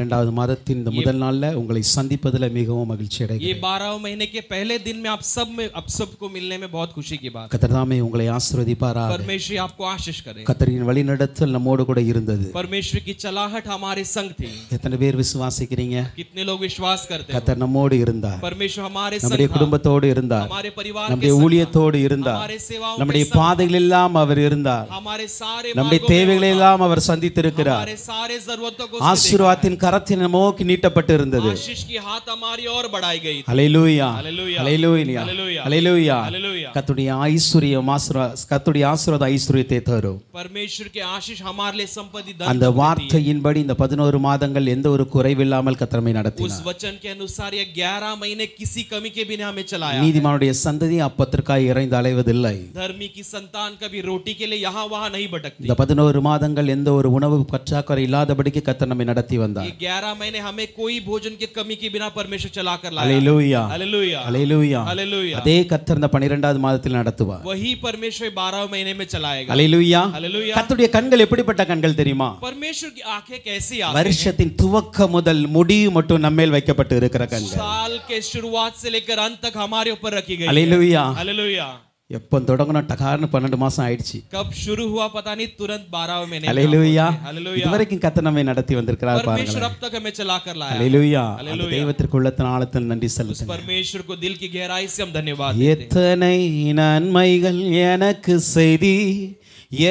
12வது மாதத்தின் இந்த முதல் நாள்ல உங்களை சந்திப்பதில் மிகவும் மகிழ்ச்சி அடைகிறேன். ये 12वें महीने के पहले दिन में आप सबको मिलने में बहुत खुशी की बात है. கர்த்தர் தாமே உங்களை ஆசீர்வதிப்பாராக. परमेश्वर आपको आशीष करे. கர்த்தரின் வழிநடத்தல் நம்மோடு கூட இருந்தது. परमेश्वर की चलाहट हमारे संग थी. எத்தனை பேர் விசுவாசிக்கிறீங்க? कितने लोग विश्वास करते हैं? கர்த்தர் நம்மோடு இருந்தார். परमेश्वर हमारे संग நம்முடைய குடும்பத்தோடு இருந்தார். हमारे परिवार நம்முடைய ஊழியத்தோடு இருந்தார். हमारे सेवाओं நம்முடைய பாதைகள் எல்லாம் அவர் இருந்தார். हमारे सारे நம்முடைய தேவைகளை எல்லாம் அவர் சந்தித்திருக்கிறார். हमारे सारे जरूरतों को ஆசீர்வாதத்தின் கரத்தின் நோக்கி நீட்டப்பட்டு இருந்தது. आशीष की हाथ हमारी ओर बढ़ाई गई थी. ஹல்லேலூயா ஹல்லேலூயா ஹல்லேலூயா ஹல்லேலூயா. ஹல்லேலூயா. கர்த்தருடைய ஐஸ்வர்யம் கர்த்தருடைய ஆசீர்வாத ஐஸ்வரியத்தை தரும். परमेश्वर के आशीष हमारे लिए संपत्ति धन. அந்த வார்த்தையின்படி இந்த 11 மாதங்கள் எந்த ஒரு குறைவில்லாமல் கர்த்தர் நம்மை நடத்தினார். उस वचन के अनुसार ये 11 महीने किसी कमी के बिना हमें चलाया. நீதிமானுடைய சந்ததி அப்பத்திற்காய் இறைந்து அலைவதில்லை. धर्मी की संतान कभी रोटी के लिए यहाँ वहाँ नहीं भटकती. இந்த 11 மாதங்கள் எந்த ஒரு உணவு பற்றாக்குறை இல்லாதபடிக்கு கர்த்தர் நம்மை நடத்தி வந்தார். ये 11 महीने हमें कोई भोजन की कमी के बिना परमेश्वर चला कर लाया. ஹல்லேலூயா हालेलुया ஹல்லேலூயா हालेलुया. அதே கர்த்தர் இந்த 12வது மாதத்தில் நடத்துவார். वही परमेश्वर 12 महीने में चलाएगा. ஹல்லேலூயா हालेलुया. கர்த்தருடைய கண்கள் எப்படிப்பட்ட கண்கள் தெரியுமா? परमेश्वर की आंखें कैसी आंखें? வருஷத்தின் துவக்கம் முதல் முடிவு மட்டும் நம்மேல் வைக்கப்பட்டு இருக்கிற கண்கள். साल के शुरुआत से लेकर अंत तक हमारे ऊपर रखी गई. ஹல்லேலூயா हालेलुया. எப்போ தொடங்கணும் டகார்னு 12 மாசம் ஆயிடுச்சு. कब शुरू हुआ पता नहीं, तुरंत 12 महीने. ஹல்லேலூயா. हालेलुया. இதுவரைக்கும் கர்த்தர் நம்மை நடத்தி வந்திருக்கிறார் பாருங்க. परमेश्वर अब तक हमें चला कर लाया. ஹல்லேலூயா. அந்த தெய்வத்திற்கு உள்ளத்தின் ஆழத்தில் நன்றி செலுத்துங்க. परमेश्वर को दिल की गहराई से हम धन्यवाद देते हैं. எத்தனை நன்மைகள் எனக்கு செய்தி,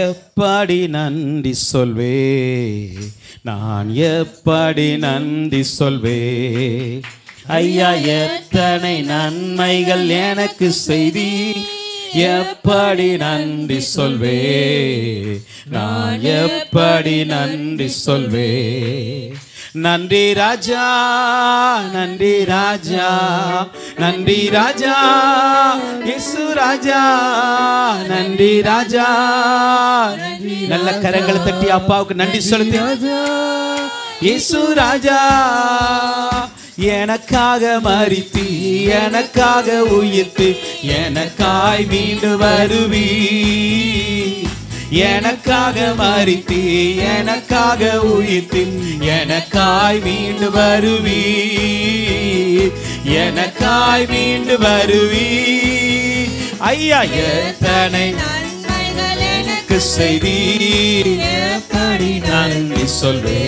எப்படி நன்றி சொல்வே, நான் எப்படி நன்றி சொல்வே. ஐயா எத்தனை நன்மைகள் எனக்கு செய்தி, எப்படி நன்றி சொல்வே, நான் எப்படி நன்றி சொல்வே. நன்றி ராஜா நன்றி ராஜா நன்றி ராஜா இயேசு ராஜா நன்றி ராஜா. நல்ல கரங்களை தட்டி அப்பாவுக்கு நன்றி செலுத்தி. இயேசு ராஜா எனக்காக மரித்து எனக்காக உயிர்த்து எனக்காய் மீண்டு வருவி, எனக்காக மரித்து எனக்காக உயிர்த்து எனக்காய் மீண்டு வருவி, எனக்காய் மீண்டு வருவி. ஐயா எத்தனை நன்மைகள் எனக்கு செய்தி, எப்படி நன்றி சொல்வே,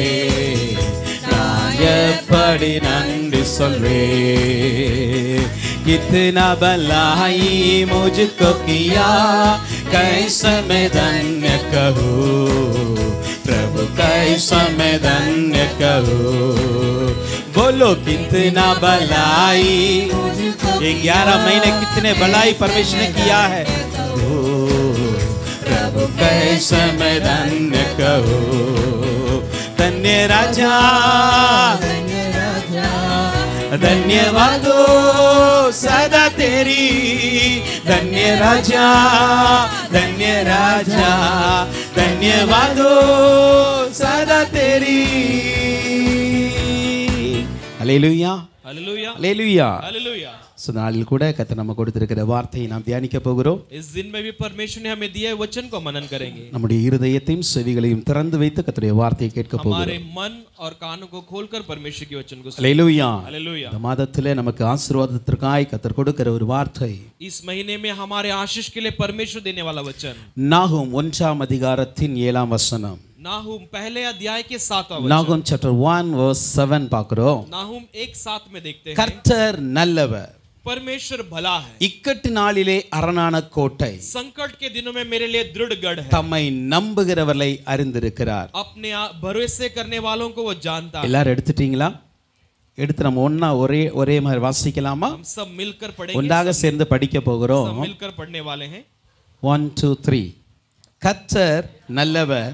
நான் எப்படி நன்றி சொல்வே. कितना भलाई मुझको किया, कैसे मैं धन्य कहूँ प्रभु, कैसे मैं धन्य कहूँ. बोलो कितना भलाई, ये 11 महीने कितने भलाई परमेश्वर ने किया है. प्रभु कैसे मैं धन्य कहूँ. धन्य राजा धन्यवादो सदा तेरी, धन्य राजा धन्यवादो सदा तेरी. ஹல்லேலூயா हालेलुया ஹல்லேலூயா हालेलुया. நாளில் கூட கர்த்தர் நமக்கு கொடுத்திருக்கிற வார்த்தையை நாம் தியானிக்க போகிறோம். इस दिन में भी परमेश्वर ने हमें दिए वचन को मनन करेंगे. நம்முடைய இருதயத்தையும் செவிகளையும் திறந்து வைத்து கர்த்தருடைய வார்த்தையை கேட்க போகிறோம். हमारे मन और कानों को खोलकर परमेश्वर के वचन को सुनें. ஹல்லேலூயா. हालेलुया. இந்த மாதத்திலே நமக்கு ஆசீர்வாதத்திற்காய் கர்த்தர் கொடுக்கிற ஒரு வார்த்தை, इस महीने में हमारे आशीष के लिए परमेश्वर देने वाला वचन நாகூம் 1ஆம் அதிகாரத்தின் 7ஆம் வசனம். नाहूम पहले अध्याय के 7वां वचन. நாகூம் chapter 1 verse 7 பார்க்கிறோம். नाहूम 1:7 में देखते हैं, கர்த்தர் நல்லவர், परमेश्वर भला है, இக்கட்டு நாளிலே அரணான கோட்டை, संकट के दिनों में मेरे लिए दृढ़ गढ़ है, தம்மை நம்புகிறவர்களை அறிந்திருக்கிறார். अपने भरोसे करने वालों को वो जानता है. எல்லாரும் எடுத்துட்டீங்களா? எடுத்து நம்ம ஒரே மாதிரி வாசிக்கலாமா? हम सब मिलकर पढ़ेंगे. ஒன்றாக சேர்ந்து படிக்க போகிறோம். सब मिलकर पढ़ने वाले हैं. 1 2 3. கர்த்தர் நல்லவர்,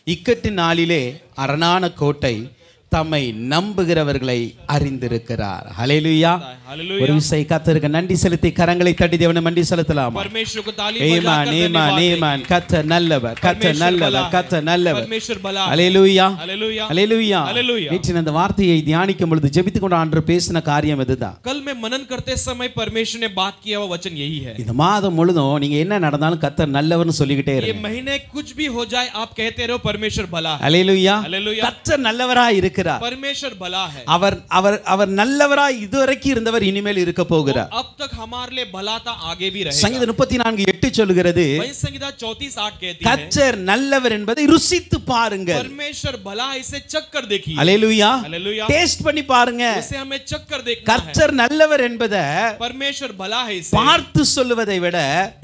இக்கட்டு நாளிலே அரணான கோட்டை, தம்மை நம்புகிறவர்களை அறிந்திருக்கிறார். ஹல்லேலூயா. हालेलुया. ஒரு விசை கர்த்தருக்கு நன்றி செலுத்தி கரங்களை தட்டி தேவனை நன்றி செலுத்தலாம். परमेश्वर को ताली ஆமென் बजाकर ஆமென் ஆமென். கர்த்தர் நல்லவர், கர்த்தர் நல்லவர், கர்த்தர் நல்லவர். परमेश्वर भला है. ஹல்லேலூயா हालेलुया ஹல்லேலூயா. हालेलुया. நேற்று இந்த வார்த்தையை தியானிக்கும் பொழுது ஜெபித்துக் கொண்டு ஆண்டவர் பேசின காரியம் இதுதான். कल मैं मनन करते समय परमेश्वर ने बात किया वो वचन यही है. இந்த மாதம் முழுதும் நீங்க என்ன நடந்தாலும் கர்த்தர் நல்லவர்னு சொல்லிக்கிட்டே ये இருங்க. महीने कुछ भी हो जाए आप कहते रहो परमेश्वर भला है. ஹல்லேலூயா. हालेलुया. கர்த்தர் நல்லவராய் இருக்கிறார். இருக்கிறார். परमेश्वर भला है. அவர் அவர் அவர் நல்லவராய் இதுவரைக்கும் இருந்தவர் இனிமேல் இருக்க போகிறார். अब तक हमारे लिए भला था, आगे भी रहेगा. சங்கீதம் 34:8 சொல்கிறது, वही संगीता 34:8 कहती है, கர்த்தர் நல்லவர் என்பதை ருசித்து பாருங்க. परमेश्वर भला है, इसे चक्कर देखिए. அல்லேலூயா. हालेलुया. டேஸ்ட் பண்ணி பாருங்க. इसे हमें चक्कर देखना है. கர்த்தர் நல்லவர் என்பதை परमेश्वर भला है, इसे பார்த்து சொல்லுவதை விட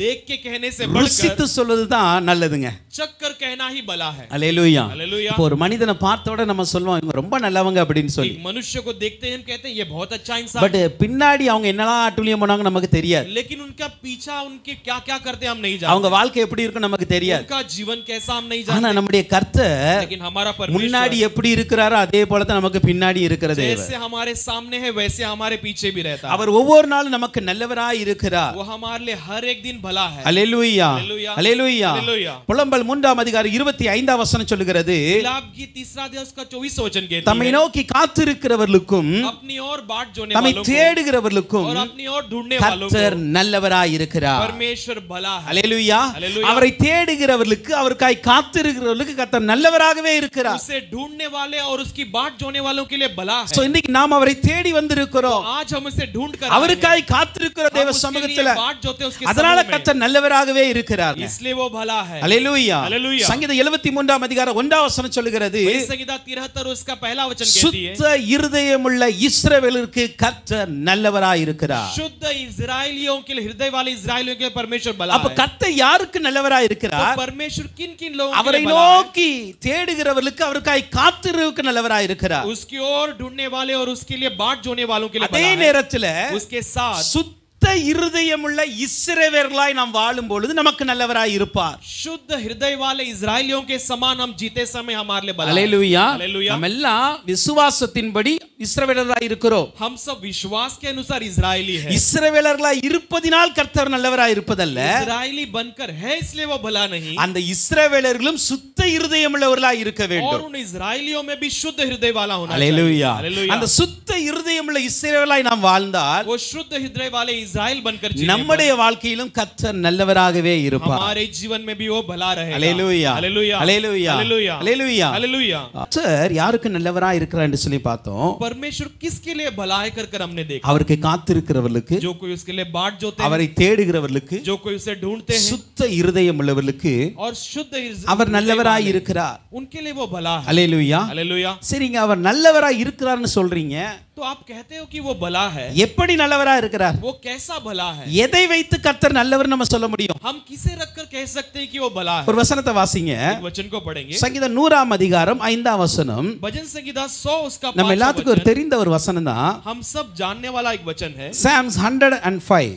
देख के कहने से बढ़कर ருசித்து சொல்வதுதான் நல்லதுங்க. चक्कर कहना ही भला है. அல்லேலூயா. हालेलुया. இப்போ ஒரு மனிதனை பார்த்தோட நம்ம சொல்லுவோம் இவங்க ரொம்ப நல்லவங்க அப்படின்னு சொல்லி. एक मनुष्य को देखते हैं हम कहते हैं ये बहुत अच्छा इंसान பட் பின்னாடி அவங்க என்னலாம் அட்டுழியம் பண்ணாங்க நமக்கு தெரியாது. लेकिन उनका पीछा उनके क्या क्या करते हम नहीं அவங்க जानते. வாழ்க்கை எப்படி இருக்கும் நமக்கு தெரியாது. उनका जीवन कैसा हम नहीं ஆனா जानते. நம்முடைய கர்த்தர் लेकिन हमारा முன்னாடி परमेश्वर எப்படி இருக்கிறாரோ அதே போல தான் நமக்கு பின்னாடி இருக்கிற தேவன். जैसे हमारे सामने है वैसे हमारे पीछे भी रहता है. அவர் ஒவ்வொரு நாளும் நமக்கு நல்லவராய் இருக்கிறார். वो हमारे लिए हर एक दिन भला है. அல்லேலூயா. हालेलुया. அல்லேலூயா. हालेलुया. புலம்பல் 3ஆம் அதிகாரம் 25ஆம் வசனம் சொல்கிறது, विलाप की 3 अध्याय उसका 24 वचन कहती தம்மை है, நோக்கி காத்திருக்கிறவர்களுக்கும் अपनी ओर बाट जोने தம்மை वालों को தேடுகிறவர்களுக்கும் और अपनी ओर ढूंढने वालों கர்த்தர் को நல்லவராய் இருக்கிறார். परमेश्वर भला है. அல்லேலூயா. हालेलुया. அவரை தேடுகிறவர்களுக்கு அவருக்காய் காத்திருக்கிறவர்களுக்கு கர்த்தர் நல்லவராகவே இருக்கிறார். उसे ढूंढने वाले और उसकी बाट जोने वालों के लिए भला है. சோ இன்னைக்கு நாம் அவரை தேடி வந்திருக்கிறோம். आज हम उसे ढूंढ कर அவருக்காய் காத்திருக்கிற தேவ சமூகத்துல. बाट जोते उसके அதனால समूह में. கர்த்தர் நல்லவராகவே இருக்கிறார். इसलिए वो भला है. அல்லேலூயா. हालेलुया. சங்கீதம் 73ஆம் அதிகாரம் 1ஆம் வசனம் சொல்கிறது, वही संगीता 73 उसका पहला वचन कहती है, சுத்த இருதயமுள்ள இஸ்ரவேலருக்கு கர்த்தர் நல்லவராய் இருக்கிறார். शुद्ध इस्राएलियों के लिए, हृदय वाले इस्राएलियों के लिए परमेश्वर भला அப்ப है. கர்த்தர் யாருக்கு நல்லவராய் तो இருக்கிறார்? परमेश्वर किन किन लोगों के அவரை लिए भला है? நோக்கி தேடுகிறவர்களுக்கு அவருக்காய் காத்திருக்க நல்லவராய் இருக்கிறார். उसकी ओर ढूंढने वाले और उसके लिए बाट जोने वालों के लिए அதே भला है. நேரத்துல उसके साथ சுத்த இருதயமுள்ள இஸ்ரவேலர்களாய் நாம் வாழும் பொழுது நமக்கு நல்லவராய் இருப்பார். शुद्ध हृदय वाले इस्राएलियों के समान हम जीते समय हमारे लिए भला है. அல்லேலூயா. हालेलुया. நாம் எல்லாம் விசுவாசத்தின்படி இஸ்ரவேலராய் இருக்கிறோம். हम सब विश्वास के अनुसार इस्राएली है. இஸ்ரவேலர்களாய் இருப்பதினால் கர்த்தர் நல்லவராய் இருப்பதல்ல, इस्राएली बनकर है इसलिए वो भला नहीं. அந்த இஸ்ரவேலர்களும் சுத்த இருதயமுள்ளவர்களாய் இருக்க और வேண்டும். उन इस्राएलियों में भी शुद्ध हृदय वाला होना அல்லேலூயா. चाहिए. हालेलुया. அந்த சுத்த இருதயமுள்ள இஸ்ரவேலாய் நாம் வாழ்ந்தால் वो शुद्ध हृदय वाले इस्राएल बनकर जीने நம்முடைய வாழ்க்கையிலும் கர்த்தர் நல்லவராகவே இருப்பார். हमारे जीवन में भी वो भला रहेगा. அல்லேலூயா. हालेलुया. அல்லேலூயா. हालेलुया. அல்லேலூயா. हालेलुया. கர்த்தர் யாருக்கு நல்லவராய் இருக்கிறார் என்று சொல்லி பார்த்தோம். परमेश्वर किसके लिए भलाई कर हमने देखा. அவருக்கு காத்திருக்கிறவர்களுக்கு, जो कोई उसके लिए बाट जोते हैं, அவரை தேடுகிறவர்களுக்கு, जो कोई उसे ढूंढते हैं, சுத்த இருதயம் உள்ளவர்களுக்கு और शुद्ध அவர் நல்லவராய் இருக்கிறார். उनके लिए वो भला है. அல்லேலூயா. हालेलुया. சரிங்க, அவர் நல்லவராய் இருக்கிறார்னு சொல்றீங்க. तो आप कहते हो कि वो भला है. எப்படி நல்லவராய் இருக்கிறார்? वो कैसा भला है? எதை வைத்து கர்த்தர் நல்லவர் நம்ம சொல்ல முடியும்? हम किसे रखकर कह सकते हैं कि वो भला है? ஒரு வசனத்தை வாசிங்க. एक वचन को पढ़ेंगे. சங்கீதம் 100ஆம் அதிகாரம் 5ஆம் வசனம். भजन संगीता 100 उसका நம்ம 5वां எல்லாத்துக்கும் ஒரு वचन. தெரிந்த ஒரு வசனம் தான். हम सब जानने वाला एक वचन है. Psalms 105.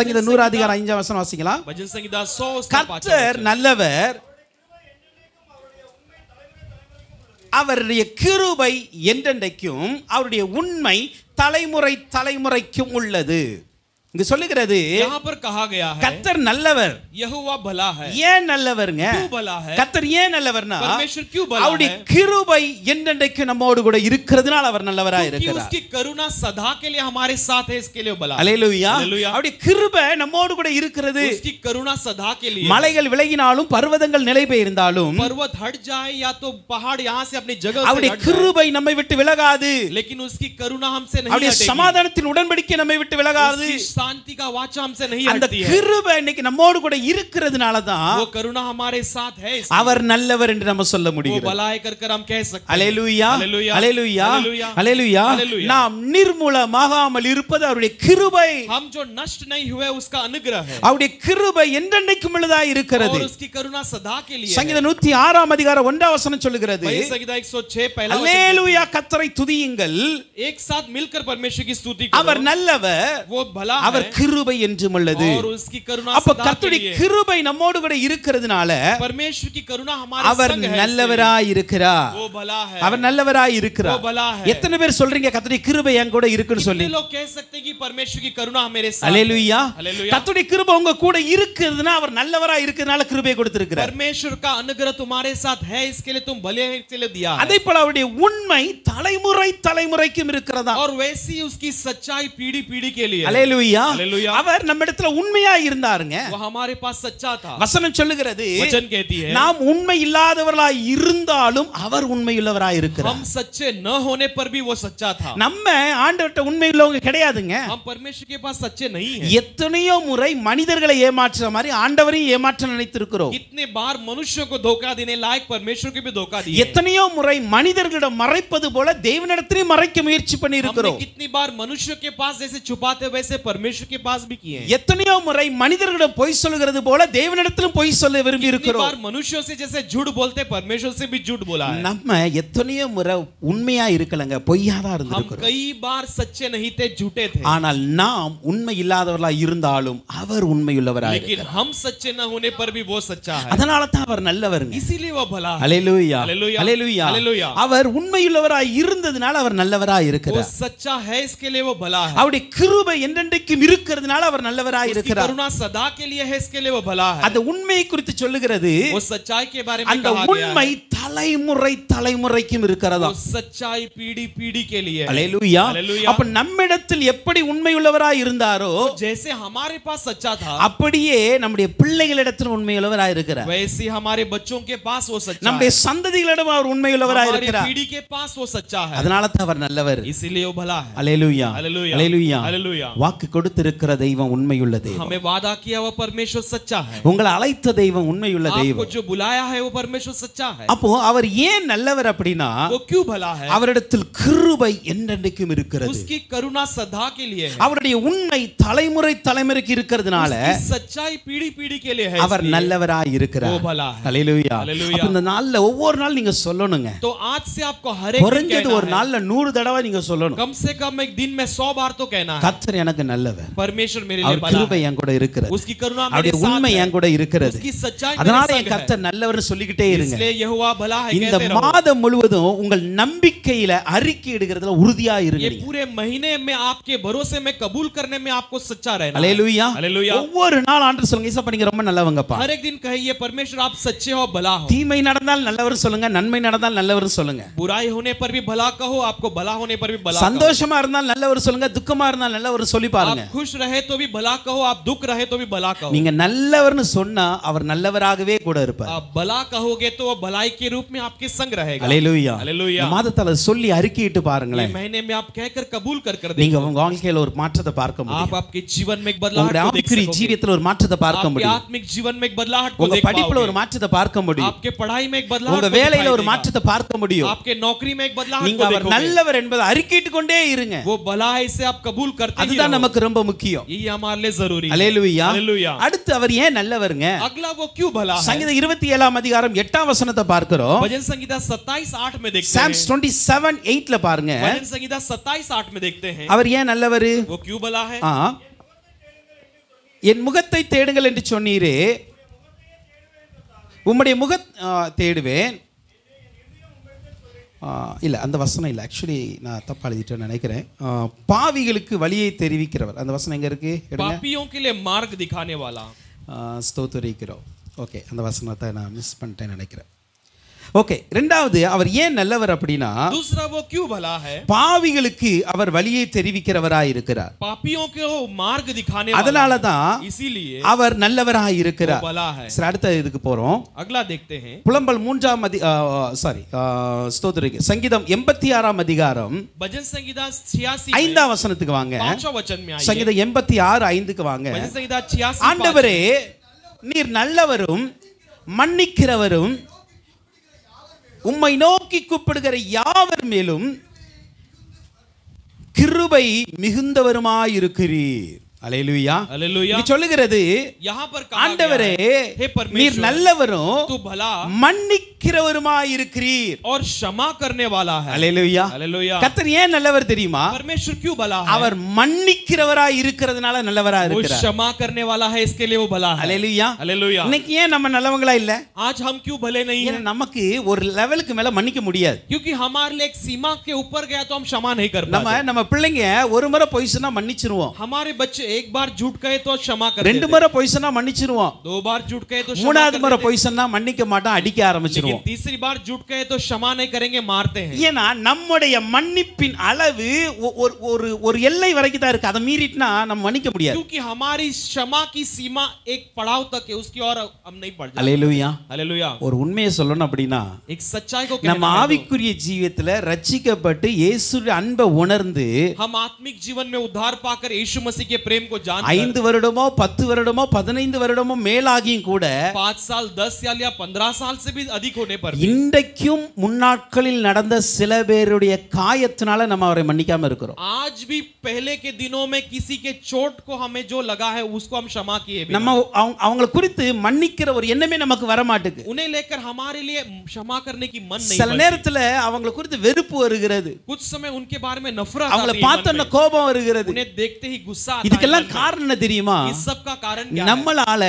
சங்கீதம் 100 அதிகாரம் 5ஆம் வசனம் வாசிக்கலாம். भजन संगीता 100 उसका 5वां கர்த்தர் वचन. நல்லவர், அவருடைய கிருபை என்றென்றைக்கும், அவருடைய உண்மை தலைமுறை தலைமுறைக்கும் உள்ளது. இங்க சொல்லுகிறது, यहाँ पर कहा गया है கர்த்தர் நல்லவர். यहोवा भला है. ஏன் நல்லவர்ங்க? क्यों भला है? கர்த்தர் ஏன் நல்லவர்னா, परमेश्वर क्यों भला அவருடைய है? கிருபை என்றென்றைக்கும் நம்மோடு கூட இருக்கிறதுனால அவர் நல்லவராய் क्योंकि இருக்கிறார். उसकी करुणा सदा के लिए हमारे साथ है, इसके लिए भला है. அல்லேலூயா. हालेलुया. அவருடைய கிருபை நம்மோடு கூட இருக்கிறது. उसकी करुणा सदा के लिए. மலைகள் விலகினாலும் பர்வதங்கள் நிலை பெயர்ந்தாலும் पर्वत हट जाए या तो पहाड़ यहाँ से अपनी जगह से அவருடைய हट जाए, கிருபை நம்மை விட்டு விலகாது. लेकिन उसकी करुणा हमसे नहीं அவருடைய हटेगी. சமாதானத்தின் உடன்படிக்கை நம்மை விட்டு விலகாது. उसकी शांति का वाचा हमसे नहीं அந்த हटती है. கிருபை இன்னைக்கு நம்மோடு கூட இருக்கிறதுனால वो தான் करुणा हमारे साथ है, इसलिए அவர் நல்லவர் என்று நம்ம சொல்ல वो முடிகிறது. भलाई कर हम कह सकते हैं. அல்லேலூயா. हालेलुया. அல்லேலூயா. हालेलुया. அல்லேலூயா. हालेलुया. நாம் நிர்மூலமாகாமல் இருப்பது அவருடைய கிருபை. हम जो नष्ट नहीं हुए उसका अनुग्रह है, அவருடைய கிருபை என்றென்றைக்கும் உள்ளதாய் இருக்கிறது. और उसकी करुणा सदा के लिए है. சங்கீதம் 106ஆம் அதிகாரம் 1ஆம் வசனம் சொல்லுகிறது, वही संगीता 106 पहला वचन அல்லேலூயா, கர்த்தரை துதியுங்கள், एक साथ मिलकर परमेश्वर की स्तुति அவர் करो. நல்லவர், वो भला அவர் है கிருபை என்றும் உள்ளது. और उसकी करुणा அப்ப सदा के கர்த்தருடைய लिए है. கிருபை நம்மோடு கூட இருக்கிறதுனால परमेश्वर की करुणा हमारे அவர் संग है, நல்லவராய் இருக்கிறார். वो भला है. அவர் நல்லவராய் இருக்கிறார். वो भला है. எத்தனை பேர் சொல்றீங்க கர்த்தருடைய கிருபை என் கூட இருக்குன்னு சொல்லி? कितने लोग कह सकते हैं कि परमेश्वर की करुणा मेरे साथ है? அல்லேலூயா. हालेलुया. கர்த்தருடைய கிருபை உங்க கூட இருக்குதுன்னா அவர் நல்லவராய் இருக்கிறதுனால கிருபை கொடுத்திருக்கிறார். परमेश्वर का अनुग्रह तुम्हारे साथ है, इसके लिए तुम भले हैं, इसके लिए दिया है. அதே போல அவருடைய உண்மை தலைமுறை தலைமுறைக்கும் இருக்கிறதா. और वैसी उसकी सच्चाई पीढ़ी पीढ़ी के लिए है. அல்லேலூயா. அல்லேலூயா Hallelujah. அவர் நம்மிடத்துல உண்மையா இருந்தாருங்க. वो हमारे पास सच्चा था. வசனம் சொல்லுகிறது वचन कहती है நாம் உண்மை இல்லாதவர்களாய் இருந்தாலும் அவர் உண்மையுள்ளவராய் இருக்கிறார். हम सच्चे न होने पर भी वो सच्चा था. நம்ம ஆண்டவர்ட்ட உண்மையுள்ளவங்க கிடையாதுங்க. हम परमेश्वर के पास सच्चे नहीं हैं. எத்தனையோ முறை மனிதர்களை ஏமாற்றுற மாதிரி ஆண்டவரையும் ஏமாற்ற நினைத்திருக்கிறோம். कितने बार मनुष्यों को धोखा देने लायक परमेश्वर को भी धोखा दिया. எத்தனையோ முறை மனிதர்களிடம் மறைப்பது போல தேவனிடத்திலே மறைக்க முயற்சி பண்ணி இருக்கிறோம். हमने कितनी बार मनुष्यों के पास जैसे छुपाते वैसे परमेश्वर के पास भी किए हैं. எத்தனையோ முறை மனிதர்களிடம் பொய் சொல்கிறது போல தேவனிடத்திலும் பொய் சொல்ல விரும்பி कितनी இருக்கிறோம். बार मनुष्यों से जैसे झूठ बोलते परमेश्वर से भी झूठ बोला है. நம்ம எத்தனையோ முறை உண்மையா இருக்கலங்க, பொய்யா தான் हम இருந்திருக்கிறோம். कई बार सच्चे नहीं थे, झूठे थे. ஆனால் நாம் உண்மை இல்லாதவர்களாய் இருந்தாலும் அவர் உண்மையுள்ளவராய் लेकिन இருக்கிறார். हम सच्चे न होने पर भी वो सच्चा है. அதனால தான் அவர் நல்லவருங்க. इसीलिए वो भला है. ஹல்லேலூயா Hallelujah. ஹல்லேலூயா. Hallelujah. அவர் உண்மையுள்ளவராய் இருந்ததனால அவர் நல்லவராய் वो இருக்கிறார். सच्चा है इसके लिए वो भला है. அவருடைய கிருபை என்றென்றைக்கும் இருக்கிறதுனால அவர் நல்லவராய் उसकी இருக்கிறார். करुणा सदा के लिए है, इसके लिए वो भला है. அந்த உண்மையை குறித்து சொல்லுகிறது. वो सच्चाई के बारे में அந்த कहा गया உண்மை है. தலைமுறை தலைமுறைக்கும் இருக்கிறதா. वो सच्चाई पीढ़ी पीढ़ी के लिए है. ஹல்லேலூயா. Hallelujah. அப்ப நம்மிடத்தில் எப்படி உண்மையுள்ளவராய் இருந்தாரோ जैसे हमारे पास सच्चा था அப்படியே நம்முடைய பிள்ளைகளிடத்தில் உண்மையுள்ளவராய் இருக்கிறார். वैसे हमारे बच्चों के पास वो सच्चा நம்முடைய है. சந்ததிகளிடம் அவர் உண்மையுள்ளவராய் हमारी இருக்கிறார். पीढ़ी के पास वो सच्चा है. அதனால தான் அவர் நல்லவர். इसीलिए वो भला है. ஹல்லேலூயா Hallelujah. ஹல்லேலூயா. Hallelujah. வாக்கு கொடுத்திருக்கிற தெய்வம் உண்மையுள்ள தெய்வம். हमें वादा किया वो परमेश्वर सच्चा है. உங்களை அழைத்த தெய்வம் உண்மையுள்ள आपको தெய்வம். जो बुलाया है वो परमेश्वर सच्चा है. அப்போ அவர் ஏன் நல்லவர் அப்படினா वो क्यों भला है? அவரிடத்தில் கிருபை என்றென்றைக்கும் இருக்கிறது. उसकी करुणा सदा के लिए है. அவருடைய உண்மை தலைமுறை தலைமுறைக்கு இருக்கிறதுனால उसकी सच्चाई पीढ़ी पीढ़ी के लिए है. அவர் நல்லவராய் இருக்கிறார். वो भला है. ஹல்லேலூயா. Hallelujah. அப்ப இந்த நாள்ல ஒவ்வொரு நாள் நீங்க சொல்லணுங்க. तो आज से आपको हर एक दिन குறைஞ்சது कहना ஒரு है. நாள்ல 100 தடவை நீங்க சொல்லணும். कम से कम एक दिन में 100 बार तो कहना है. கர்த்தர் எனக்கு நல்லவர். परमेश्वर मेरे लिए அவர் भला கிருபை है. என் கூட இருக்கிறது. उसकी करुणा मेरे அவருடைய साथ உண்மை है. என் கூட இருக்கிறது. उसकी सच्चाई அதனால मेरे என் संग கர்த்தர் நல்லவர்னு சொல்லிக்கிட்டே है. இருங்க. इसलिए यहोवा भला है இந்த कहते रहो. மாதம் முழுவதும் உங்கள் நம்பிக்கையில அறிக்கை இடுகிறதுல உறுதியா இருங்க. ये पूरे महीने में आपके भरोसे में कबूल करने में आपको सच्चा रहना है. ஹல்லேலூயா. Hallelujah. ஒவ்வொரு நாள் ஆண்டவர் சொல்லுங்க, ஏசப்பா நீங்க ரொம்ப நல்லவங்கப்பா. हर एक दिन कहिए परमेश्वर आप सच्चे हो, भला हो. தீமை நடந்தால் நல்லவர் சொல்லுங்க, நன்மை நடந்தால் நல்லவர் சொல்லுங்க. बुराई होने पर भी भला कहो, आपको भला होने पर भी भला कहो. சந்தோஷமா இருந்தால் நல்லவர் சொல்லுங்க, துக்கமா இருந்தால் நல்லவர் சொல்லி பாருங்க. आप खुश रहे तो भी भला कहो, आप दुख रहे तो भी भला कहो. நீங்க நல்லவர்னு சொன்னா அவர் நல்லவராகவே கூட இருப்பார். आप भला कहोगे तो वो भलाई के रूप में आपके संग रहेगा. ஹல்லேலூயா. Hallelujah. இந்த மாதத்துல சொல்லி அறிக்கையிட்டு ये பாருங்களேன். महीने में आप कहकर कबूल कर நீங்க देखो. உங்க வாழ்க்கையில ஒரு மாற்றத்தை பார்க்க आप முடியும். आपके जीवन में एक உங்களுடைய बदलाव को देख ஆவிக்குரிய सकोगे. ஜீவியத்துல ஒரு மாற்றத்தை பார்க்க आपके முடியும். आत्मिक जीवन में एक बदलाहट को உங்க देख படிப்புல ஒரு पाओगे. மாற்றத்தை பார்க்க முடியும். आपके पढ़ाई में एक बदलाव உங்க को வேலையில दिखाई ஒரு देगा. மாற்றத்தை பார்க்க முடியும். आपके नौकरी में एक बदलाव நீங்க को அவர் देखोगे. நல்லவர் என்பதை அறிக்கையிட்டு கொண்டே இருங்க. वो भला है इसे आप कबूल करते ही அதுதான் रहो. நமக்கு ரொம்ப முக்கியம். यही हमारे लिए जरूरी है. ஹல்லேலூயா. Hallelujah. அடுத்து அவர் ஏன் நல்லவருங்க? अगला वो क्यों भला है? சங்கீதம் 27ஆம் அதிகாரம் 8ஆம் வசனத்தை பார்க்கிறோம். भजन संगीता 27:8 में देखते Psalms हैं. 27:8ல பாருங்க. भजन संगीता 27:8 में देखते हैं. அவர் ஏன் நல்லவர்? वो क्यों भला है? என் முகத்தை தேடுங்கள் என்று சொன்னீரே, உம்முடைய தேடுவேன். இல்ல அந்த வசனம் இல்ல, ஆக்சுவலி நான் தப்பா எழுதிட்டேன்னு நினைக்கிறேன். பாவிகளுக்கு வழியை தெரிவிக்கிறவர், அந்த வசனம் எங்க இருக்கு? पापियों के लिए मार्ग दिखाने वाला. ஸ்தோத்திரிக்கிறோம். ஓகே, அந்த வசனத்தை நான் மிஸ் பண்ணிட்டேன்னு நினைக்கிறேன். ஓகே, இரண்டாவது அவர் ஏன் நல்லவர் அப்படினா, दूसरा वो क्यों भला है? பாவிகளுக்கு அவர் வழியை தெரிவிக்கிறவராய் இருக்கிறார். पापियों को मार्ग दिखाने वाला. அதனால தான் इसीलिए அவர் நல்லவராய் இருக்கிறார். भला है. சரி, அடுத்த இதுக்கு போறோம். अगला देखते हैं. புலம்பல் 3ஆம் ஸ்தோத்திரிக்க சங்கீதம் 86ஆம் அதிகாரம் भजन संगीता 86 5ஆம் வசனத்துக்கு வாங்க. 5वां वचन में आइए. சங்கீதம் 86:5க்கு வாங்க. भजन संगीता 86 ஆண்டவரே நீர் நல்லவரும் மன்னிக்கிறவரும் உம்மை நோக்கி கூப்பிடுகிற யாவர் மேலும் கிருபை மிகுந்தவருமாயிருக்கிறீர். அல்லேலூயா. हालेलुया. இது சொல்லுகிறது, यहाँ पर कहा ஆண்டவரே गया है, हे परमेश्वर நீர் நல்லவரும் तू भला மன்னிக்கிறவருமாயிருக்கிறீர். और क्षमा करने वाला है. அல்லேலூயா. हालेलुया. கர்த்தர் ஏன் நல்லவர் தெரியுமா? परमेश्वर क्यों भला है? அவர் மன்னிக்கிறவராய் இருக்கிறதுனால நல்லவராய் वो இருக்கிறார். क्षमा करने वाला है, इसके लिए वो भला है. அல்லேலூயா. हालेलुया. இன்னைக்கு ஏன் நம்ம நல்லவங்களா இல்ல? आज हम क्यों भले नहीं ஏன்னா हैं? நமக்கு ஒரு லெவலுக்கு மேல மன்னிக்க முடியாது. क्योंकि हमारे लिए एक सीमा के ऊपर गया तो हम क्षमा नहीं कर நம்ம पाते. நம்ம பிள்ளைங்க ஒரு முறை பொய் சொன்னா மன்னிச்சிருவோம். हमारे बच्चे एक बार झूठ कहे तो क्षमा कर ரெண்டு देते, முறை பொய் சொன்னா மன்னிச்சிருவோம், 2 बार झूठ कहे तो क्षमा மூணாவது कर முறை देते, பொய் சொன்னா மன்னிக்க மாட்டோம், அடிக்க लेकिन ஆரம்பிச்சிருவோம். तीसरी बार झूठ कहे तो क्षमा नहीं करेंगे, मारते हैं। ஏன்னா நம்முடைய மன்னிப்பின் அளவு ஒரு ஒரு ஒரு எல்லை வரைக்கும் தான் இருக்கு. அதை மீறிட்டுனா நம்ம மன்னிக்க முடியாது. क्योंकि हमारी क्षमा की सीमा एक पड़ाव तक है, उसकी और हम नहीं बढ़ जाते। அல்லேலூயா. हालेलुया। ஒரு உண்மையை சொல்லணும் அப்படின்னா, एक सच्चाई को நம்ம कहना है तो, ஆவிக்குரிய ஜீவியத்துல ரட்சிக்கப்பட்டு இயேசுவின் அன்பை உணர்ந்து हम आत्मिक जीवन में उद्धार पाकर यीशु मसीह के प्रेम को जान 5 வருடமோ 10 வருடமோ 15 வருடமோ மேலாகியும் கூட 5 साल 10 साल या 15 साल से भी अधिक होने पर भी இன்றைக்கும் முன்னாட்களில் நடந்த சில பேருடைய காயத்தினால நம்ம அவரை மன்னிக்காம இருக்கிறோம். आज भी पहले के दिनों में किसी के चोट को हमें जो लगा है उसको हम क्षमा किए बिना, நம்ம அவங்கள குறித்து மன்னிக்கிற ஒரு எண்ணமே நமக்கு வர மாட்டேங்குது. उन्हें लेकर हमारे लिए क्षमा करने की मन नहीं சில बनती। நேரத்துல அவங்கள குறித்து வெறுப்பு வருகிறது, कुछ समय उनके बारे में नफरत அவங்கள आती है मन பார்த்தோன்னா में। கோபம் வருகிறது. उन्हें देखते ही गुस्सा आता है இதுக்கெல்லாம் मन में। காரணம் என்ன தெரியுமா? इस सब का कारण क्या है? நம்மளால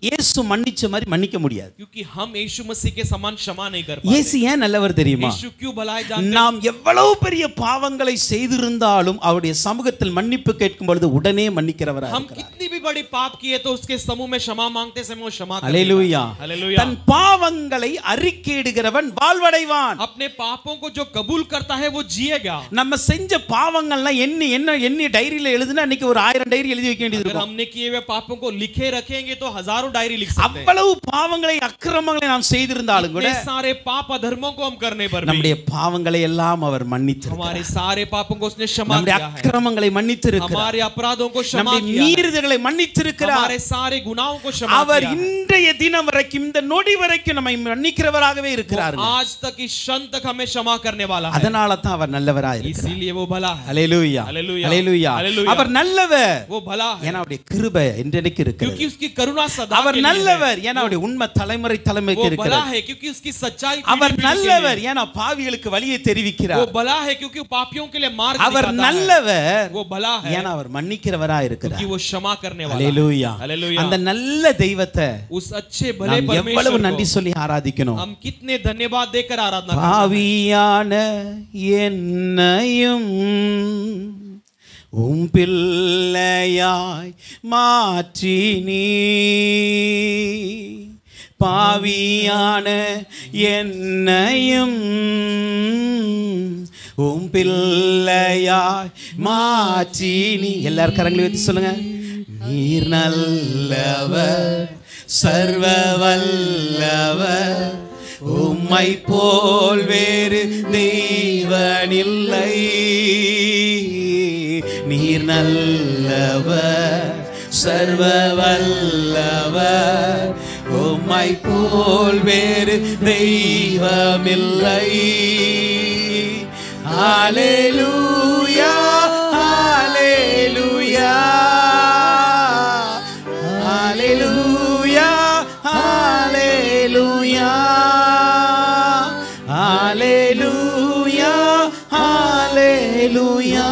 இயேசு மன்னிச்ச மாதிரி மன்னிக்க முடியாது. क्योंकि हम यीशु मसीह के समान क्षमा नहीं कर இயேசு पाते। ஏன் நல்லவர் தெரியுமா? यीशु क्यों भलाई जानते हैं? நாம் எவ்வளவு பெரிய பாவங்களை செய்திருந்தாலும் அவருடைய சமூகத்தில் மன்னிப்பு கேட்கும் பொழுது உடனே மன்னிக்கிறவராக हम இருக்கிறார். कितनी भी बड़ी पाप किए तो उसके समूह में क्षमा मांगते समय वो क्षमा कर அல்லேலூயா. देता है। हालेलुया। தன் பாவங்களை அறிக்கையிடுகிறவன் வாழ்வடைவான். अपने पापों को जो कबूल करता है वो जिएगा। நம்ம செஞ்ச பாவங்கள்லாம் எண்ணி டைரியில எழுதுனா இன்னைக்கு ஒரு 1000 டைரி எழுதி வைக்க வேண்டியது अगर இருக்கும். हमने किए हुए पापों को लिखे रखेंगे तो हजारों डायरी लिख सकते हैं। அவ்வளவு பாவங்களை அக்கிரமங்களை நாம் செய்திருந்தாலும் கூட इतने सारे पाप अधर्मों को हम करने पर भी நம்முடைய பாவங்களை எல்லாம் அவர் மன்னித்திருக்கிறார். हमारे सारे पापों को उसने क्षमा நம்முடைய किया है। அக்கிரமங்களை மன்னித்திருக்கிறார். हमारे अपराधों को क्षमा நம்முடைய किया है। மீறுதல்களை மன்னித்திருக்கிறார். हमारे सारे गुनाहों को क्षमा அவர் किया है। இன்றைய தினம் வரைக்கும் இந்த நொடி வரைக்கும் நம்மை மன்னிக்கிறவராகவே இருக்கிறார். आज तक इस क्षण तक हमें क्षमा करने वाला है। அதனால தான் அவர் நல்லவராய் இருக்கிறார். इसीलिए वो भला है। அல்லேலூயா. हालेलुया। அல்லேலூயா. हालेलुया। அவர் நல்லவர். वो भला है ஏன்னா அவருடைய கிருபை என்றைக்கு இருக்கிறது. क्योंकि उसकी करुणा सदा அவர் के लिए है। நல்லவர் ஏன்னா அவருடைய உண்மை தலைமுறைக்கு वो भला இருக்கிறது. है क्योंकि उसकी सच्चाई அவர் पीढ़ी-पीढ़ी के நல்லவர் लिए। ஏன்னா பாவிகளுக்கு வழியை वो தெரிவிக்கிறார். भला है क्योंकि पापियों के लिए मार्ग அவர் दिखाता है। நல்லவர் वो भला है ஏன்னா அவர் மன்னிக்கிறவராய் இருக்கிறார். क्योंकि वो क्षमा करने वाला है। அல்லேலூயா. हालेलुया। அந்த நல்ல தெய்வத்தை उस अच्छे भले நாம் எவ்வளவு परमेश्वर நன்றி को சொல்லி ஆராதிக்கணும். हम कितने धन्यवाद देकर आराधना करते हैं। பாவியான என்னையும் உம் பிள்ளையாய் மாற்றினீ, பாவியான என்னையும் உம் பிள்ளையாய் மாற்றினீ. எல்லாரும் கரங்களை வைத்து சொல்லுங்க. நீர் நல்லவர், சர்வ வல்லவர், உம்மை போல் வேறு தெய்வனில்லை. நீர் நல்லவர், சர்வ வல்லவர், உம்மை போல் வேறு தெய்வமில்லை. ஹல்லேலூயா, ஹல்லேலூயா, ஹல்லேலூயா, ஹல்லேலூயா, ஹல்லேலூயா, ஹல்லேலூயா,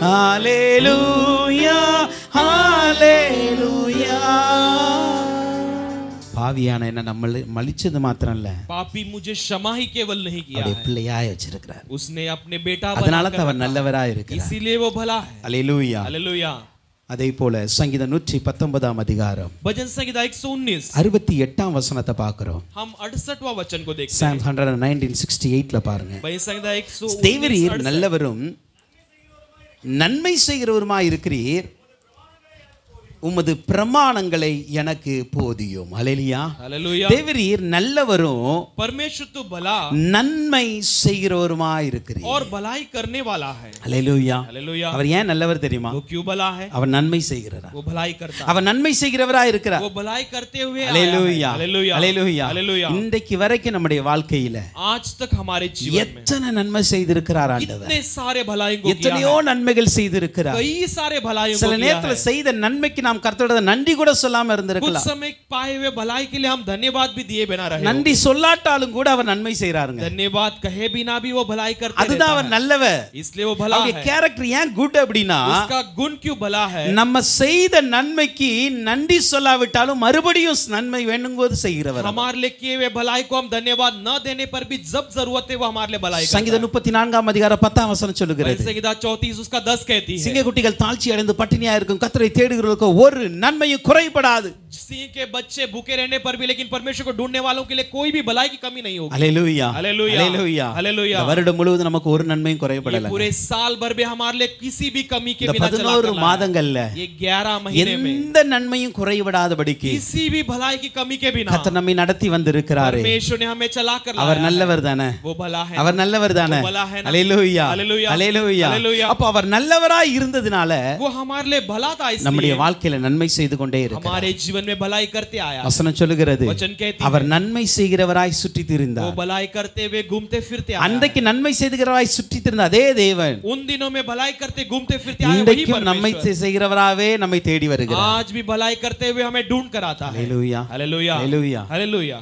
ஹல்லேலூயா, ஹல்லேலூயா. பாவியான என்ன நம்மள மலிச்சது மாத்திரம் இல்ல, पापी मुझे क्षमा ही केवल नहीं किया அவருடைய है, பிள்ளையாய் வச்சிருக்கிறார். उसने अपने बेटा அதனால बनाकर தான் அவர் रखा। நல்லவராய் இருக்கிறார். इसीलिए वो भला है। அல்லேலூயா. हालेलुया। அதே போல சங்கீதம் 119 அதிகாரம் भजन संहिता 119 68 வசனத்தை பார்க்கிறோம். हम 68वां वचन को देखते Psalm हैं। 119:68 பாருங்க. भजन संहिता 119 தேவரீர் நல்லவரும் நன்மை செய்கிறவருமாய் இருக்கிறீர், உமது பிரமாணங்களை எனக்கு போதியும். அல்லேலூயா. हालेलुया। தேவரீர் நல்லவரும் परमेश्वर तो भला நன்மை செய்கிறவருமாய் இருக்கிறீர். और भलाई करने वाला है। அல்லேலூயா. हालेलुया। அவர் ஏன் நல்லவர் தெரியுமா? वो क्यों भला है? அவர் நன்மை செய்கிறார். वो भलाई करता है। அவர் நன்மை செய்கிறவராய் இருக்கிறார். वो भलाई करते हुए आया है। அல்லேலூயா. हालेलुया। அல்லேலூயா. हालेलुया। இன்றைக்கு வரைக்கும் நம்முடைய வாழ்க்கையில आज तक हमारे जीवन में எத்தனை நன்மை செய்திருக்கிறார் ஆண்டவர். कितने सारे भलाई को किया எத்தனையோ है। நன்மைகள் செய்திருக்கிறார். कई सारे भलाई को சில किया நேரத்துல है। செய்த நன்மைக்கு நாம் நாம் கர்த்தரிடத்தில் நன்றி கூட சொல்லாம कुछ இருந்திருக்கலாம். समय पाए हुए भलाई के लिए हम धन्यवाद भी दिए बिना रहे, நன்றி சொல்லாட்டாலும் கூட அவர் நன்மை செய்றாருங்க. धन्यवाद कहे बिना भी वो भलाई करते அதுதான் அவர் रहता है, நல்லவர். इसलिए वो भला அவருடைய है। கேரக்டர் ஏன் குட் அப்படின்னா उसका गुण क्यों भला है? நம்ம செய்த நன்மைக்கு நன்றி சொல்லாவிட்டாலும் மறுபடியும் நன்மை வேணும்போது செய்கிறவர். हमारे लिए किए हुए भलाई को हम धन्यवाद न देने पर भी जब जरूरत है वो हमारे लिए भलाई करता சங்கீதம் 34 அதிகாரம் 10 வசனம் சொல்லுகிறது. है। संगीता 34 उसका 10 कहती है, சிங்கக்குட்டிகள் தாழ்ச்சி அடைந்து பட்டினியா இருக்கும், கர்த்தரை தேடுகிறவர்களுக்கு ஒரு நன்மையும் குறைபடாது. सिंह के बच्चे भूखे रहने पर भी लेकिन परमेश्वर को ढूंढने वालों के लिए कोई भी भलाई की कमी नहीं होगी। அல்லேலூயா हालेलुया, அல்லேலூயா हालेलुया। இந்த வருடம் முழுவதும் நமக்கு ஒரு நன்மையும் ये குறைபடல. पूरे साल भर में हमारे लिए किसी भी कमी के இந்த बिना चला 11 कर लाया। மாதங்கள்ல ये 11 महीने में எந்த நன்மையும் குறைபடாதபடிக்கு किसी भी भलाई की कमी के बिना கர்த்தர் நம்மை நடத்தி வந்திருக்கிறாரே. परमेश्वर ने हमें चला कर அவர் लाया है। நல்லவர் தானே, वो भला है, அவர் நல்லவர் தானே. वो भला है ना? அல்லேலூயா हालेलुया, அல்லேலூயா. हालेलुया। அப்ப அவர் நல்லவராய் இருந்ததினால वो हमारे लिए भला था, நம்முடைய इसलिए வாழ்க்கையில நன்மை செய்து கொண்டே இருக்கிறார். हमारे जीवन में भलाई करते आया। வசனம் சொல்லுகிறது वचन कहती அவர் है, நன்மை செய்கிறவராய் சுற்றி वो திரிந்தார். भलाई करते हुए घूमते फिरते आया। அன்றைக்கு நன்மை செய்கிறவராய் சுற்றி திரிந்த அதே தேவன் उन दिनों में भलाई करते घूमते फिरते आए वही இன்றைக்கும் நம்மை परमेश्वर செய்கிறவராவே நம்மை தேடி வருகிறார். आज भी भलाई करते हुए हमें ढूंढ कर आता है। அல்லேலூயா हालेलुया, அல்லேலூயா. हालेलुया।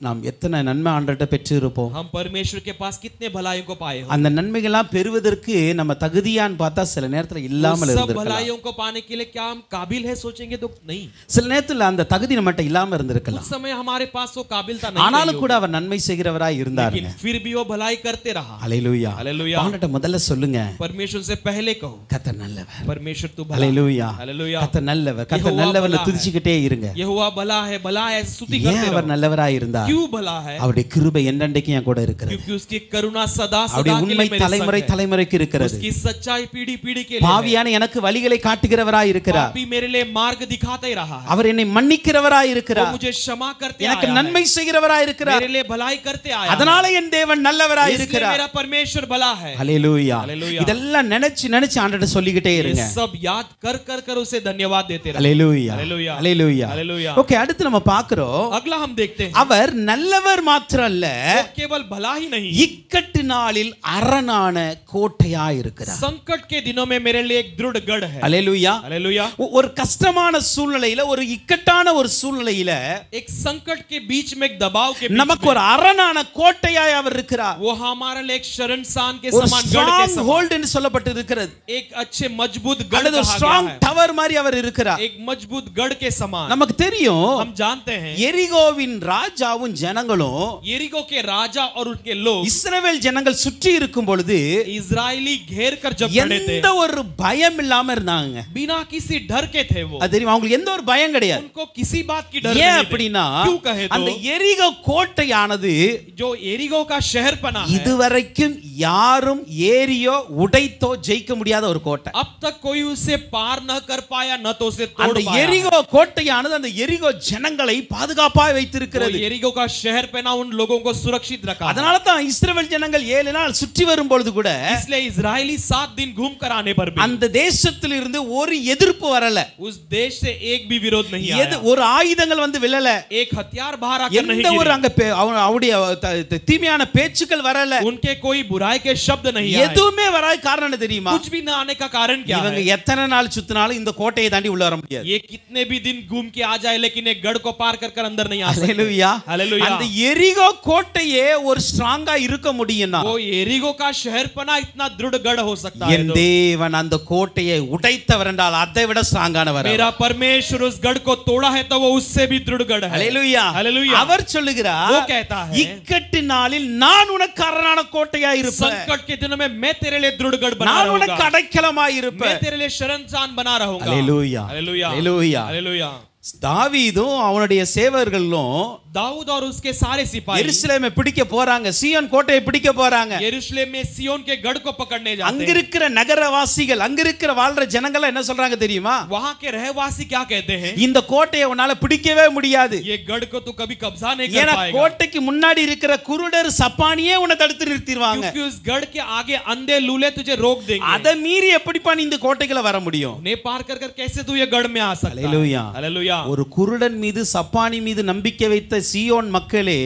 நாம் எத்தனை நன்மை ஆண்டவர்ட்ட பெற்றிருப்போம். हम परमेश्वर के पास कितने भलाइयों को पाए हो। அந்த நன்மைகள்லாம் பெறுவதற்கு நம்ம தகுதியான்னு பார்த்தா சில நேரத்துல இல்லாமல் सब இருந்திருக்கலாம். भलाइयों को पाने के लिए क्या हम काबिल है सोचेंगे तो नहीं। சில நேரத்துல அந்த தகுதி நம்மகிட்ட இல்லாம कुछ இருந்திருக்கலாம். समय हमारे पास वो काबिलता नहीं ஆனாலும் रही கூட அவர் நன்மை செய்கிறவராய் होगी, இருந்தாருங்க. लेकिन फिर भी वो भलाई करते रहा। அல்லேலூயா. हालेलुया। ஆண்டவர்ட்ட முதல்ல சொல்லுங்க, परमेश्वर से पहले कहो, கர்த்தர் நல்லவர். परमेश्वर तू भला। அல்லேலூயா. हालेलुया। கர்த்தர் நல்லவர், கர்த்தர் यहोवा நல்லவர்னு भला है। துதிச்சுக்கிட்டே இருங்க. यहोवा भला है, भला है स्तुति ஏன் करते அவர் रहो। நல்லவராய் இருந்தார்? क्यों भला है? அவருடைய கிருபை என்றென்றைக்கும் என் கூட இருக்கிறது. क्योंकि उसकी करुणा सदा அவருடைய सदा के உண்மை लिए मेरे தலைமுறை संग है। தலைமுறைக்கு இருக்கிறது. उसकी सच्चाई पीढ़ी पीढ़ी के लिए है। பாவியான எனக்கு வழிகளை காட்டுகிறவராய் இருக்கிறார். पापी मेरे लिए मार्ग दिखाता ही रहा है। அவர் என்னை மன்னிக்கிறவராய் वो இருக்கிறார். मुझे क्षमा करते எனக்கு आया है। நன்மை செய்கிறவராய் இருக்கிறார். मेरे लिए भलाई करते आया है। அதனால என் தேவன் நல்லவராய் इसलिए இருக்கிறார். मेरा परमेश्वर भला है। ஹalleluya. हालेलुया। இதெல்லாம் நினைச்சு நினைச்சு ஆண்டவர்ட்ட சொல்லிக்கிட்டே ये இருங்க. सब याद कर कर कर उसे धन्यवाद देते रहो। ஹalleluya. हालेलुया। ஹalleluya. हालेलुया। ஓகே, அடுத்து நம்ம பார்க்கிறோம், अगला हम देखते हैं, அவர் நல்லவர் மாத்திரம் அல்ல, वो केवल भला ही नहीं, இக்கட்டு நாளில் அரணான கோட்டையாய் இருக்கிறார். संकट के दिनों में मेरे लिए एक दृढ़ गढ़ है। ஹalleluya. हालेलुया। ஒரு கஷ்டமான சூழ்நிலையில, ஒரு இக்கட்டான ஒரு சூழ்நிலையில एक संकट के बीच में, एक दबाव के बीच நமக்கு में, ஒரு அரணான கோட்டையாய் அவர் இருக்கிறார். वो हमारे लिए एक शरणस्थान के ஒரு समान गढ़ के ஸ்ட்ராங் समान, ஹோல்ட் என்று சொல்லப்பட்டிருக்கிறது. एक अच्छे मजबूत गढ़ அல்லது ஒரு कहा ஸ்ட்ராங் गया है। டவர் மாதிரி அவர் இருக்கிறார். एक मजबूत गढ़ के समान। நமக்கு தெரியும், हम जानते हैं எரிகோவின் ராஜாவும் ஜனங்களும் यरीको के राजा और उनके लोग இஸ்ரவேல் ஜனங்கள் சுற்றி இருக்கும் பொழுது इजरायली घेर कर जब खड़े थे, எந்த ஒரு பயம் இல்லாம இருந்தாங்க. बिना किसी डर के थे वो। அது தெரியுமா, அவங்களுக்கு எந்த ஒரு பயம் கிடையாது. उनको किसी बात की डर ஏன் नहीं थी। அப்படின்னா क्यों कहे அந்த तो எரிகோ கோட்டையானது जो एरिगो का शहर बना है, இதுவரைக்கும் யாரும் ஏரியோ உடைத்தோ ஜெயிக்க முடியாத ஒரு கோட்டை. अब तक कोई उसे पार न कर पाया, न तो उसे तोड़ அந்த पाया। எரிகோ கோட்டையானது அந்த எரிகோ ஜனங்களை பாதுகாப்பாக வைத்திருக்கிறது. एरिगो का शहर पे ना उन लोगों को सुरक्षित रखा है। அதனால தான் இஸ்ரவேல் ஜனங்கள் 7 நாள் சுற்றி வரும் பொழுது கூட इसलिए इजरायली 7 दिन घूम कर आने पर भी அந்த தேசத்தில் இருந்து ஒரு எதிர்ப்பு வரல. उस देश से एक भी विरोध नहीं आया, ஒரு ஆயுதங்கள் வந்து விழல. एक हथियार बाहर आकर नहीं எந்த ஒரு गिरे, அங்க அவருடைய தீமையான பேச்சுக்கள் வரல. उनके कोई बुराई के शब्द नहीं आए। எதுவுமே வராது. காரணம் என்ன தெரியுமா? कुछ भी ना आने का कारण क्या இவங்க है? எத்தனை நாள் சுத்தினாலும் இந்த கோட்டையை தாண்டி உள்ள வர முடியாது. ये कितने भी दिन घूम के आ जाए लेकिन एक गढ़ को पार कर कर अंदर नहीं आ सकते। ஹalleluya. हालेलुया। அந்த எரிகோ கோட்டையே ஒரு ஸ்ட்ராங்கா இருக்க முடியும்னா वो एरिगो का शहर पना इतना दृढ़ गढ़ हो सकता है என் तो தேவன் அந்த கோட்டையை உடைத்தவர் என்றால் அதை விட ஸ்ட்ராங்கானவர். मेरा परमेश्वर उस गढ़ को तोड़ा है तो वो उससे भी दृढ़ गढ़ है। ஹalleluya. हालेलुया। அவர் சொல்லுகிறார், वो कहता है, இக்கட்டு நாளில் நான் உனக்கு அரணான கோட்டையாய் இருப்பேன். संकट के दिनों में मैं तेरे लिए दृढ़ गढ़ बना நான் உனக்கு रहूंगा, அடைக்கலமாய் मैं இருப்பேன். तेरे लिए शरणस्थान बना रहूंगा। ஹalleluya. हालेलुया। ஹalleluya. हालेलुया। தாவீதும் அவனுடைய சேவர்களும் दाऊद और उसके सारे सिपाही எருசலேமை பிடிக்க போறாங்க. சீயோன் கோட்டையை பிடிக்க போறாங்க. यरूशलेम में सिय्योन के गढ़ को पकड़ने जाते அங்க हैं। இருக்கிற நகரவாசிகள், அங்க இருக்கிற வாழ்ற ஜனங்கள் என்ன சொல்றாங்க தெரியுமா? वहां के रहवासी क्या कहते हैं? இந்த கோட்டையை உன்னால பிடிக்கவே முடியாது. ये गढ़ को तू कभी कब्जा नहीं कर ஏன்னா पाएगा, கோட்டைக்கு முன்னாடி இருக்கிற குருடர் சப்பானியே உன்னை தடுத்து நிறுத்திடுவாங்க. क्योंकि उस गढ़ के आगे अंधे लूले तुझे रोक देंगे। அதை மீறி எப்படிப்பா நீ இந்த கோட்டைக்குள்ள வர முடியும்? उन्हें पार कर कर कैसे तू ये गढ़ में आ सकता है? हालेलुया. हालेलुया। ஒரு குருடன் மீது சப்பானி மீது நம்பிக்கை வைத்த சீயோன் மக்களே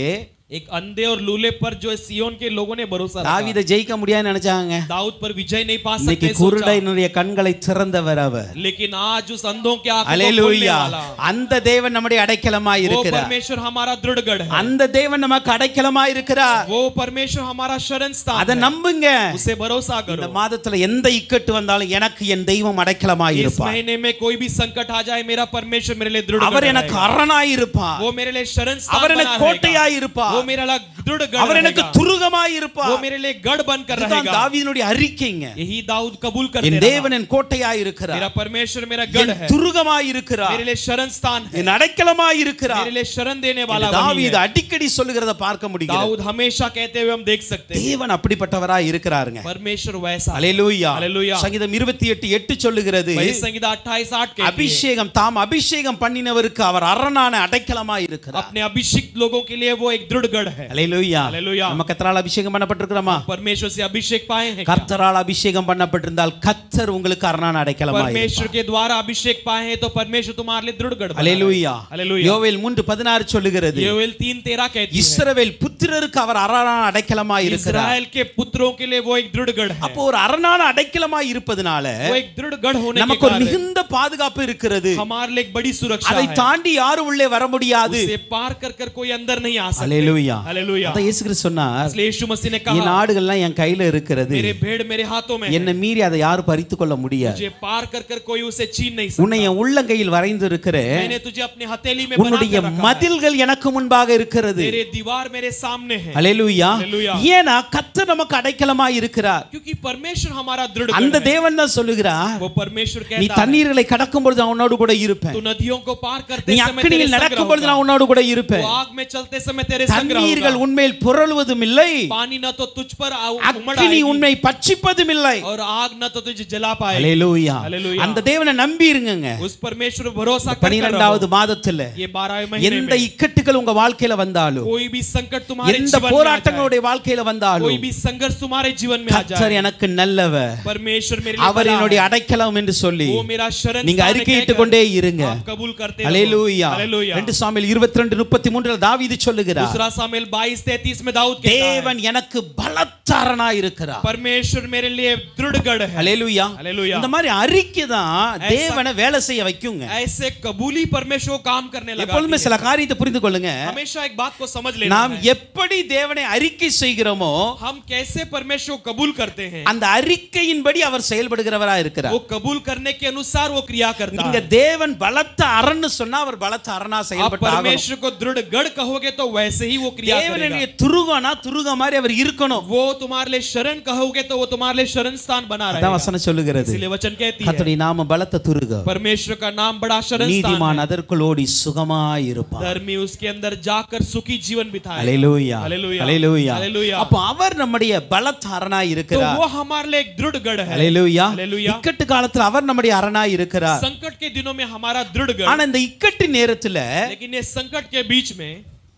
एक अंधे और लूले पर जो सियोन के लोगों ने भरोसा रखा। தாவீதை ஜெயிக்க முடியாதுன்னு நினைச்சாங்க. दाऊद पर विजय नहीं पा இன்னைக்கு सकते सोचा। குருடனுடைய கண்களை திறந்தவர் அவர். लेकिन आज उस अंधों के आंखों को खोलने அல்லேலூயா. वाला அந்த தேவன் நம்முடைய அடைக்கலமாய் वो இருக்கிறார். परमेश्वर हमारा दृढ़गढ़ है। அந்த தேவன் நமக்கு அடைக்கலமாய் இருக்கிறார். वो परमेश्वर हमारा शरण स्थान அதை है। நம்புங்க. उसे भरोसा இந்த करो। மாதத்துல எந்த இக்கட்டு வந்தாலும் எனக்கு என் தெய்வம் அடைக்கலமாய் इस இருப்பார். महीने में कोई भी संकट आ जाए मेरा परमेश्वर मेरे लिए दृढ़ அவர் எனக்கு அரணாய் இருப்பார். वो मेरे लिए शरण स्थान அவர் बना எனக்கு रहेगा। கோட்டையாய் இருப்பார். वो मेरे लिए दृढ़ गढ़ அவர் எனக்கு रहेगा। துருகமாய் இருப்பார். वो मेरे लिए गढ़ बनकर இதுதான் रहेगा। தாவீதினுடைய அறிக்கைங்க. यही दाऊद कबूल करते என் रहा। தேவன் என் கோட்டையாய் இருக்கிறார். मेरा परमेश्वर मेरा गढ़ என் है। துருகமாய் இருக்கிறார். मेरे लिए शरण स्थान है। என் அடைக்கலமாய் இருக்கிறார். मेरे लिए शरण देने वाला वही தாவீது है। அடிக்கடி சொல்லுகிறத பார்க்க முடிகிறது. दाऊद हमेशा कहते हुए हम देख सकते हैं। தேவன் அப்படிப்பட்டவராய் இருக்கிறாருங்க. परमेश्वर वैसा है। அல்லேலூயா. அல்லேலூயா। சங்கீதம் 28:8 சொல்லுகிறது, वही संगीता 28:8 कहती है, அபிஷேகம் தாம் அபிஷேகம் பண்ணினவருக்கு அவர் அரணான அடைக்கலமாய் இருக்கிறார். अपने अभिषिक्त लोगों के लिए वो एक दृढ़ गढ़ है। அல்லேலூயா. அல்லேலூயா। நம்ம கர்த்தரால் அபிஷேகம் பண்ணப்பட்டிருக்கிறோமா? परमेश्वर से अभिषेक पाए हैं क्या? கர்த்தரால் அபிஷேகம் பண்ணப்பட்டிருந்தால் கர்த்தர் உங்களுக்கு அரணான அடைக்கலமாய் परमेश्वर இருப்பார். के द्वारा अभिषेक पाए हैं तो परमेश्वर तुम्हारे लिए दृढ़ गढ़ बना அல்லேலூயா. रहेगा। அல்லேலூயா। யோவேல் 3:16 சொல்லுகிறது, योवेल 3:13 कहती है, இஸ்ரவேல் புத்திரருக்கு அவர் அரணான அடைக்கலமாய் இருக்கிறார். इस्राएल के पुत्रों के लिए वो एक दृढ़ गढ़ है। அப்போ ஒரு அரணான அடைக்கலமாய் இருப்பதனால वो एक दृढ़ गढ़ होने के நமக்கு ஒரு कारण மிகுந்த பாதுகாப்பு இருக்கிறது. हमारे लिए एक बड़ी सुरक्षा அதை है। தாண்டி யாரும் உள்ளே வர முடியாது. उसे पार कर कोई अंदर नहीं आ सकता। அல்லேலூயா. हालेलुया। அதான் இயேசு கிறிஸ்து சொன்னார், इसलिए यीशु मसीह ने என் कहा, ஆடுகள்லாம் என் கையில இருக்கிறது, मेरे भेड़ मेरे हाथों में है। என்னை மீறி அதை யாரும் பறித்து கொள்ள முடியாது. मुझे पार कर कोई उसे छीन नहीं உன்னை सकता। என் உள்ளங்கையில் வரைந்து இருக்கிறேன், मैंने तुझे अपनी हथेली में உன்னுடைய बनाकर रखा है। மதில்கள் எனக்கு முன்பாக இருக்கிறது. तेरे दीवार मेरे सामने है। அல்லேலூயா. அல்லேலூயா। ஏனா கர்த்தர் நமக்கு அடைக்கலமாய் இருக்கிறார். क्योंकि परमेश्वर हमारा दृढ़ அந்த गढ़ है। தேவன் தான் சொல்லுகிறார், वो परमेश्वर நீ कहता है, தண்ணீர்களை கடக்கும் பொழுது நான் உன்னோடு கூட இருப்பேன், तू नदियों को पार करते நீ समय तेरे அக்கினியில் संग நடக்கும் பொழுது रहूंगा। நான் உன்னோடு கூட இருப்பேன், वो आग में चलते समय तेरे संग தண்ணீர்கள் रहूंगा। உன்மேல் புரளுவதும் இல்லை, पानी न तो तुझ पर उमड़ அக்கினி आएगी உன்னை பட்சிப்பதும் இல்லை. और आग न तो तुझे जला पाएगी। அல்லேலூயா. அல்லேலூயா। அந்த தேவனை நம்பி இருங்கங்க. उस परमेश्वर पर भरोसा कर 12வது மாதத்துல ये 12वें महीने எந்த में இக்கட்டுகள் உங்க வாழ்க்கையில வந்தாலும், कोई भी संकट तुम्हारे எந்த जीवन में आ जाए, போராட்டங்களுடைய வாழ்க்கையில कोई வந்தாலும், भी संघर्ष तुम्हारे जीवन में आ கர்த்தர் जाए, எனக்கு நல்லவர், परमेश्वर मेरे लिए அவர் भला என்னுடைய है, அடைக்கலம் என்று சொல்லி वो मेरा शरण நீங்க स्थान है அறிக்கையிட்டு कहकर கொண்டே இருங்க. आप कबूल करते रहो। அல்லேலூயா. हालेलूया। 2 சாமுவேல் 22:33 தாவீது சொல்லுகிறார், दूसरा सामुएल 22:33 में दाऊद कहता है, தேவன் எனக்கு பலத்தாரனாய் இருக்கிறார். परमेश्वर मेरे लिए दृढ़ गढ़ है। அல்லேலூயா. हालेलूया। இந்த மாதிரி அறிக்கை தான் தேவனை வேலை செய்ய வைக்குங்க. ऐसे कबूली परमेश्वर को काम करने लगा। எப்பொழுதுமே சில காரியத்தை புரிந்து கொள்ளுங்க. हमेशा एक बात को समझ लेना நாம் है, எப்படி தேவனை அறிக்கை செய்கிறோமோ हम कैसे परमेश्वर को कबूल करते हैं, அந்த அறிக்கையின்படி அவர் செயல்படுகிறவரா இருக்கிறார். वो कबूल करने के अनुसार वो क्रिया करता நீங்க है। தேவன் பலத்த அரன்னு சொன்னா அவர் பலத்த அரனா आप செயல்பட்டாகணும். परमेश्वर को दृढ़ गढ़ कहोगे तो वैसे ही वो क्रिया தேவனுடைய करेगा। துருகனா துருக மாதிரி அவர் இருக்கணும். वो तुम्हारे लिए शरण कहोगे तो वो तुम्हारे लिए शरण स्थान बना அதான் रहेगा। வசனம் சொல்லுகிறது, इसलिए वचन कहती है, கர்த்தருடைய நாம பலத்த துருகம், परमेश्वर का नाम बड़ा शरण स्थान நீதிமான் है। அதற்குள் ஓடி சுகமாய் இருப்பார். धर्मी उसके अंदर जाकर सुखी जीवन बिताए। அல்லேலூயா. हालेलूया। அல்லேலூயா. हालेलूया। அப்ப அவர் நம்முடைய பலத்த அரனாய் तो இருக்கிறார். वो हमारे लिए एक दृढ़ गढ़ है। அல்லேலூயா. हालेलूया। இக்கட்டு காலத்துல அவர் நம்முடைய அரனாய் இருக்கிறார். संकट के दिनों में हमारा दृढ़ गढ़, ஆனா இந்த இக்கட்டு நேரத்துல लेकिन ये संकट के बीच में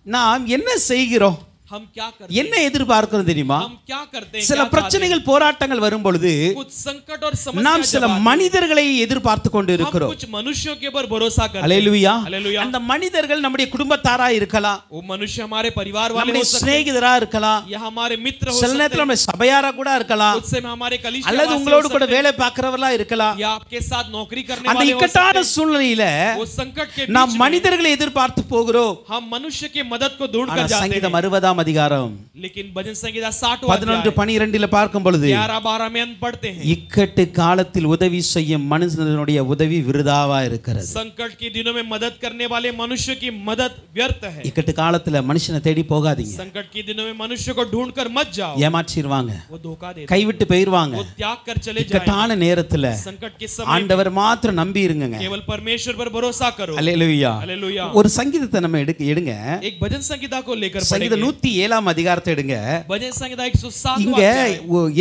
நாம் என்ன செய்கிறோம், हम क्या करते என்ன எதிர்பார்க்கிறோம் தெரியுமா? हम क्या करते हैं, சில क्या चाहते பிரச்சனைகள் போராட்டங்கள் வரும் பொழுது हैं? कुछ संकट और நாம் समस्या சில जब आती है, மனிதர்களை எதிர்பார்த்து கொண்டு हम இருக்கிறோம். कुछ मनुष्यों के ऊपर भरोसा करते हैं। அல்லேலூயா. हालेलूया। அந்த மனிதர்கள் நம்முடைய குடும்பத்தாரா இருக்கலாம், वो मनुष्य हमारे परिवार वाले நம்முடைய हो सकते हैं, சிநேகிதரா இருக்கலாம், या हमारे मित्र हो சில सकते நேரத்துல हैं, நம்ம சபையாரா கூட இருக்கலாம், उससे में हमारे कलीसिया அல்லது वासी हो உங்களோடு கூட सकते हैं, வேலை பார்க்கிறவர்களா இருக்கலாம். या आपके साथ नौकरी करने அந்த वाले हो இக்கட்டான सकते हैं। சூழ்நிலையில वो संकट के நாம் बीच में மனிதர்களை எதிர்பார்த்து போகிறோம். हम मनुष्य की मदद को ढूंढ ஆனா कर जाते சங்கீதம் हैं, 60ஆம் அதிகாரம் लेकिन भजन संहिता 60 11-12 பார்க்கும் பொழுது 11-12 में हम पढ़ते हैं, இக்கட்டு காலத்தில் உதவி செய்யும் மனுஷனுடைய உதவி விருதாவா இருக்கிறது. संकट के दिनों में मदद करने वाले मनुष्य की मदद व्यर्थ है। இக்கட்டு காலத்துல மனுஷனை தேடி போகாதீங்க, संकट के दिनों में मनुष्य को ढूंढ कर मत जाओ, ஏமாற்றிடுவாங்க, वो धोखा देते हैं, கைவிட்டு போயிருவாங்க. वो त्याग कर चले जाएंगे। இக்கட்டான நேரத்துல संकट के समय ஆண்டவர் மாத்திரம் நம்பி இருங்க. केवल परमेश्वर पर भरोसा करो। அல்லேலூயா. हालेलूया। ஒரு சங்கீதத்தை நம்ம எடுங்க. एक भजन संहिता को लेकर சங்கீதம் पढ़ेंगे। 107ஆம் அதிகாரத்தை எடுங்க. भजन संहिता 107 இங்க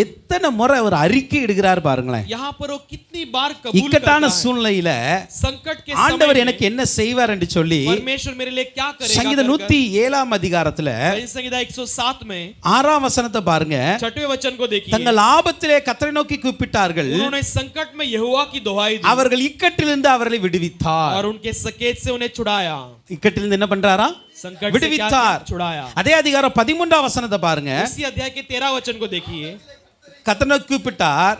எத்தனை முறை ஒரு அறிக்கை இடுகிறார் பாருங்களேன். यहाँ पर वो कितनी बार कबूल करता இக்கட்டான है। சூழ்நிலையில संकट के ஆண்டவர் समय எனக்கு என்ன செய்வார் என்று சொல்லி परमेश्वर मेरे लिए क्या करेगा சங்கீதம் कर 107ஆம் அதிகாரத்துல भजन संहिता 107 में 6ஆம் வசனத்தை பாருங்க. 6वें वचन को देखिए। தங்கள் ஆபத்திலே கர்த்தரை நோக்கி கூப்பிட்டார்கள், उन्होंने संकट में यहोवा की दुहाई दी அவர்கள் இக்கட்டிலிருந்து அவர்களை விடுவித்தார். और उनके सकेत से उन्हें छुड़ाया। இக்கட்டிலிருந்து என்ன பண்றாரா? संकट से क्या விடுவித்தார். छुड़ाया। அதே அதிகாரம் 13ஆம் வசனத்தை பாருங்க. उसी अध्याय के 13 वचन को देखिए। கர்த்தர் கூப்பிட்டார்.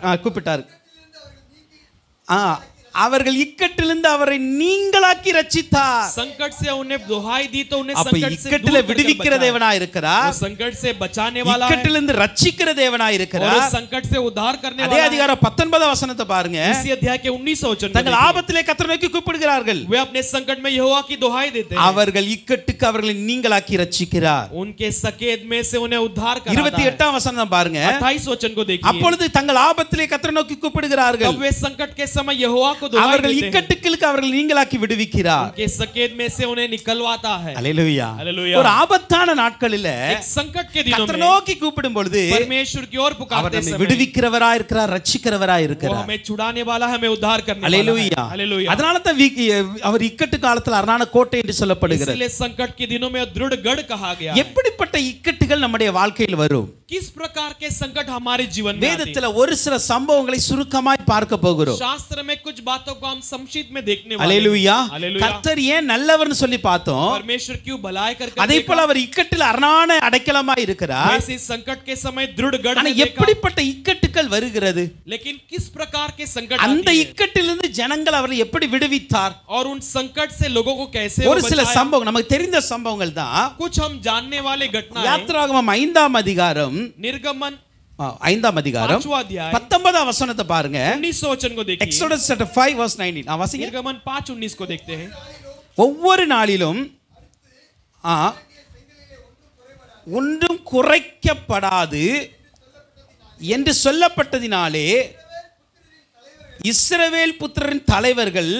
அவர்கள் இக்கட்டிலிருந்து அவரை நீங்களாக்கி ரட்சித்தார். संकट से उन्हें दुहाई दी तो उन्हें அப்ப संकट से இக்கட்டில விடுவிக்கிற தேவனாய் இருக்கிறார். वो संकट से बचाने वाला है। இக்கட்டிலிருந்து ரட்சிக்கிற தேவனாய் और இருக்கிறார். उस संकट से उद्धार करने அதே वाला है। அதிகாரம் 19ஆம் வசனத்தை பாருங்க. इसी अध्याय के 19 वचन को தங்கள் देखिए। ஆபத்திலே கர்த்தரை நோக்கி கூப்பிடுகிறார்கள். वे अपने संकट में यहोवा की दुहाई देते हैं। அவர்கள் இக்கட்டுக்கு அவர்களை நீங்களாக்கி ரட்சிக்கிறார். उनके सकेत में से उन्हें उद्धार कराता है। 28ஆம் வசனம் பாருங்க. 28 वचन को देखिए। அப்பொழுது தங்கள் ஆபத்திலே கர்த்தரை நோக்கி கூப்பிடுகிறார்கள். तब वे संकट के समय यहोवा को दुहाई அவர்கள் देते हैं। இக்கட்டுகளுக்கு அவர்கள் நீங்களாக்கி விடுவிக்கிறார். उनके सकेत में से उन्हें निकलवाता है। அல்லேலூயா. हालेलुया। ஒரு ஆபத்தான நாட்களில एक संकट के दिनों கர்த்தரை में நோக்கி கூப்பிடும் பொழுது परमेश्वर की ओर அவர் पुकारते நம்மை समय விடுவிக்கிறவராய் இருக்கிறார், ரட்சிக்கிறவராய் वो இருக்கிறார். हमें छुड़ाने वाला है, हमें उद्धार करने वाला है। அல்லேலூயா. हालेलुया। அதனால தான் அவர் இக்கட்டு காலத்துல அரணான கோட்டை என்று சொல்லப்படுகிறது. इसलिए संकट के दिनों में दृढ़ गढ़ कहा गया है। எப்படிப்பட்ட இக்கட்டுகள் நம்முடைய வாழ்க்கையில் வரும்? किस प्रकार के संकट हमारे जीवन में आते हैं? வேதத்துல ஒரு சில சம்பவங்களை சுருக்கமாய் பார்க்க போகிறோம். शास्त्र में कुछ बातों को हम संक्षिप्त में देखने वाले हैं। அல்லேலூயா. हालेलुया। கர்த்தர் ஏன் நல்லவர்னு சொல்லி பார்த்தோம். परमेश्वर क्यों भलाई कर அதே போல அவர் இக்கட்டில் அரணான அடைக்கலமாய் இருக்கிறார். वैसे संकट के समय दृढ़ गढ़ ஆனா है देखा। எப்படிப்பட்ட இக்கட்டுகள் வருகிறது? लेकिन किस प्रकार के संकट அந்த आती है இக்கட்டிலிருந்து ஜனங்கள் அவரை எப்படி விடுவித்தார்? और उन संकट से लोगों को कैसे ஒரு சில बचाया? சம்பவம் நமக்கு தெரிந்த சம்பவங்கள் தான். कुछ हम जानने वाले घटनाएं யாத்திராகமம் 5ஆம் அதிகாரம் निर्गमन 5ஆம் அதிகாரம் 5वां अध्याय 19ஆம் வசனத்தை பாருங்க. 19 वचन को देखिए। Exodus chapter 5 verse 19. வாசிங்க. निर्गमन 5:19 को देखते हैं। ஒவ்வொரு நாளிலும் ஒன்றும் குறைக்கப்படாது என்று சொல்லப்பட்டதினாலே இஸ்ரவேல் புத்திரரின் தலைவர்கள்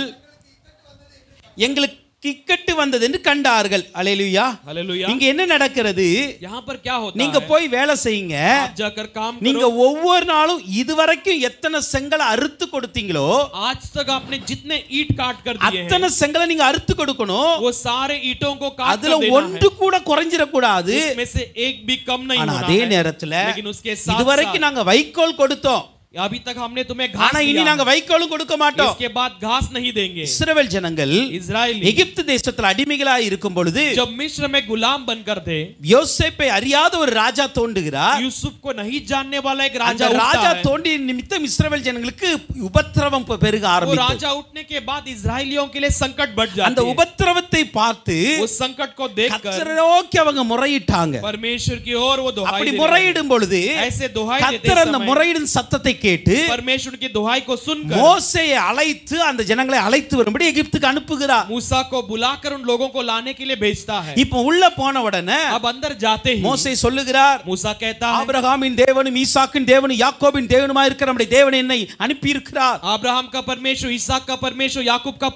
எங்களுக்கு இக்கட்டு வந்தது என்று கண்டார்கள். அல்லேலூயா. हालेलुया। இங்க என்ன நடக்கிறது? यहाँ पर क्या होता நீங்க है? போய் வேலை செய்யுங்க. आप जाकर काम நீங்க करो। ஒவ்வொரு நாளும் இதுவரைக்கும் எத்தனை செங்கலை அறுத்து கொடுத்தீங்களோ आज तक आपने जितने ईंट काट कर दिए हैं அத்தனை செங்கலை நீங்க அறுத்து கொடுக்கணும். वो सारे ईंटों को काट அதுல कर देना ஒன்று है। கூட குறைஞ்சிர கூடாது. इसमें से एक भी कम नहीं ஆனா होना அதே है। நேரத்துல लेकिन उसके साथ இதுவரைக்கும் நாங்க வைக்கோல் கொடுத்தோம். अभी तक हमने तुम्हें घास ஆனா இனி दिया நாங்க है। வைக்கோலும் கொடுக்க மாட்டோம். इसके बाद घास नहीं देंगे। இஸ்ரவேல் ஜனங்கள் इजरायली எகிப்து தேசத்துல அடிமைகளாய் இருக்கும் பொழுது जब मिस्र में गुलाम बनकर थे, யோசேப்பை அறியாத ஒரு ராஜா தோன்றுகிறார். यूसुफ को नहीं जानने वाला एक அந்த राजा ராஜா उठता है। தோன்றிய நிமித்தம் இஸ்ரவேல் ஜனங்களுக்கு உபத்திரவம் பெருக वो ஆரம்பித்தது. राजा उठने के बाद इजरायलियों के लिए संकट बढ़ அந்த जाती है। உபத்திரவத்தை பார்த்து उस संकट को देखकर கர்த்தரை நோக்கி அவங்க முறையிட்டாங்க. परमेश्वर की ओर वो दुहाई அப்படி देने लगे। முறையிடும் பொழுது ऐसे दुहाई देते கர்த்தர் அந்த समय முறையிடும் சத்தத்தை கேட்டு परमेश्वर की दुहाई को सुनकर மோசேயை அழைத்து அந்த ஜனங்களை அழைத்து வரும்படி எகிப்துக்கு அனுப்புகிறார். मूसा को बुलाकर उन लोगों को लाने के लिए भेजता है। இப்போ உள்ள போன உடனே अब अंदर जाते ही மோசே சொல்லுகிறார், मूसा कहता है, ஆபிரகாமின் தேவனும் ஈசாக்கின் தேவனும் யாக்கோபின் தேவனுமாய் இருக்கிற நம்முடைய தேவன் என்னை அனுப்பி இருக்கிறார். अब्राहम का परमेश्वर, इसहाक का परमेश्वर, याकूब का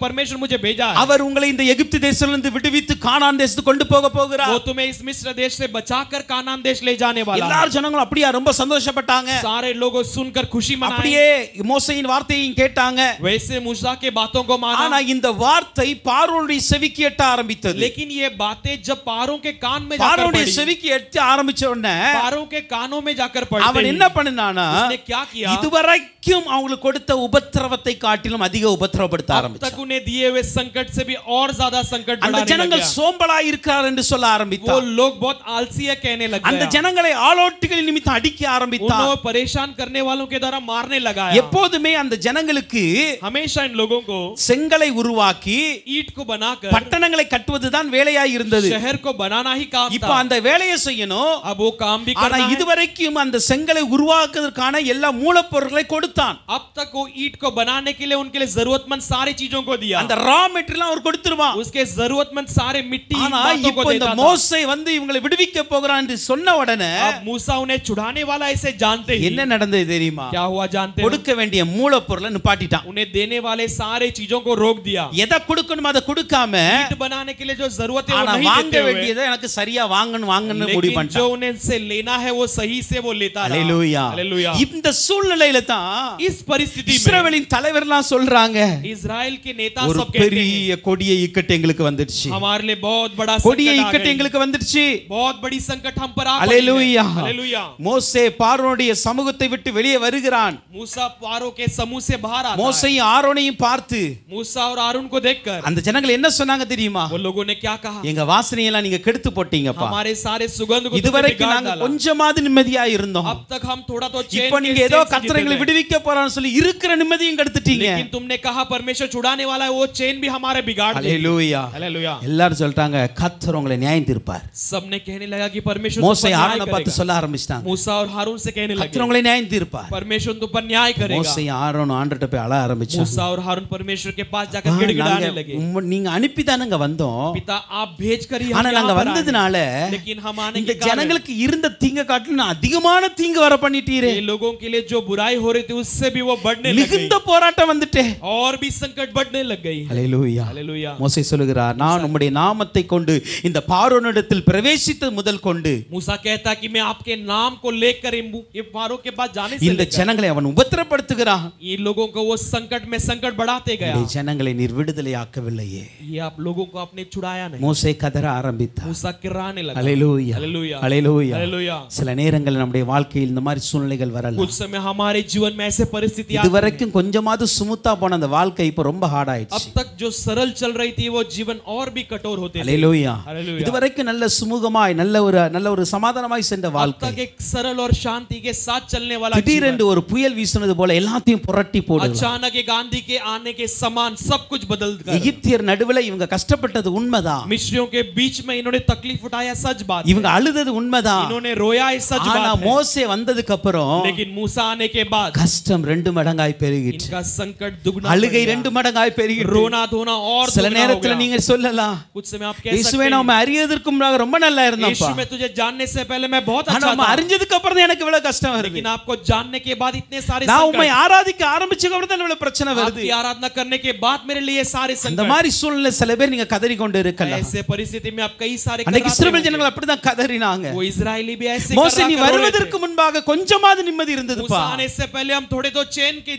परमेश्वर मुझे भेजा है। அவர் உங்களை இந்த எகிப்து தேசத்திலிருந்து விடுவித்து கானான் தேசத்துக்கு கொண்டு போக போகிறார். वो तुम्हें इस मिस्र देश से बचाकर कानान देश ले जाने वाला है। எல்லா ஜனங்களும் அப்படியே ரொம்ப சந்தோஷப்பட்டாங்க. सारे लोग सुनकर खुशी मनाए। அப்படியே மோசேயின் வார்த்தையையும் கேட்டாங்க. वैसे मूसा के बातों को ஆனா माना। இந்த வார்த்தை பார்வோனுடைய செவிக்கு எட்ட ஆரம்பித்தது. लेकिन ये बातें जब पारों के कान में जाकर பார்வோனுடைய पड़ी, செவிக்கு எட்ட ஆரம்பிச்ச உடனே पारों के कानों में जाकर पड़ते அவன் ही என்ன பண்ணானா उसने क्या किया? இதுவரைக்கும் அவங்களுக்கு கொடுத்த உபத்திரவத்தை காட்டிலும் அதிக உபத்திரவப்படுத்த अब ஆரம்பிச்சான். तक उन्हें दिए हुए संकट से भी और ज्यादा संकट அந்த बढ़ाने लग ஜனங்கள் गया। சோம்பலாய் இருக்கிறார் என்று சொல்ல वो ஆரம்பித்தார். लोग बहुत आलसी है कहने लग அந்த गया। ஜனங்களை ஆளோட்டிகளின் நிமித்தம் அடிக்க ஆரம்பித்தார். उन्हें परेशान करने वालों के द्वारा मारने लगा। எப்போதுமே அந்த ஜனங்களுக்கு हमेशा इन लोगों को செங்கலை உருவாக்கி ईंट को बनाकर பட்டணங்களை கட்டுவதுதான் வேலையாய் இருந்தது. शहर को बनाना ही काम இப்போ था। அந்த வேலையை செய்யணும். अब वो काम भी ஆனா करना है। இதுவரைக்கும் அந்த செங்கலை உருவாக்குவதற்கான எல்லா மூலப்பொருட்களை கொடுத்தான். अब तक वो ईंट को बनाने के लिए उनके लिए जरूरतमंद सारी चीजों को दिया। அந்த ரா மெட்டீரியல் அவர் கொடுத்துருவான். उसके जरूरतमंद सारे मिट्टी ஆனா बातों இப்போ को இந்த देता था। மோசே வந்து இவங்களை விடுவிக்க போகிறான் என்று சொன்ன உடனே अब मूसा उन्हें छुड़ाने वाला इसे जानते ही என்ன நடந்தது தெரியுமா? क्या हुआ जानते हो? கொடுக்க வேண்டிய மூலப்பொருளை நிப்பாட்டிட்டான். उन्हें देने वाले सारे चीजों को रोक दिया। எதை கொடுக்கணும் அதை கொடுக்காம ईंट बनाने के लिए जो जरूरत है वो ஆனா नहीं வாங்க देते हुए, வேண்டியதை எனக்கு சரியா வாங்கணும் முடிவு लेकिन जो பண்ணிட்டான். उन्हें से लेना है वो सही से वो लेता रहा। அல்லேலூயா. हालेलुया। இந்த சூழ்நிலையில தான் इस परिस्थिति में இஸ்ரவேலின் தலைவர்லாம் சொல்றாங்க, इजराइल के नेता ஒரு सब कहते हैं பெரிய கொடிய கொடிய இக்கட்டு எங்களுக்கு வந்துடுச்சு हमारे लिए बहुत बड़ा கொடிய संकट आ இக்கட்டு गई எங்களுக்கு வந்துடுச்சு बहुत बड़ी संकट हम पर आ पड़ी அல்லேலூயா है हालेलुया மோசே பார்வோனுடைய சமூகத்தை விட்டு வெளியே வருகிறான் मूसा फारो के समूह से बाहर आता है மோசேயும் ஆரோனையும் பார்த்து मूसा और हारून को देखकर அந்த ஜனங்கள் என்ன சொன்னாங்க தெரியுமா वो लोगों ने क्या कहा எங்க வாசனையெல்லாம் நீங்க கெடுத்து போட்டீங்கப்பா हमारे सारे सुगंध को இதுவரைக்கும் நாங்க கொஞ்சமாவது நிம்மதியா இருந்தோம் अब तक हम थोड़ा तो चैन இப்போ நீங்க ஏதோ கர்த்தர் எங்களை விடுவிக்க போறான்னு சொல்லி இருக்கிற நிம்மதியும் கெடுத்துட்டீங்க लेकिन तुमने कहा परमेश्वर छुड़ाने वाला है वो चैन भी हमारे बिगाड़ देगी ஹalleluya हालेलुया எல்லாரும் சொல்றாங்க கர்த்தர் உங்களை நியாயம் தீர்ப்பார் सबने कहने लगा कि परमेश्वर மோசே ஆரோனை பார்த்து சொல்ல ஆரம்பிச்சாங்க मूसा और हारून से कहने लगे கர்த்தர் உங்களை நியாயம் தீர்ப்பார் परमेश्वर तुम पर न्याय करेगा மோசே ஆரோன் ஆண்டவர்ட்ட போய் அழ ஆரம்பிச்சாங்க मूसा और हारून परमेश्वर के पास जाकर गिड़गिड़ाने लगे நீங்க அனுப்பி தானங்க வந்தோம் पिता आप भेजकर ही ஆனா நாங்க வந்ததுனால लेकिन हम आने இந்த के कारण ஜனங்களுக்கு இருந்த தீங்க காட்டிலும் அதிகமான தீங்கு வர பண்ணிட்டீரே ये लोगों के लिए जो बुराई हो रही थी उससे भी वो बढ़ने लग गई மிகுந்த போராட்டம் வந்துட்டே और भी संकट बढ़ने लग गई ஹalleluya हालेलुया மோசே சொல்கிறார் நான் உம்முடைய நாமத்தை கொண்டு இந்த பார்வோனிடத்தில் பிரவேசித்து முதல் கொண்டு मूसा कहता कि मैं आपके नाम को लेकर ये फारो के पास जाने से இந்த ஜனங்களை அவன் உபத்திரப்படுத்துகிறான் ये लोगों को वो संकट में संकट बढ़ाते गया இந்த ஜனங்களை நீர் விடுதலையாக்கவில்லையே ये आप लोगों को आपने छुड़ाया नहीं மோசே கதற ஆரம்பித்தார் मूसा किराने लगा ஹalleluya हालेलुया ஹalleluya हालेलुया சில நேரங்களில் நம்முடைய வாழ்க்கையில் இந்த மாதிரி சூழ்நிலைகள் வரலாம் कुछ समय हमारे जीवन में ऐसे परिस्थिति आती है இதுவரைக்கும் கொஞ்சமாவது சுமுத்தா போன அந்த வாழ்க்கை இப்போ ரொம்ப ஹார்ட் अब ஆயிடுச்சு तक जो सरल चल रही थी वो जीवन और भी कठोर होते थे ஹalleluya हालेलुया இதுவரைக்கும் நல்ல சுமூகமாய் நல்ல ஒரு சமாதானமாய் சென்ற अब வாழ்க்கை तक एक सरल और शांति के साथ चलने वाला जीवन திடீரென்று ஒரு புயல் வீசினது போல எல்லாத்தையும் புரட்டி போடுது अचानक एक आंधी के आने के समान सब कुछ बदल कर எகிப்தியர் நடுவுல இவங்க கஷ்டப்பட்டது உண்மைதான் मिस्रियों के बीच में इन्होंने तकलीफ उठाया सच बात है இவங்க அழுதது உண்மைதான் इन्होंने रोया है सच ஆனா बात है மோசே வந்ததுக்கு அப்புறம் लेकिन मूसा आने के बाद கஷ்டம் 2 மடங்காய் பெருகிட்டு इनका संकट दुगना அழுகை 2 மடங்காய் பெருகிட்டு रोना धोना और சில दुगना हो நேரத்துல गया நீங்க சொல்லலாம் कुछ समय आप कह सकते இயேசுவே हैं நாம அறியதற்கு முன்னாடி ரொம்ப நல்லா இருந்தோம்ப்பா यीशु में तुझे जानने से पहले मैं बहुत ஆனா अच्छा நாம था அறிஞ்சதுக்கு அப்புறம் தான் எனக்கு இவ்வளவு கஷ்டம் வருது लेकिन आपको जानने के बाद इतने सारे நான் உம்மை संकट ஆராதிக்க ஆரம்பிச்சதுக்கு அப்புறம் தான் இவ்வளவு பிரச்சனை வருது आपकी आराधना करने के बाद मेरे लिए सारे அந்த संकट மாதிரி சூழ்நிலை சில பேர் நீங்க கதறி கொண்டு இருக்கலாம் ऐसे परिस्थिति में आप कई सारे அன்னைக்கு कराते இஸ்ரவேல் होंगे। ஜனங்கள் அப்படிதான் கதறினாங்க वो इजरायली भी ऐसे மோசே நீ कराकर रो रहे थे। வருவதற்கு முன்பாக கொஞ்சமாவது நிம்மதி இருந்ததுப்பா मूसा आने से पहले हम थोड़े तो चैन के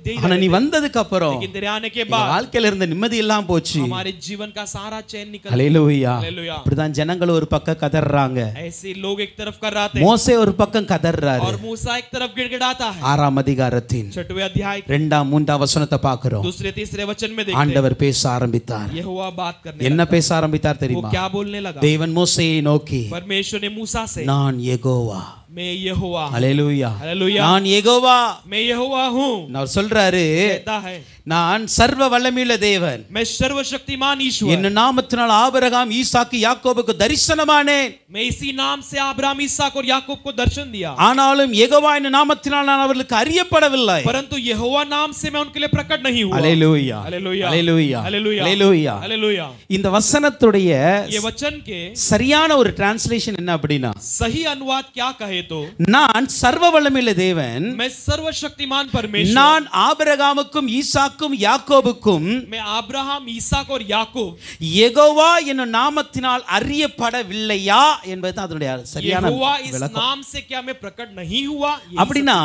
दे ही ஆனா रहे நீ थे। வந்ததுக்கு அப்புறம் लेकिन तेरे आने के எங்க बाद வாழ்க்கையில இருந்த நிம்மதி எல்லாம் போச்சு हमारे जीवन का सारा चैन निकल ஹalleluya हालेलुया அப்படிதான் ஜனங்கள் ஒரு பக்கம் கதறாங்க ऐसे लोग एक तरफ कर रहे थे மோசே ஒரு பக்கம் கதறாரு और मूसा एक तरफ गिड़गिड़ाता है 6ஆம் அதிகாரத்தின் 6वें अध्याय 2ஆம் 3ஆம் வசனத்தை பார்க்கிறோம் दूसरे तीसरे वचन में देखते हैं ஆண்டவர் பேச ஆரம்பித்தார் यहोवा बात करने என்ன பேச ஆரம்பித்தார் लगा। वो தெரியுமா क्या बोलने लगा தேவன் மோசேயை நோக்கி परमेश्वर ने मूसा से நான் யெகோவா मैं यहोवा ஹalleluya हालेलुया நான் யெகோவா मैं यहोवा हूँ அவர் சொல்றாரு कहता है நான் சர்வ வல்லமையுள்ள தேவன் मैं सर्वशक्तिमान ईश्वर என் நாமத்தினால் ஆபிரகாம் ஈசாக்கு யாக்கோபுக்கு தரிசனமானேன் मैं इसी नाम से अब्राहम इसहाक और याकूब को दर्शन दिया ஆனாலும் யெகோவா என்னும் நாமத்தினால் நான் அவர்களுக்கு அறியப்படவில்லை परंतु यहोवा नाम से मैं उनके लिए प्रकट नहीं हुआ ஹalleluya हालेलुया ஹalleluya हालेलुया ஹalleluya हालेलुया இந்த வசனத்துடைய ये वचन के சரியான ஒரு டிரான்ஸ்லேஷன் என்ன அப்படினா सही अनुवाद क्या कहे तो நான் சர்வ வல்லமையுள்ள தேவன் मैं सर्वशक्तिमान परमेश्वर நான் ஆபிரகாமுக்கும் ஈசாக்கும் யாக்கோபுக்கும் मैं अब्राहम इसहाक और याकूब யெகோவா என்னும் நாமத்தினால் அறியப்படவில்லையா என்பது அதனுடைய சரியான यहोवा इस விளக்கம் नाम से क्या मैं प्रकट नहीं हुआ यही அப்படினா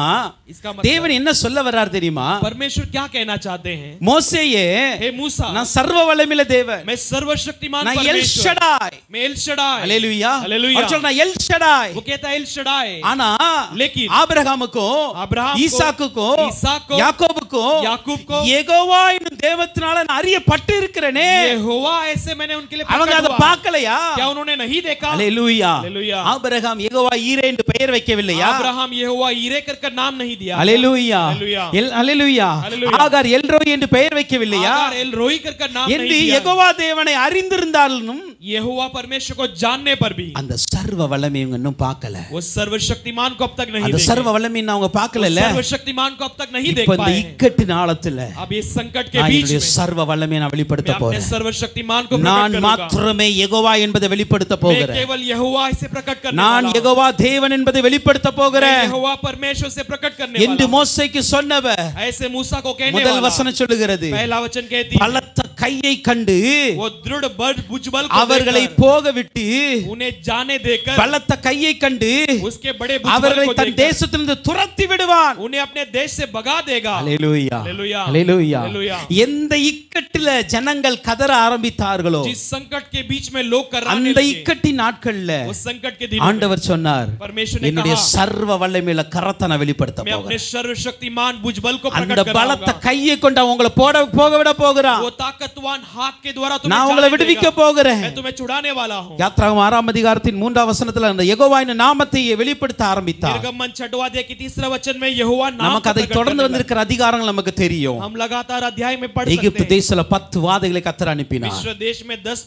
इसका தேவன் என்ன சொல்ல வர்றார் தெரியுமா परमेश्वर क्या कहना चाहते हैं மோசேயே हे मूसा நான் சர்வ வல்லமையுள்ள தேவன் मैं सर्वशक्तिमान நான் எல் परमेश्वर ஷடாய் मैं एल शडाई ஹalleluya हालेलुया அவர் சொல்றா எல் ஷடாய் वो कहता है एल शडाई ஆனா लेकिन ஆபிரகாமுக்கும் अब्राहम को, ஈசாக்குக்கும் इसहाक को, யாக்கோபுக்கும் याकूब को யெகோவா என்னும் தேவத்தினால நான் அறியப்பட்டு இருக்கிறேனே यहोवा ऐसे मैंने उनके लिए அவங்க प्रकट அத हुआ பார்க்கலையா क्या उन्होंने नहीं देखा ஹalleluya हालेलुया ஆபிரகாம் யெகோவா ஈரே என்று பெயர் வைக்கவில்லையா अब्राहम यहोवा ईरे कर नाम नहीं दिया ஹalleluya हालेलुया ஹalleluya हालेलुया ஆகார் எல்ரோய் என்று பெயர் வைக்கவில்லையா आगार एल रोई कर नाम என்று नहीं दिया யெகோவா தேவனை அறிந்திருந்தாலும் यहोवा परमेश्वर को जानने पर भी அந்த சர்வ வல்லமையை அவங்க இன்னும் பார்க்கல वो सर्वशक्तिमान को अब तक नहीं அந்த देखे சர்வ வல்லமையை அவங்க பார்க்கலல सर्वशक्तिमान को अब तक नहीं देख இப்ப இந்த पाए हैं। இக்கட்டு நாளத்துல अब इस संकट के நான் बीच என்னுடைய में சர்வ வல்லமையை நான் வெளிப்படுத்த मैं अपने போறேன் सर्वशक्तिमान को நான் प्रकट करूंगा மாத்திரமே யெகோவா என்பதை வெளிப்படுத்த मैं போகிறேன் केवल यहोवा से प्रकट करने நான் वाला हूं। யெகோவா தேவன் என்பதை வெளிப்படுத்த मैं போகிறேன் यहोवा परमेश्वर से प्रकट करने என்று वाला हूं। மோசேக்கு சொன்னவர் ऐसे मूसा को कहने முதல் वाला வசனம் சொல்லுகிறது पहला वचन कहती है பலத்த கையை கண்டு वो दृढ़ भुजबल को அவர்களை देखकर, போக விட்டு उन्हें जाने देकर, பலத்த கையை கண்டு उसके बड़े भुजबल அவர்களை को தன் देखकर தேசத்திலிருந்து துரத்தி விடுவான். उन्हें अपने देश से भगा देगा. ஹalleluya Hallelujah. ஹalleluya. Hallelujah. எந்த இக்கட்டில ஜனங்கள் கதற ஆரம்பித்தார்களோ जिस संकट के बीच में लोग कराने அந்த लगे, இக்கட்டின் நாட்கள்ல उस संकट के दिनों में ஆண்டவர் சொன்னார், परमेश्वर ने என்னுடைய कहा, சர்வ வல்லமையுள்ள கரத்தை நான் வெளிப்படுத்த मैं अपने போகிறேன். सर्वशक्तिमान भुजबल को அந்த प्रकट பலத்த कराऊंगा. கையை கொண்டு உங்களை போக விட போகிறான். वो ताकतवान हाथ के द्वारा நான் तुम्हें உங்களை जाने விடுவிக்க देगा. போகிறேன். मैं तुम्हें छुड़ाने वाला हूँ. யாத்ராகமம் 6ஆம் அதிகாரத்தின் 3ஆம் வசனத்துல அந்த யெகோவாவின் நாமத்தை வெளிப்படுத்த ஆரம்பித்தார். निर्गमन 6वां अध्याय के 3रा वचन में यहोवा नाम நமக்கு को அதை प्रकट தொடர்ந்து करने लगा. வந்திருக்கிற அதிகாரங்கள் நமக்கு தெரியும். हम लगातार अध्याय में पढ़ எகிப்து सकते हैं. தேசத்துல 10 வாதைகளை கர்த்தர் அனுப்பினார். मिस्र देश में 10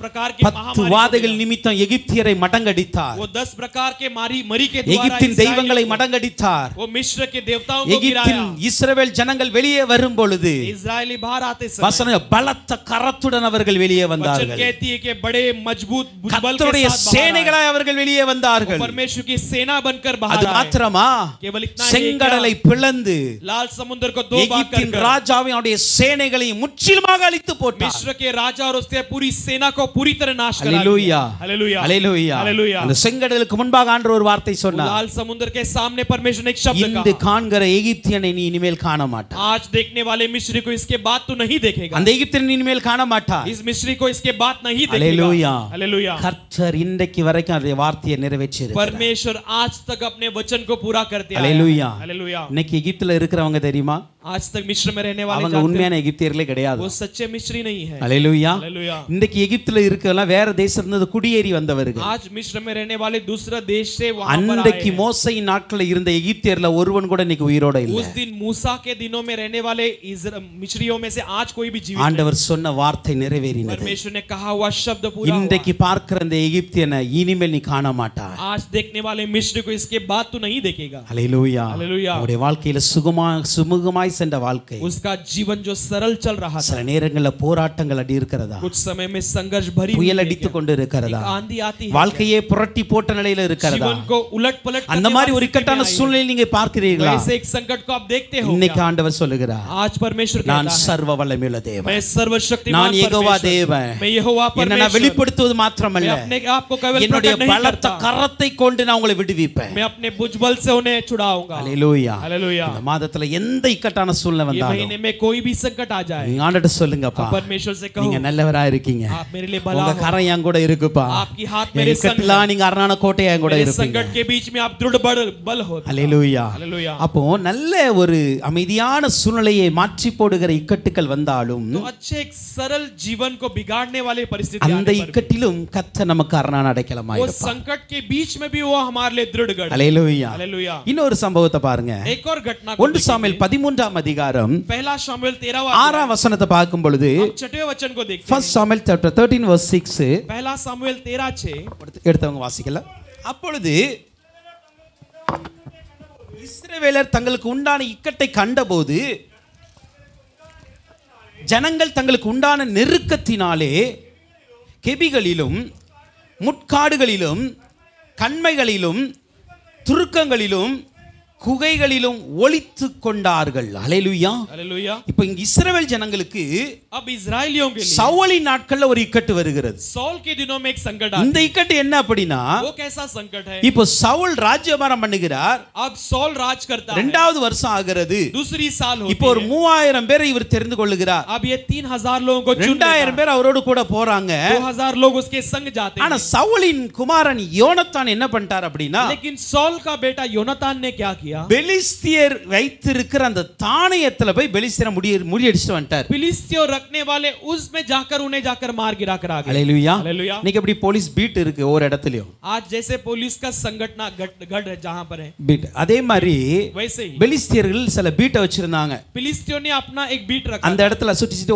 प्रकार की 10 महामारी வாதைகள் நிமித்தம் எகிப்தியரை மடங்கடித்தார். वो 10 प्रकार के मरी के द्वारा எகிப்தின் தெய்வங்களை மடங்கடித்தார். वो मिस्र के देवताओं को எகிப்தின் गिराया. இஸ்ரவேல் ஜனங்கள் வெளியே வரும் பொழுது इस्राएली बाहर आते समय வசனம் பலத்த கரத்துடன் அவர்கள் வெளியே वचन வந்தார்கள். कहती है कि बड़े मजबूत भुजबल के கர்த்தருடைய साथ बाहर आए. சேனைகளாய் அவர்கள் வெளியே வந்தார்கள். परमेश्वर की सेना बनकर அது बाहर आए. மாத்திரமா केवल इतना ही செங்கடலை பிளந்து लाल समुद्र को दो भाग எகிப்தின் कर ராஜாவின் அவருடைய சேனைகளை முற்றிலுமாக அழித்து போட்டார். मिस्र के राजा और उसके पूरी सेना को पूरी तरह नाश करा हालेलुया दिया. Hallelujah hallelujah hallelujah. அந்த செங்கடலுக்கு முன்பாக ஆண்டவர் ஒரு வார்த்தை சொன்னார். लाल समुद्र के सामने परमेश्वर ने एक शब्द இந்த कहा, காண்கிற எகிப்தியனை நீ இனிமேல் காண மாட்டாய். आज देखने वाले मिस्री को इसके बाद तू नहीं देखेगा. அந்த எகிப்தியனை நீ இனிமேல் காண மாட்டாய். इस मिस्री को इसके बाद नहीं हालेलुया देखेगा. हालेलुया. கர்த்தர் இன்றைக்கு வரைக்கும் அந்த வார்த்தையை நிறைவேற்றியிருக்கிறார். परमेश्वर आज तक अपने वचन को पूरा करते आया है. Hallelujah hallelujah. இன்னைக்கு எகிப்துல இருக்கிறவங்க தெரியுமா, आज तक मिस्र में रहने वाले அவங்க जानते உண்மையான हैं, எகிப்தியர்களே கிடையாது. वो सच्चे मिस्री नहीं है. Hallelujah hallelujah. இன்னைக்கு எகிப்துல இருக்கவங்க வேற தேசத்துல இருந்து குடியேறி வந்தவர்கள். आज मिस्र में रहने वाले दूसरा देश से वहां पर आए அன்றைக்கு हैं. மோசேயின் நாட்கள்ல இருந்த எகிப்தியர்ல ஒருவன் கூட இன்னைக்கு உயிரோட இல்ல. उस दिन मूसा के दिनों में रहने वाले मिस्रियों में से आज कोई भी जीवित ஆண்டவர் சொன்ன வார்த்தை நிறைவேறினது. परमेश्वर ने कहा हुआ शब्द पूरा இன்றைக்கு हुआ. பார்க்கிற அந்த எகிப்தியனை இனிமேல் நீ காண மாட்டாய். आज देखने वाले मिस्र को इसके बाद तू नहीं देखेगा. ஹalleluya हालेलुया. உங்களுடைய வாழ்க்கையில சுமூகமாய் சென்ற வாழ்க்கை उसका जीवन जो सरल चल रहा சில था, நேரங்கள்ல போராட்டங்கள் அடி இருக்கிறதா, कुछ समय में संघर्ष भरी हुई புயல் है அடித்து क्या? கொண்டு இருக்கிறதா, एक आंधी आती है வாழ்க்கையே புரட்டி போட்ட நிலையில இருக்கிறதா, जीवन को उलट पलट அந்த மாதிரி ஒரு இக்கட்டான சூழ்நிலை நீங்க பார்க்கிறீர்களா? वैसे एक संकट को आप देखते हो இன்னைக்கு क्या? ஆண்டவர் சொல்லுகிறார், आज परमेश्वर நான் कहता है, சர்வ வல்லமையுள்ள தேவன், मैं सर्वशक्तिमान நான் யெகோவா परमेश्वर, தேவன், मैं यहोवा என்னை நான் परमेश्वर, வெளிப்படுத்துவது மாத்திரமல்ல, मैं अपने आप को केवल என்னுடைய प्रकट नहीं பலத்த करता, கரத்தை கொண்டு நான் உங்களை விடுவிப்பேன். मैं अपने भुजबल से उन्हें छुड़ाऊंगा. ஹalleluya हालेलुया. இந்த மாதத்துல எந்த இக்கட்டான சூழ்நிலை ये வந்தாலும் महीने में कोई भी संकट आ जाए, நீங்க ஆண்டவர்ட்ட சொல்லுங்கப்பா, आप परमेश्वर से कहो, நீங்க நல்லவரா இருக்கீங்க, आप मेरे लिए भला உங்க हो, கரம் என் கூட இருக்குப்பா, आपकी हाथ என் मेरे संग இக்கட்டெல்லாம் है, நீங்க அரணான கோட்டையா என் கூட मेरे இருப்பீங்க. संकट के बीच में आप दृढ़ बल हो. ஹalleluya. हालेलुया. அப்போ நல்ல ஒரு அமைதியான சூழ்நிலையை மாற்றி போடுகிற இக்கட்டுகள் வந்தாலும் तो अच्छे एक सरल जीवन को बिगाड़ने वाली परिस्थिति அந்த आने पर भी, இக்கட்டிலும் கர்த்தர் நமக்கு அரணான वो அடைக்கலமாயிருப்பார். संकट के बीच में भी वो हमारे लिए दृढ़ गढ़. ஹalleluya. हालेलुया. இன்னொரு சம்பவத்தை பாருங்க. एक और घटना को 1 சாமுவேல் 13ஆம் அதிகாரம் पहला शामुएल 13वां 6ஆம் वசனத்தை பார்க்கும் பொழுது, आप छठवें वचन को देखते 1 சாமுவேல் chapter 13 verse 6 पहला शामुएल 13:6 எடுத்தவங்க வாசிக்கலாம். அப்பொழுது இஸ்ரவேலர் தங்களுக்கு உண்டான இக்கட்டை கண்டபோது ஜனங்கள் தங்களுக்கு உண்டான நெருக்கத்தினாலே கெபிகளிலும் முட்காடுகளிலும் கண்மைகளிலும் துருக்கங்களிலும் குகைகளிலும் ஒளித்து கொண்டார்கள். ஹalleluya. हालेलुया. இப்போ இங்க இஸ்ரவேல் ஜனங்களுக்கு अब इस्राएलियों के लिए சவுலின் நாட்கள்ல ஒரு இக்கட்டு வருகிறது. सौल के दिनों में एक संकट இந்த आता இக்கட்டு என்ன அப்படின்னா, है. वो कैसा संकट है? இப்போ சவுல் ராஜ்யபாரம் பண்ணுகிறார், अब सौल राज करता है, இரண்டாவது வருஷம் ஆகிறது. दूसरी साल होती இப்போ ஒரு है. 3000 பேரை இவர் தெரிந்து கொள்ளுகிறார். अब ये 3000 लोगों को चुन 2000 लेता பேர் அவரோடு கூட போறாங்க. है. 2000 लोग उसके संग जाते ஆனா हैं. சவுலின் குமாரன் யோனத்தான் என்ன பண்ணிட்டார் அப்படின்னா, लेकिन सौल का बेटा योनातान ने क्या किया? பெலிஸ்தியர் வைத்திருக்கிற அந்த தானியத்துல போய் பெலிஸ்தியரை முறியடிச்சிட்டு வந்துட்டார். फिलिस्तियों रखने वाले उसमें जाकर उन्हें जाकर मार गिरा कर आ गए. ஹalleluya. हालेलुया. இன்னைக்கு அப்படி போலீஸ் பீட் இருக்கு ஒரு இடத்துலயும். आज जैसे पुलिस का संगठन गढ़ है जहां पर है, பீட் அதே மாதிரி वैसे ही பெலிஸ்தியர்கள் சில பீட்டை வச்சிருந்தாங்க. फिलिस्तियों ने अपना एक बीट रखा. அந்த இடத்துல சுத்தி சுத்தி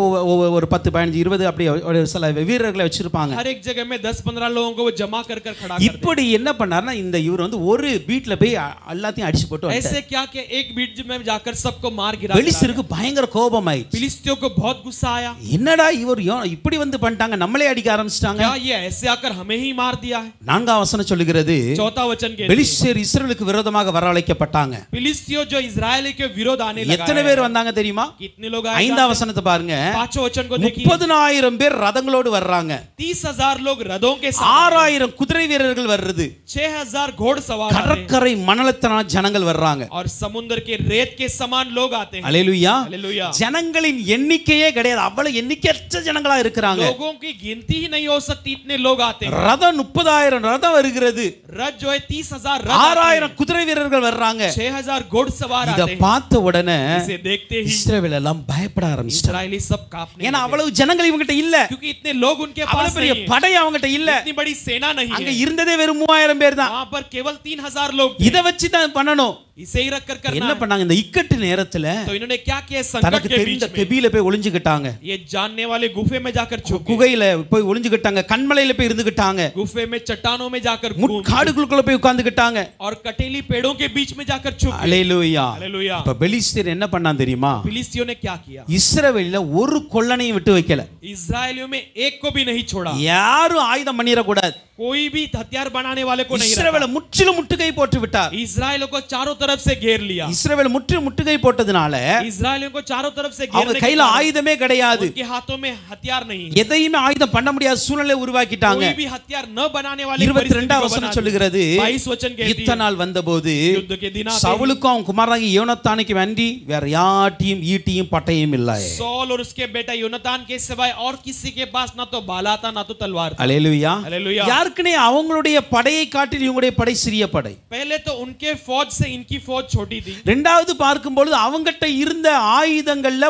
ஒரு 10 15 20 அப்படி ஒரு சில வீரர்களை வச்சிருப்பாங்க. हर एक जगह में 10-15 लोगों को वो जमा कर खड़ा कर இப்படி என்ன பண்ணாருன்னா, இந்த இவர் வந்து ஒரு பீட்ல போய் எல்லாத்தையும் அடிச்சு போட்டு போட்டு வந்துட்டார். ऐसे क्या कि एक बीच में जाकर सबको मार गिरा. பெலிஸ்தருக்கு பயங்கர கோபமாயிடுச்சு. फिलिस्तियों को बहुत गुस्सा आया. என்னடா இவர் இப்படி வந்து பண்ணிட்டாங்க, நம்மளே அடிக்க ஆரம்பிச்சிட்டாங்க. क्या ये ऐसे आकर हमें ही मार दिया है? 4ஆம் வசனம் சொல்லுகிறது, चौथा वचन के பெலிஸ்தர் இஸ்ரவேலுக்கு விரோதமாக வரவழைக்கப்பட்டாங்க. फिलिस्तियों जो इजराइल के विरोध आने लगा. எத்தனை பேர் வந்தாங்க தெரியுமா? कितने लोग आए? 5ஆம் வசனத்தை பாருங்க. पांचवें वचन को देखिए. 30,000 பேர் ரதங்களோடு வர்றாங்க. 30,000 लोग रथों के साथ. 6,000 குதிரை வீரர்கள் வருது. 6,000 घोड़सवार. கடற்கரை மணலத்தன ஜனங்கள் வர்றாங்க. और समुद्र के रेत के समान लोग आते हैं. அல்லேலூயா. हालेलुया. ஜனங்களின் எண்ணிக்கையே கிடையாது, அவ்வளவு எண்ணிக்கையற்ற ஜனங்களா இருக்கிறாங்க. लोगों की गिनती ही नहीं हो सकती, इतने लोग आते हैं. ரதம் 30,000 ரதம் வருகிறது. रथ जो है 30,000 रथ. 6,000 குதிரை வீரர்கள் வர்றாங்க. 6,000 घोड़सवार இத आते हैं. பார்த்த உடனே इसे देखते ही இஸ்ரவேல் எல்லாம் பயப்பட ஆரம்பிச்சிட்டாங்க. इस्राएली सब कांपने ஏன்னா लगे. அவ்வளவு ஜனங்கள் இவங்ககிட்ட இல்ல. क्योंकि इतने लोग उनके पास அவ்வளவு பெரிய नहीं है. படை அவங்ககிட்ட இல்ல. इतनी बड़ी सेना नहीं அங்க है. இருந்ததே வெறும் 3,000 பேர் தான். वहां पर केवल 3,000 लोग थे. இத வச்சு தான் பண்ணணும். इसे ही रखकर करना என்ன है. பண்ணாங்க, இந்த இக்கட்டு நேரத்துல तो इन्होंने क्या किया? संकट தனக்கு के தெரிந்த बीच में கெபில போய் ஒளிஞ்சுக்கிட்டாங்க. ये जानने वाले गुफे में जाकर छुप गए. குகையில போய் ஒளிஞ்சுக்கிட்டாங்க. கண்மலையில போய் இருந்துக்கிட்டாங்க. गुफे में चट्टानों में जाकर முட்காடுகளுக்குள்ள போய் உட்கார்ந்துக்கிட்டாங்க. और कटेली पेड़ों के बीच में जाकर छुप गए. அல்லேலூயா. हालेलुया. இப்ப பெலிஸ்தர் என்ன பண்ணான் தெரியுமா? फिलिस्तियों ने क्या किया? இஸ்ரவேல்ல ஒரு கொல்லனையும் விட்டு வைக்கல. इस्राएलियों में एक को भी नहीं छोड़ा. யாரும் ஆயுதம் பண்ணிர கூடாது. कोई भी हथियार बनाने वाले को नहीं இஸ்ரவேலை रखा. முற்றிலும் முற்றுகை போட்டு விட்டார். इस्राएलियों को चारों तरफ से घेर लिया. இஸ்ரவேல் முற்றிலும் முற்றுகை போட்டதுனால इस्राएलियों को चारों तरफ से அவங்க घेरने के கையில कारण ஆயுதமே கிடையாது. उनके हाथों में हथियार नहीं. எதையுமே ஆயுதம் பண்ண முடியாத சூழ்நிலை உருவாக்கிட்டாங்க. कोई भी हथियार न बनाने वाली 22ஆம் வசனம் சொல்லுகிறது, 22 वचन कहती है, யுத்த நாள் வந்தபோது युद्ध के दिन आते சவுலுக்கும் அவன் குமாரனாகிய யோனத்தானுக்கு வேண்டி வேற யாட்டியும் ஈட்டியும் பட்டயம் இல்லை. सॉल और उसके बेटा योनातान के सिवाय और किसी के पास ना तो बाला था ना तो तलवार था. அல்லேலூயா. हालेलुया. யாருக்குனே அவங்களுடைய படையை காட்டில் இவங்களுடைய படை சிறிய படை. पहले तो उनके फौज से इनकी फौज छोटी थी. இரண்டாவது பார்க்கும்போது அவங்ககிட்ட இருந்த ஆயுதங்கள்ல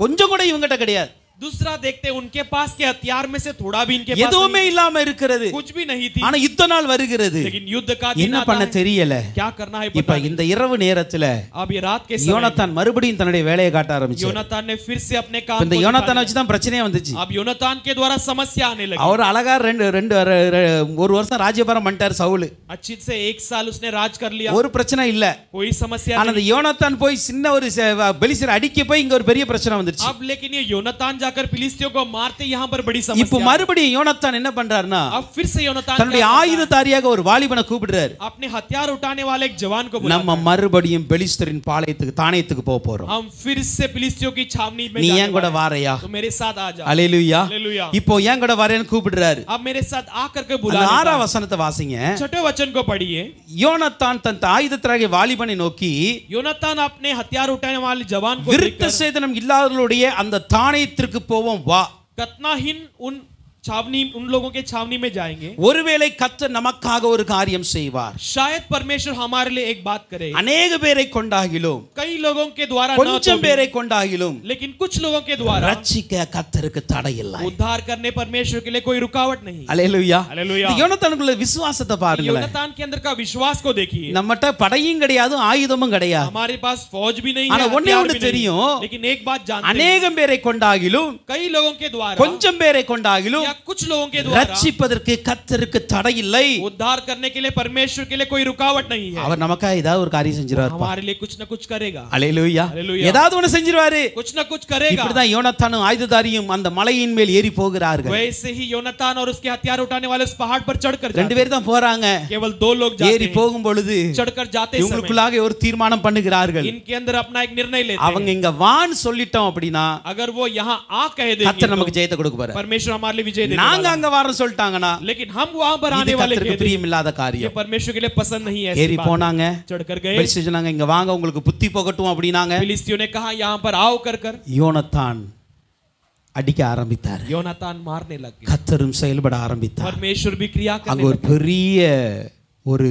கொஞ்சம் கூட இவங்ககிட்ட கிடையாது. दूसरा देखते उनके पास के हथियार में से थोड़ा भी इनके पास எதுவுமே இல்லாம இருக்கிறது. कुछ भी नहीं थी. ஆனா யுத்த நாள் வருகிறது. लेकिन युद्ध का दिन என்ன आता பண்ண है. தெரியல. क्या करना है இப்ப पता नहीं. இந்த இரவு நேரத்துல अब ये रात के समय யோனத்தான் மறுபடியும் தன்னுடைய வேலையை காட்ட ஆரம்பிச்சார். योनातान ने फिर से अपने काम இந்த को யோனத்தானை दिखाने வச்சு தான் பிரச்சனையே வந்துச்சு. लगा. अब योनातान के द्वारा समस्या आने लगी. அவர் அழகா ஒரு வருஷம் ராஜ்யபாரம் பண்ணிட்டார் சவுல். अच्छी से 1 साल उसने राज कर लिया. ஒரு பிரச்சனை இல்ல. कोई समस्या ஆனா नहीं. இந்த யோனத்தான் போய் சின்ன ஒரு பெலிஸ்தரை அடிக்க போய் இங்க ஒரு பெரிய பிரச்சனை வந்துருச்சு. अब लेकिन ये योनातान जाकर फिलिस्तियों को मारते यहाँ पर बड़ी இப்போ समस्या. மறுபடியும் யோனத்தான் என்ன பண்றாருன்னா, अब फिर से योनातान தன்னுடைய ஆயுததாரியாக ஒரு வாலிபனை கூப்பிடுறாரு. अपने हथियार उठाने वाले एक जवान को நம்ம बुलाता है. மறுபடியும் பெலிஸ்தரின் பாளையத்துக்கு தானியத்துக்கு போக போறோம். हम फिर से फिलिस्तियों की छावनी में நீ जाने ஏன் கூட वाले हैं. வாரையா? तो मेरे साथ आ जा. அல்லேலூயா. हालेलुया. இப்போ ஏன் கூட வாரேன்னு கூப்பிடுறாரு. अब मेरे साथ आकर के அந்த बुला 6ஆம் வசனத்தை வாசிங்க. छठे वचन को पढ़िए. யோனத்தான் தன் ஆயுததாரியாக வாலிபனை நோக்கி, योनातान अपने हथियार उठाने वाले जवान को விருத்த देखकर சேதனம் இல்லாதவர்களுடைய அந்த தானியத்திற்கு போவோம் வா. कतनाहीन उन लोगों के छावनी में जाएंगे. ஒருவேளை கர்த்தர் நமக்காக ஒரு காரியம் செய்வார். शायद परमेश्वर हमारे लिए एक बात करे. अनेक பேரை கொண்டாகிலும், कई लोगों के द्वारा न கொஞ்சம் तो भी, பேரை கொண்டாகிலும் लेकिन कुछ लोगों के द्वारा ரட்சிக்க கர்த்தருக்கு தடை இல்லை. उद्धार करने परमेश्वर के लिए कोई रुकावट नहीं. அல்லேலூயா. हालेलुया. இந்த யோனத்தானுக்குள்ள விசுவாசத்தை பாருங்களேன். योनातान के अंदर का विश्वास को देखिए. நம்மட்ட படையும் கிடையாது, ஆயுதமும் கிடையாது. हमारे पास फौज भी नहीं है, ஆனா ஒண்ணே हथियार ஒண்ணு भी नहीं. தெரியும். लेकिन एक बात जानते हैं, அநேகம் பேரை கொண்டாகிலும், कई लोगों के द्वारा கொஞ்சம் பேரை கொண்டாகிலும் या कुछ लोगों के द्वारा ரட்சிப்பதற்கு கர்த்தருக்கு தடை இல்லை. उद्धार करने के लिए परमेश्वर के लिए कोई रुकावट नहीं है. அவர் நமக்காக ஏதாவது ஒரு காரியம் செஞ்சிருவார். हमारे लिए कुछ न कुछ करेगा. அல்லேலூயா. हालेलुया. ஏதாவது ஒன்னு செஞ்சிருவாரு. कुछ न कुछ करेगा. இப்படிதான் யோனத்தானும் ஆயுததாரியும் அந்த மலையின் மேல் ஏறி போகிறார்கள். वैसे ही योनातान और उसके हथियार उठाने वाले उस पहाड़ पर चढ़कर ரெண்டு जाते பேர் தான் போறாங்க. हैं. केवल 2 लोग जाते ஏறி हैं. போகும் பொழுது चढ़कर जाते समय இவங்களுக்குள்ளாக ஒரு தீர்மானம் பண்ணுகிறார்கள். इनके अंदर अपना एक निर्णय लेते அவங்க हैं. இங்க வான்னு சொல்லிட்டோம் அப்படின்னா अगर वो यहाँ आ कह देंगे கர்த்தர் तो நமக்கு ஜெயத்தை கொடுக்க போறார். परमेश्वर हमारे लिए विजय देने நாங்க वाला है. அங்க வான்னு சொல்லிட்டாங்கன்னா लेकिन हम वहां पर இது आने वाले கர்த்தருக்கு कहते हैं, பிரியமில்லாத ये காரியம். परमेश्वर के लिए पसंद नहीं है. ऐसी ஏறி बात போனாங்க. चढ़कर गए. பெலிஸ்தர் சொன்னாங்க இங்க வாங்க உங்களுக்கு புத்தி போகட்டும் அப்படினாங்க. फिलिस्तियों ने कहा यहाँ पर आओ कर யோனத்தான் அடிக்க ஆரம்பித்தார். योनातान मारने लग गए. கர்த்தரும் செயல்பட ஆரம்பித்தார். परमेश्वर भी क्रिया அங்க करने ஒரு लगे. பெரிய ஒரு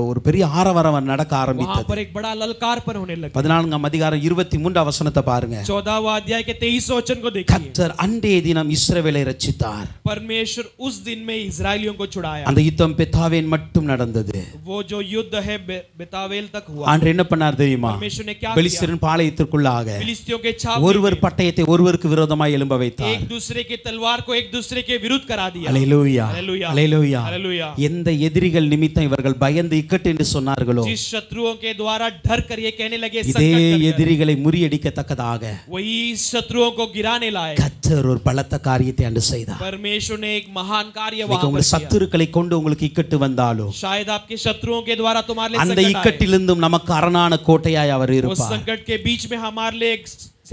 ஒரு பெரிய ஆரவாரம் நடக்க वहां ஆரம்பித்தது. पर एक बड़ा ललकार पर होने लगा. 14ஆம் அதிகாரம் 23ஆம் வசனத்தை பாருங்க. 14वां अध्याय के 23 वचन को देखिए. கர்த்தர் அன்றைய தினம் இஸ்ரவேலை ரட்சித்தார். परमेश्वर उस दिन में इजरायलियों को छुड़ाया. அந்த யுத்தம் பெத்தாவேன் மட்டும் நடந்தது. वो जो युद्ध है बेतावेल तक हुआ. ஆண்டவர் என்ன பண்ணார் தெரியுமா? परमेश्वर ने क्या किया? பெலிஸ்தரின் பாளையத்திற்குள்ளாக फिलिस्तियों के छावनी ஒருவர் பட்டயத்தை ஒருவருக்கு விரோதமாய் எழும்ப வைத்தார். एक दूसरे के तलवार को एक दूसरे के विरुद्ध करा दिया. அல்லேலூயா. हालेलुया. அல்லேலூயா. हालेलुया. எந்த எதிரிகள் எதிரிகள் நிமித்தம் இவர்கள் பயந்து இக்கட்டு என்று சொன்னார்களோ जिस शत्रुओं के द्वारा डर कर ये कहने लगे இதே संकट कर कर, எதிரிகளை முறியடிக்கத்தக்கதாக वही शत्रुओं को गिराने लाए கர்த்தர் ஒரு பலத்த காரியத்தை அன்று செய்தார். परमेश्वर ने एक महान कार्य இன்னைக்கு वहां पर உங்கள் किया। சத்துருக்களை கொண்டு உங்களுக்கு இக்கட்டு வந்தாலும் शायद आपके शत्रुओं के द्वारा तुम्हारे लिए அந்த संकट आए, இக்கட்டிலிருந்தும் நமக்கு அரணான கோட்டையாய் அவர் उस இருப்பார். संकट के बीच में हमारे लिए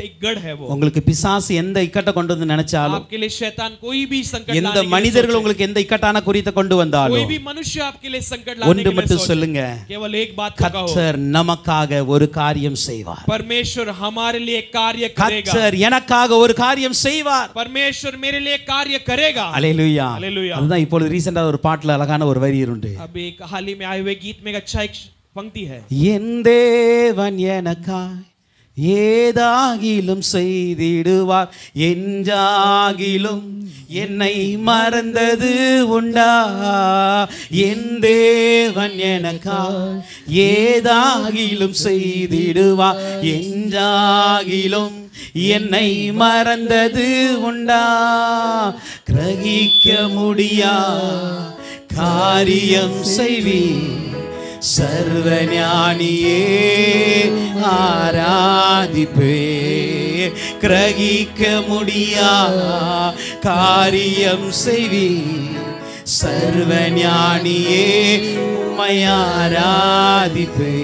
एक गढ़ है वो। உங்களுக்கு பிசாசு எந்த இக்கட்டை கொண்டு வந்து நினைச்சாலும் आपके लिए शैतान कोई भी संकट எந்த लाने के लिए மனிதர்கள் सोचे, உங்களுக்கு எந்த இக்கட்டான குறித்த கொண்டு कोई வந்தாலும் भी मनुष्य आपके लिए संकट लाने ஒன்று के लिए மட்டும் सोचे, சொல்லுங்க, केवल एक बात को कहो, கர்த்தர் நமக்காக ஒரு காரியம் செய்வார். परमेश्वर हमारे लिए कार्य करेगा, கர்த்தர் எனக்காக ஒரு காரியம் செய்வார். परमेश्वर मेरे लिए कार्य करेगा। அல்லேலூயா. हालेलूया। அதுதான் இப்பொழுது ரீசெண்டா ஒரு பாட்டுல அழகான ஒரு வரி உண்டு. अब एक हाल ही में आए हुए गीत में एक अच्छा एक पंक्ति है, என் தேவன் எனக்காய் ஏதாகிலும் செய்திடுவார், என்றாகிலும் என்னை மறந்தது உண்டா. என் தேவன் எனக்காய் ஏதாகிலும் செய்திடுவார், என்றாகிலும் என்னை மறந்தது உண்டா. கிரகிக்க முடியா காரியம் செய்வீர், சர்வஞானியே ஆராதிப்பே. கிரகிக்க முடியா காரியம் செய்வீர், சர்வஞானியே உம்மை ஆராதிப்பே.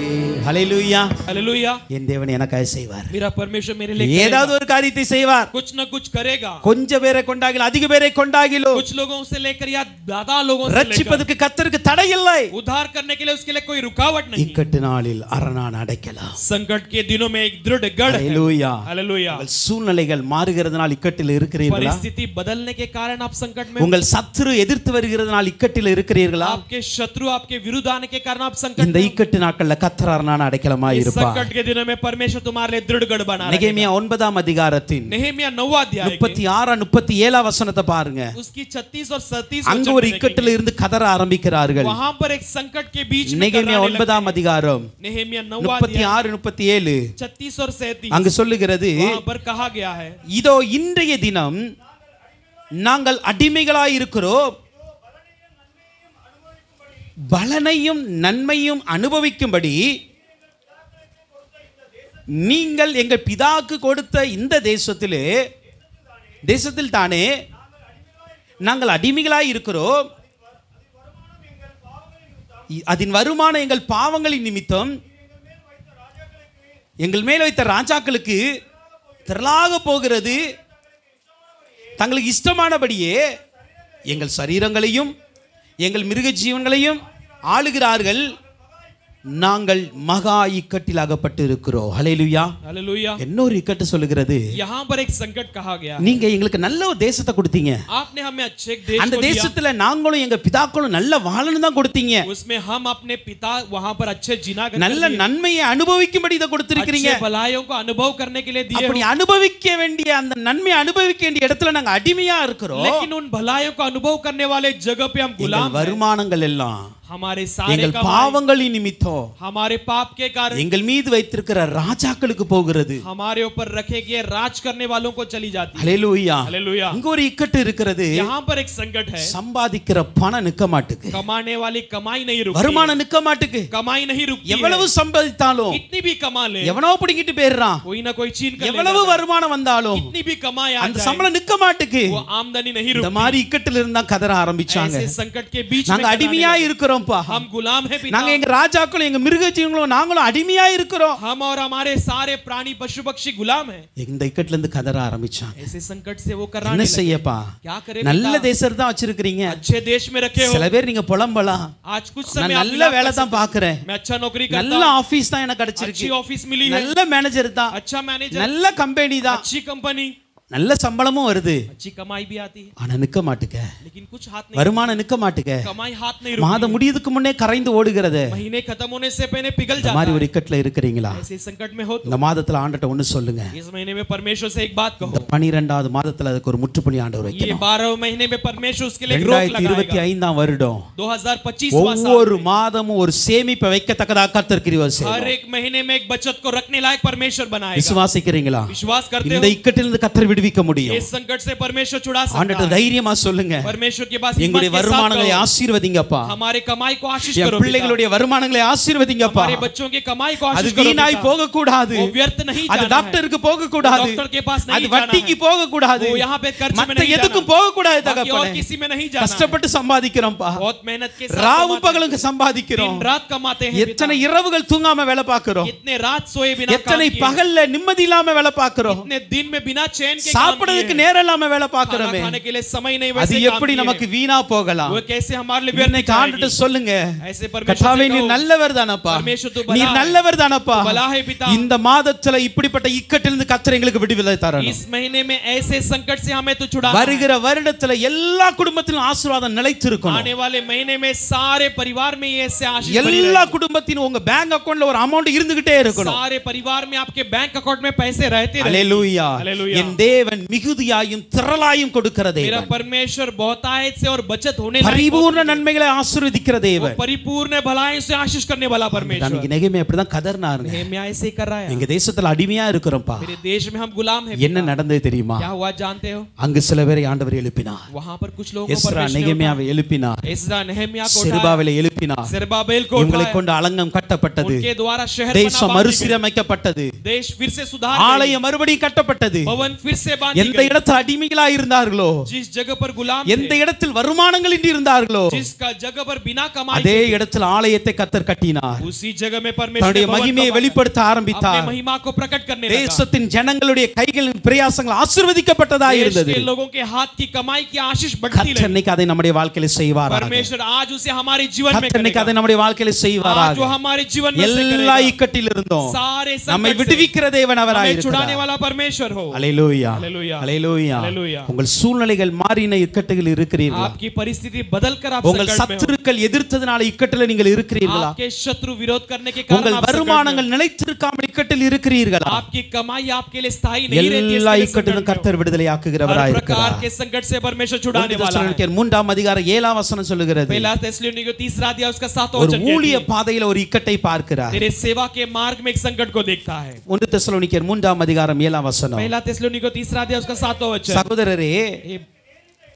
ஹல்லேலூயா. हालेलूया। என் தேவன் எனக்காக செய்வார். मेरा परमेश्वर मेरे लिए ஏதாவது ஒரு காரியத்தை செய்வார். कुछ न कुछ करेगा। கொஞ்ச பேரை கொண்டாகிலும் அதிக பேரை கொண்டாகிலும் कुछ लोगों से लेकर या ज्यादा लोगों से लेकर ரட்சிப்பதற்கு கர்த்தருக்கு தடை இல்லை. उद्धार करने के लिए उसके लिए कोई रुकावट नहीं। இக்கட்டு நாளில் அரணான அடைக்கலாம். संकट के दिनों में एक दृढ़ गढ़ है। ஹல்லேலூயா. हालेलूया। உங்கள் சூழ்நிலைகள் மாறுகிறதுனால் இக்கட்டில் இருக்கிறீர்களா? परिस्थिति बदलने के कारण आप संकट में, உங்கள் சத்துரு எதிர்த்து வருகிறதுனால் இக்கட்டில் இருக்கிறீர்களா? आपके शत्रु आपके विरुद्ध आने के कारण आप संकट இந்த में, இக்கட்டு நாட்கள்ல கர்த்தர் அரணான அடைக்கலமாய் इस இருப்பார். संकट के दिनों में परमेश्वर तुम्हारे लिए दृढ़ गढ़ बना रहेगा। நெகேமியா 9ஆம் அதிகாரத்தின் नेहेमिया 9वां अध्याय के 36 37 வசனத்தை பாருங்க. उसकी 36 और 37 அங்க ஒரு இக்கட்டில இருந்து கதற ஆரம்பிக்கிறார்கள். वहां पर एक संकट के बीच में நெகேமியா कराने लगे। 9ஆம் அதிகாரம் नेहेमिया 9वां अध्याय 36 37 36 और 37 அங்கு சொல்லுகிறது, वहां पर कहा गया है, இதோ இன்றைய தினம் நாங்கள் அடிமைகளாய் இருக்கிறோம், பலனையும் நன்மையும் அனுபவிக்கும்படி நீங்கள் எங்கள் பிதாக்கு கொடுத்த இந்த தேசத்தில் தானே நாங்கள் அடிமைகளாய் இருக்கிறோம், அதன் வருமானம் எங்கள் பாவங்களின் நிமித்தம் எங்கள் மேல் வைத்த ராஜாக்களுக்கு திரளாக போகிறது. தங்களுக்கு இஷ்டமானபடியே எங்கள் சரீரங்களையும் எங்கள் மிருக ஜீவன்களையும் ஆளுகிறார்கள். நாங்கள் மகா இக்கட்டில் அகப்பட்டு இருக்கிறோம். ஹல்லேலூயா. हालेलूया। இன்னொரு இக்கட்டு சொல்லுகிறது, यहाँ पर एक संकट कहा गया है, நீங்க எங்களுக்கு நல்ல ஒரு தேசத்தை கொடுத்தீங்க, आपने हमें अच्छे एक देश அந்த को दिया, தேசத்துல நாங்களும் எங்க பிதாக்களும் நல்ல வாழணும் தான் கொடுத்தீங்க, उसमें हम अपने पिता वहां पर अच्छे जीना करने நல்ல के लिए, நன்மையை அனுபவிக்கும்படி இதை கொடுத்திருக்கிறீங்க. अच्छे भलाइयों को अनुभव करने के लिए दिए அப்படி हो, அனுபவிக்க வேண்டிய அந்த நன்மையை அனுபவிக்க வேண்டிய இடத்துல நாங்க அடிமையா இருக்கிறோம். लेकिन उन भलाइयों को अनुभव करने वाले जगह पे हम गुलाम எங்கள் हैं। வருமானங்கள் எல்லாம் हमारे सारे எங்கள் कमाई பாவங்களின் நிமித்தம் हमारे पाप के कारण எங்கள் மீது வைத்திருக்கிற ராஜாக்களுக்கு போகிறது. हमारे ऊपर रखे गए राज करने वालों को चली जाती है। ஹல்லேலூயா. हालेलूया। இங்க ஒரு இக்கட்டு இருக்கிறது. यहाँ पर एक संकट है, சம்பாதிக்கிற பணம் நிக்க மாட்டுக்கு, कमाने वाली कमाई नहीं रुकती, வருமானம் நிக்க மாட்டுக்கு. कमाई नहीं रुकती, எவ்வளவு சம்பாதித்தாலும் कितनी भी कमा ले எவனோ பிடிங்கிட்டு போயிடுறான். कोई ना कोई छीन कर ले எவ்வளவு जाता है, வருமானம் வந்தாலும் कितनी भी कमाई आ அந்த जाए சம்பளம் நிக்க மாட்டுக்கு. वो आमदनी नहीं இந்த रुकती। மாதிரி இக்கட்டில இருந்தா கதற ஆரம்பிச்சாங்க. ऐसे संकट के बीच में நாங்க कराने அடிமையா लगे। இருக்கிறோம்ப்பா, हम गुलाम है पिता, நாங்க எங்க ராஜாக்களும் எங்க மிருக ஜீவங்களும் நாங்களும் அடிமையா இருக்கிறோம். हम और हमारे सारे प्राणी पशु पक्षी गुलाम है। இந்த இக்கட்ல இருந்து கதற ஆரம்பிச்சாங்க. ऐसे संकट से वो என்ன कराने लगे। செய்யப்பா, क्या करे நல்ல पिता? தேசம் தான் வச்சிருக்கீங்க. अच्छे देश में रखे हो, சில பேர் நீங்க புலம்பலாம், आज कुछ நான் समय आप நல்ல विलाप வேலை कर தான் सकते பாக்குறேன், हैं। मैं अच्छा नौकरी करता நல்ல हूं, ஆபீஸ் தான் எனக்கு கிடைச்சிருக்கு, अच्छी ऑफिस मिली है, நல்ல மேனேஜர் தான், अच्छा मैनेजर, நல்ல கம்பெனி தான், अच्छी कंपनी, நல்ல சம்பளமும் வருது, अच्छी कमाई भी आती है, ஆனா நிக்க மாட்டுக்க, लेकिन कुछ हाथ नहीं, வருமானம் நிக்க மாட்டுக்க, कमाई हाथ नहीं மாதம் रुकती, முடியதுக்கு முன்னே கரைந்து ஓடுகிறது. महीने खत्म होने से पहले पिघल இந்த जाता மாதிரி ஒரு है। இக்கட்ல இருக்கிறீங்களா? ऐसे संकट में हो இந்த மாதத்துல ஆண்டட்ட ஒண்ணு சொல்லுங்க. इस महीने में परमेश्वर से एक बात कहो, 12வது மாதத்துல அதுக்கு ஒரு முற்றுப்புள்ளி ஆண்டவர் ये வைக்கணும். 12 महीने में परमेश्वर उसके लिए एक रोक लगाएगा। 2025ஆம் வருடம் 2025वां साल ஒவ்வொரு மாதமும் ஒரு சேமிப்பை வைக்கத்தக்கதாக கர்த்தர் கிருபை हर செய்வார். एक महीने में एक बचत को रखने लायक परमेश्वर बनाएगा। விசுவாசிக்கிறீங்களா? विश्वास करते இந்த हो? இக்கட்டிலிருந்து கர்த்தர் விடுவிப்பார். விடுவிக்க முடியும். इस संकट से परमेश्वर छुड़ा सकता ஆண்டவர்ட்ட है. தைரியமா சொல்லுங்க, परमेश्वर के पास हिम्मत எங்களுடைய के साथ வருமானங்களை कहो, ஆசீர்வதிங்கப்பா, हमारे कमाई को आशीष என் करो पिता. பிள்ளைகளுடைய வருமானங்களை ஆசீர்வதிங்கப்பா. हमारे बच्चों के कमाई को அது आशीष करो வீணாய் पिता. போக கூடாது, वो व्यर्थ नहीं அது जाना है. டாக்டருக்கு போக கூடாது, डॉक्टर के पास नहीं அது जाना வட்டிக்கு है. போக கூடாது, वो यहाँ पे कर्ज में மத்த नहीं எதுக்கும் जाना. போக கூடாது बाकी और தகப்பனே. किसी में नहीं जाना है. கஷ்டப்பட்டு சம்பாதிக்கிறோம்ப்பா, बहुत मेहनत के साथ ராவு कमाते பகலுக்கு हैं. சம்பாதிக்கிறோம், दिन रात कमाते हैं पिता. எத்தனை இரவுகள் தூங்காம வேலை பார்க்கிறோம், इतने रात सोए बिना काम எத்தனை किए. பகல்ல நிம்மதி இல்லாம வேலை பார்க்கிறோம், इतने दिन में बिना चैन के काम சாப்பிடுறதுக்கு किए. நேரம் இல்லாம வேலை खाना பார்க்கிறோமே, खाने के लिए समय नहीं, அது वैसे काम எப்படி किए. நமக்கு வீணா போகலாம்? वो कैसे हमारे लिए व्यर्थ இன்னைக்கு ஆண்டுட்டு जाएगी. சொல்லுங்க, ऐसे परमेश्वर கர்த்தாவே से நீர் कहो, நல்லவர் தானப்பா, परमेश्वर तू भला நீர் है. நல்லவர் தானப்பா, तू भला है पिता. இந்த மாதத்துல இப்படிப்பட்ட இக்கட்டிலிருந்து கர்த்தர் எங்களுக்கு விடுதலை தரணும். इस महीने में ऐसे संकट से हमें तो छुड़ाना है. வருகிற வருடத்துல எல்லா குடும்பத்திலும் ஆசீர்வாதம் நிலைத்திருக்கணும். आने वाले महीने में सारे परिवार में ये ऐसे आशीष बनी எல்லா रहेगी. குடும்பத்திலும் உங்க பேங்க் அக்கவுண்ட்ல ஒரு அமௌண்ட் இருந்துகிட்டே இருக்கணும். सारे परिवार में आपके बैंक अकाउंट में पैसे रहते रहे. அல்லேலூயா. हालेलुया. என் தேவன் மிகுதியாயும் திரளாயும் கொடுக்கிற मेरा தேவன், परमेश्वर बहुतायत से और बचत होने लायक பரிபூர்ண நன்மைகளை ஆசீர்வதிக்கிற वो தேவன். परिपूर्ण भलाई से आशीष करने वाला परमेश्वर. அன்னைக்கு நெகேமியா அப்படிதான் கதர்னாருங்க. नेहमिया ऐसे ही कर रहा है. எங்க தேசத்துல அடிமையா இருக்கிறோம்ப்பா. मेरे देश में हम गुलाम हैं. என்ன நடந்தது தெரியுமா? क्या हुआ जानते हो? அங்கு சில பேரை ஆண்டவர் எழுப்பினார். वहां पर कुछ लोगों को எஸ்ரா परमेश्वर ने நெகேமியாவை எழுப்பினார், उठाया. एस्रा नेहमिया को उठाया. செருபாபேலை எழுப்பினார். जरुब्बाबेल को இவங்களை उठाया. கொண்டு அலங்கம் கட்டப்பட்டது, उनके द्वारा शहर தேசம் बना बांधी गई. மறுசீரமைக்கப்பட்டது, देश फिर से सुधार ஆலயம் மறுபடியும் கட்டப்பட்டது. भवन फिर से बांधी எந்த गई. இடத்தில் அடிமைகளா இருந்தார்களோ, जिस जगह पर गुलाम எந்த थे, இடத்தில் வருமானங்கள் இன்றி இருந்தார்களோ, जिसका जगह पर बिना कमाई அதே के थे, இடத்தில் ஆலயத்தை கர்த்தர் கட்டினார். उसी जगह में परमेश्वर தன்னுடைய ने भवन மகிமையை कमाया. வெளிப்படுத்த अपने ஆரம்பித்தார். महिमा को प्रकट करने लगा. தேசத்தின் ஜனங்களுடைய கைகளின் பிரயாசங்கள் ஆசீர்வதிக்கப்பட்டதாக देश இருந்தது. के लोगों के हाथ की कमाई की आशीष बढ़ती கர்த்தர் रही. இன்னைக்கு அதை நம்முடைய வாழ்க்கையில செய்வாராக. परमेश्वर आज उसे हमारे जीवन में கர்த்தர் இன்னைக்கு करेगा. அதை நம்முடைய வாழ்க்கையில आज செய்வாராக. जो हमारे जीवन में से எல்லா करेगा. இக்கட்டில் இருந்தோம் सारे நம்மை संकट से விடுவிக்கிற தேவன் அவராய் हमें छुड़ाने இருக்கிறார். वाला परमेश्वर हो. அல்லேலூயா. அல்லேலூயா. அல்லேலூயா. அல்லேலூயா. உங்கள் சூழ்நிலைகள் மாறின இக்கட்டுகள் இருக்கிறீர்களா? आपकी परिस्थिति बदल कर आप உங்கள் संकट में हो. சத்துருக்கள் எதிர்த்ததனால இக்கட்டில் நீங்கள் இருக்கிறீர்களா? आपके शत्रु विरोध करने के कारण உங்கள் आप संकट में வருமானங்கள் நிலைத்திருக்காமல் இக்கட்டில் இருக்கிறீர்களா? हो. आपकी कमाई आपके लिए स्थायी नहीं रहती है. எல்லா इसके लिए இக்கட்டிலும் संकट में கர்த்தர் விடுதலையாக்குகிறவராய் हो. हर प्रकार இருக்கிறார். के संकट से परमेश्वर छुड़ाने वाला है. 3:7 வசனம் சொல்லுகிறது, पहला थिस्सलुनीकियों 3 अध्याय उसका 7वां ஒரு वचन ஊழிய कहती है, பாதையில ஒரு இக்கட்டை பார்க்கிறார். तेरे सेवा के मार्ग में एक संकट को देखता है. 1 தெசலோனிக்கேயர் 3:7 வசனம். पहला थिस्सलुनीकियों 3 अध्याय उसका 7वां वचन. சகோதரரே, ये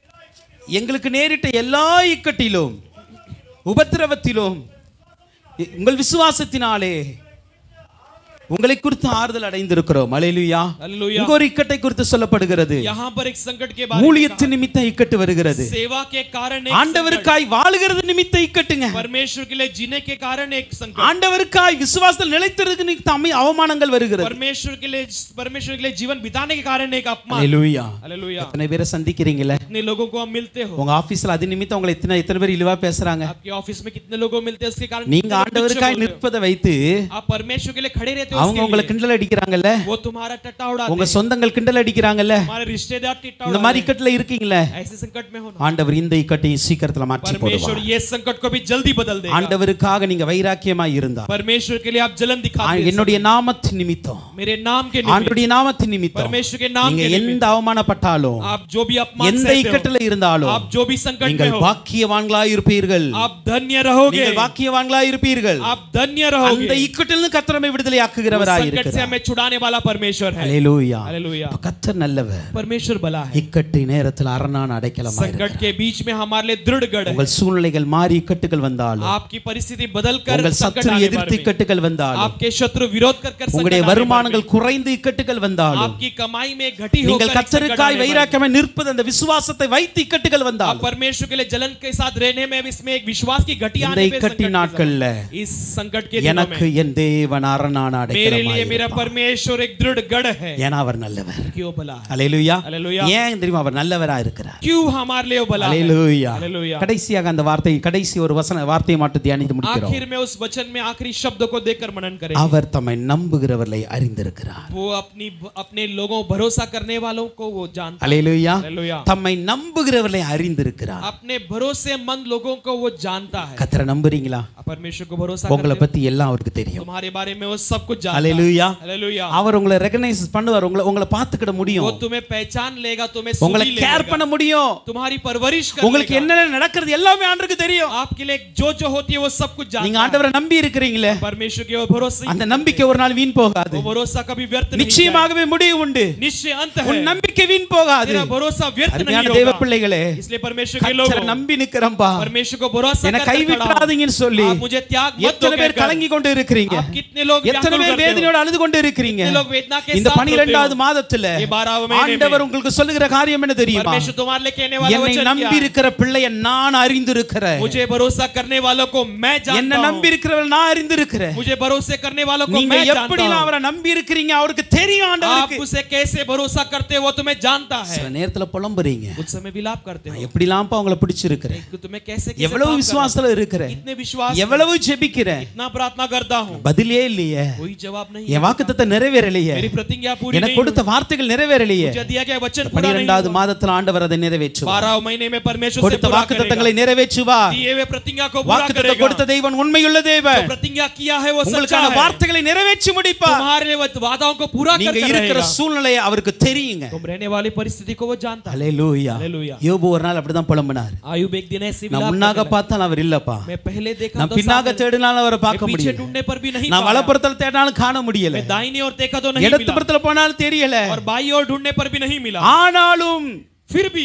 எங்களுக்கு நேரிட்ட எல்லா இக்கட்டிலும் உபத்திரவத்திலும் உங்கள் விசுவாசத்தினாலே உங்களை குறித்து ஆறுதல் அடைந்திருக்கிறோம். அல்லேலூயா. हालेलुया. இங்க ஒரு இக்கட்டை குறித்து சொல்லப்படுகிறது. यहाँ पर एक संकट के बारे में ஊழியத்து நிமித்த இக்கட்டு வருகிறது. कहा. सेवा के कारण एक संकट. ஆண்டவருக்காய் வாழுகிறது நிமித்த இக்கட்டுங்க. परमेश्वर के लिए जीने के कारण एक संकट. ஆண்டவருக்காய் விசுவாசத்தில் நிலைத்திருக்க நிமித்த அவமானங்கள் வருகிறது. परमेश्वर के लिए जीवन बिताने के कारण एक अपमान. அல்லேலூயா. हालेलुया. எத்தனை பேரை சந்திக்கிறீங்களே? कितने लोगों को हम मिलते हो? உங்க ஆபீஸ்ல அது நிமித்தம் உங்களை எத்தனை பேர் இழிவா பேசுறாங்க? आपके ऑफिस में कितने लोगों मिलते हैं उसके कारण நீங்க ஆண்டவருக்காய் நிற்பதை வைத்து आप परमेश्वर के लिए खड़े रहते हो. அவங்க உங்களை கிண்டல் அடிக்கிறாங்கல்ல, वो तुम्हारा टट्टा उड़ाते உங்க हैं. சொந்தங்கள் கிண்டல் அடிக்கிறாங்கல்ல, हमारे रिश्तेदार टट्टा இந்த மாதிரி இக்கட்டுல இருக்கீங்களே, ऐसे संकट में हो ना. ஆண்டவர் இந்த இக்கட்டை சீக்கிரத்துல மாற்றி परमेश्वर போடுவார். ये संकट को भी जल्दी बदल देगा. ஆண்டவருக்காக நீங்க வைராக்கியமாய் இருந்தா, परमेश्वर के लिए आप जलन दिखाते हैं. என்னுடைய நாமத்தின் நிமித்தம், मेरे नाम के निमित्त, ஆண்டவருடைய நாமத்தின் நிமித்தம் परमेश्वर के नाम நீங்க के निमित्त எந்த அவமானப்பட்டாலும், आप जो भी अपमान எந்த सहते हो, இக்கட்டுல இருந்தாலும், आप जो भी संकट में நீங்கள் हो, பாக்கியவான்களாய் இருப்பீர்கள். आप धन्य रहोगे. நீங்கள் பாக்கியவான்களாய் இருப்பீர்கள். आप धन्य रहोगे. அந்த இக்கட்டிலிருந்து கர்த்தர் நம்மை விடுதலையாக்குகிறவராய் संकट से இருக்கிறார். हमें छुड़ाने वाला परमेश्वर है. அல்லேலூயா. हालेलुया. கர்த்தர் நல்லவர். परमेश्वर भला है. இக்கட்டு நேரத்தில் அரணான அடைக்கலமாய் संकट இருக்கிறார். के बीच में हमारे लिए दृढ़ गढ़ है. உங்கள் சூழ்நிலைகள் மாறி இக்கட்டுகள் வந்தாலும், आपकी परिस्थिति बदल कर உங்கள் संकट சத்துரு आने எதிர்த்து पर இக்கட்டுகள் வந்தாலும், आपके शत्रु विरोध कर संकट உங்களுடைய आने पर வருமானங்கள் குறைந்து இக்கட்டுகள் வந்தாலும், आपकी कमाई में घटी होकर நீங்கள் संकट கர்த்தருக்காய் आने पर வைராக்கியமாய் நிற்பது அந்த விசுவாசத்தை வைத்து இக்கட்டுகள் आप வந்தாலும், परमेश्वर के लिए जलन के साथ रहने में इसमें एक विश्वास की घटी இந்த आने पे இக்கட்டின் நாட்கள்ல इस संकट के दिनों எனக்கு में என் தேவன் அரணான मेरे लिए அடைக்கலமாய் मेरा இருப்பார். परमेश्वर एक दृढ़ गढ़ है. ஏன்னா அவர் நல்லவர். क्यों भला है? அல்லேலூயா. हालेलुया. ஏன் தெரியுமா அவர் நல்லவரா இருக்கிறார்? क्यों हमारे लिए वो भला है? அல்லேலூயா. हालेलुया. கடைசியாக அந்த கடைசி ஒரு வார்த்தையை மட்டும் தியானித்து முடிக்கிறோம். आखिर में उस वचन में आखिरी शब्द को देखकर मनन करें. அவர் தம்மை நம்புகிறவர்களை அறிந்திருக்கிறார். वो अपने लोगों भरोसा करने वालों को वो जानता है. அல்லேலூயா. हालेलुया. தம்மை நம்புகிறவர்களை அறிந்திருக்கிறார். अपने भरोसेमंद लोगों को वो जानता है. கர்த்தரை நம்புறீங்களா? परमेश्वर को भरोसा உங்களை करते हो? பத்தி எல்லாம் அவருக்கு தெரியும். तुम्हारे बारे में वो सब कुछ जानता Hallelujah. हालेलुया அவர் உங்களை ரெகனைஸ் பண்ணுவார், உங்களை பார்த்துக்கிட वो முடியும், तुम्हें पहचान लेगा तुम्हें உங்களை सुनी கேர் लेगा பண்ண முடியும், तुम्हारी परवरिश உங்களுக்கு करेगा என்னென்ன நடக்கிறது எல்லாமே ஆண்டவருக்கு தெரியும். आपके लिए जो होती है वो सब कुछ நீங்க जानता है ஆண்டவரை நம்பி இருக்கிறீங்களே, परमेश्वर के ऊपर भरोसा அந்த நம்பிக்கை ஒரு நாள் வீண் போகாது, वो भरोसा कभी व्यर्थ नहीं நிச்சயமாகவே முடிவு உண்டு. जाएगा निश्चय अंत உன் है நம்பிக்கை வீண் போகாது. तेरा भरोसा व्यर्थ नहीं அருமையான தேவ होगा பிள்ளைகளே, इसलिए परमेश्वर के கர்த்தரை लोगों நம்பி நிக்கிறம்பா, परमेश्वर को भरोसा என்னை कर खड़ा கைவிட்டுறாதீங்கன்னு சொல்லி आप मुझे त्याग मत दो எத்தனை பேர் कहकर கலங்கி கொண்டு இருக்கிறீங்க, आप कितने लोग எத்தனை व्याकुल பேர் करते हो வேதனையோட அழுது கொண்டு இருக்கிறீங்க. कितने लोग वेदना के இந்த साथ 12வது மாதத்துல ये 12वें महीने ஆண்டவர் உங்களுக்கு சொல்லுகிற காரியம் என்ன தெரியுமா? परमेश्वर तुम्हारे लिए कहने वाला என்னை वचन क्या நம்பி है இருக்கிற பிள்ளையை நான் அறிந்திருக்கிறேன், मुझे भरोसा करने वालों को मैं என்னை जानता நம்பி हूं இருக்கிறவள் நான் அறிந்திருக்கிறேன். मुझे भरोसे करने वालों को நீங்க मैं எப்படி जानता हूं அவரை நம்பி இருக்கிறீங்க அவருக்கு தெரியும். आप ஆண்டவருக்கு उसे कैसे भरोसा करते हो वो तुम्हें जानता है சில நேரத்துல புலம்புறீங்க, उस समय विलाप करते हो எப்படிலாம்ப்பா உங்களை பிடிச்சிருக்கிறேன், कि तुम्हें कैसे எவ்வளவு விசுவாசத்துல இருக்கிறேன், इतने विश्वास எவ்வளவு ஜெபிக்கிறேன், इतना प्रार्थना करता हूं பதிலே இல்லையே, कोई जवाब नहीं என் வாக்குத்தத்தத்தை நிறைவேறலையே, मेरी प्रतिज्ञा पूरी எனக்கு नहीं கொடுத்த வார்த்தைகள் நிறைவேறலையே. मुझे दिया गया वचन पूरा नहीं 12வது மாதத்துல ஆண்டவர் அதை நிறைவேற்றுவார். 12 महीने में परमेश्वर से கொடுத்த पूरा வாக்குத்தத்தங்களை करेगा நிறைவேற்றுவார். दिए हुए प्रतिज्ञा को पूरा வாக்குத்தத்தம் करेगा கொடுத்த தேவன் உண்மையுள்ள தேவன், जो प्रतिज्ञा किया है वो सच्चा உங்களுக்கான है வார்த்தைகளை நிறைவேற்றி முடிப்பார். तुम्हारे लिए वो वादाओं को पूरा நீங்க करके இருக்கிற रहेगा சூழ்நிலையை அவருக்கு தெரியுங்க. तुम रहने वाली परिस्थिति को वो जानता है ஹalleluya. हालेलुया யோபு ஒரு நாள் அப்படிதான் புலம்பினார். आयुब एक दिन ऐसे நான் विलाप முன்னாக करने लगा। பார்த்தால் அவர் இல்லப்பா, मैं पहले देखा நான் तो பின்னாக सामने, தேடினாலும் அவரை मैं பார்க்க पीछे முடியல, ढूंढने पर भी नहीं நான் पाया வலப்புறத்தில் தேடினாலும் காண முடியல, मैं दाहिनी ओर देखा तो नहीं இடது मिला புறத்தில் போனாலும் தெரியல, और बाई ओर ढूंढने पर भी नहीं मिला ஆனாலும் फिर भी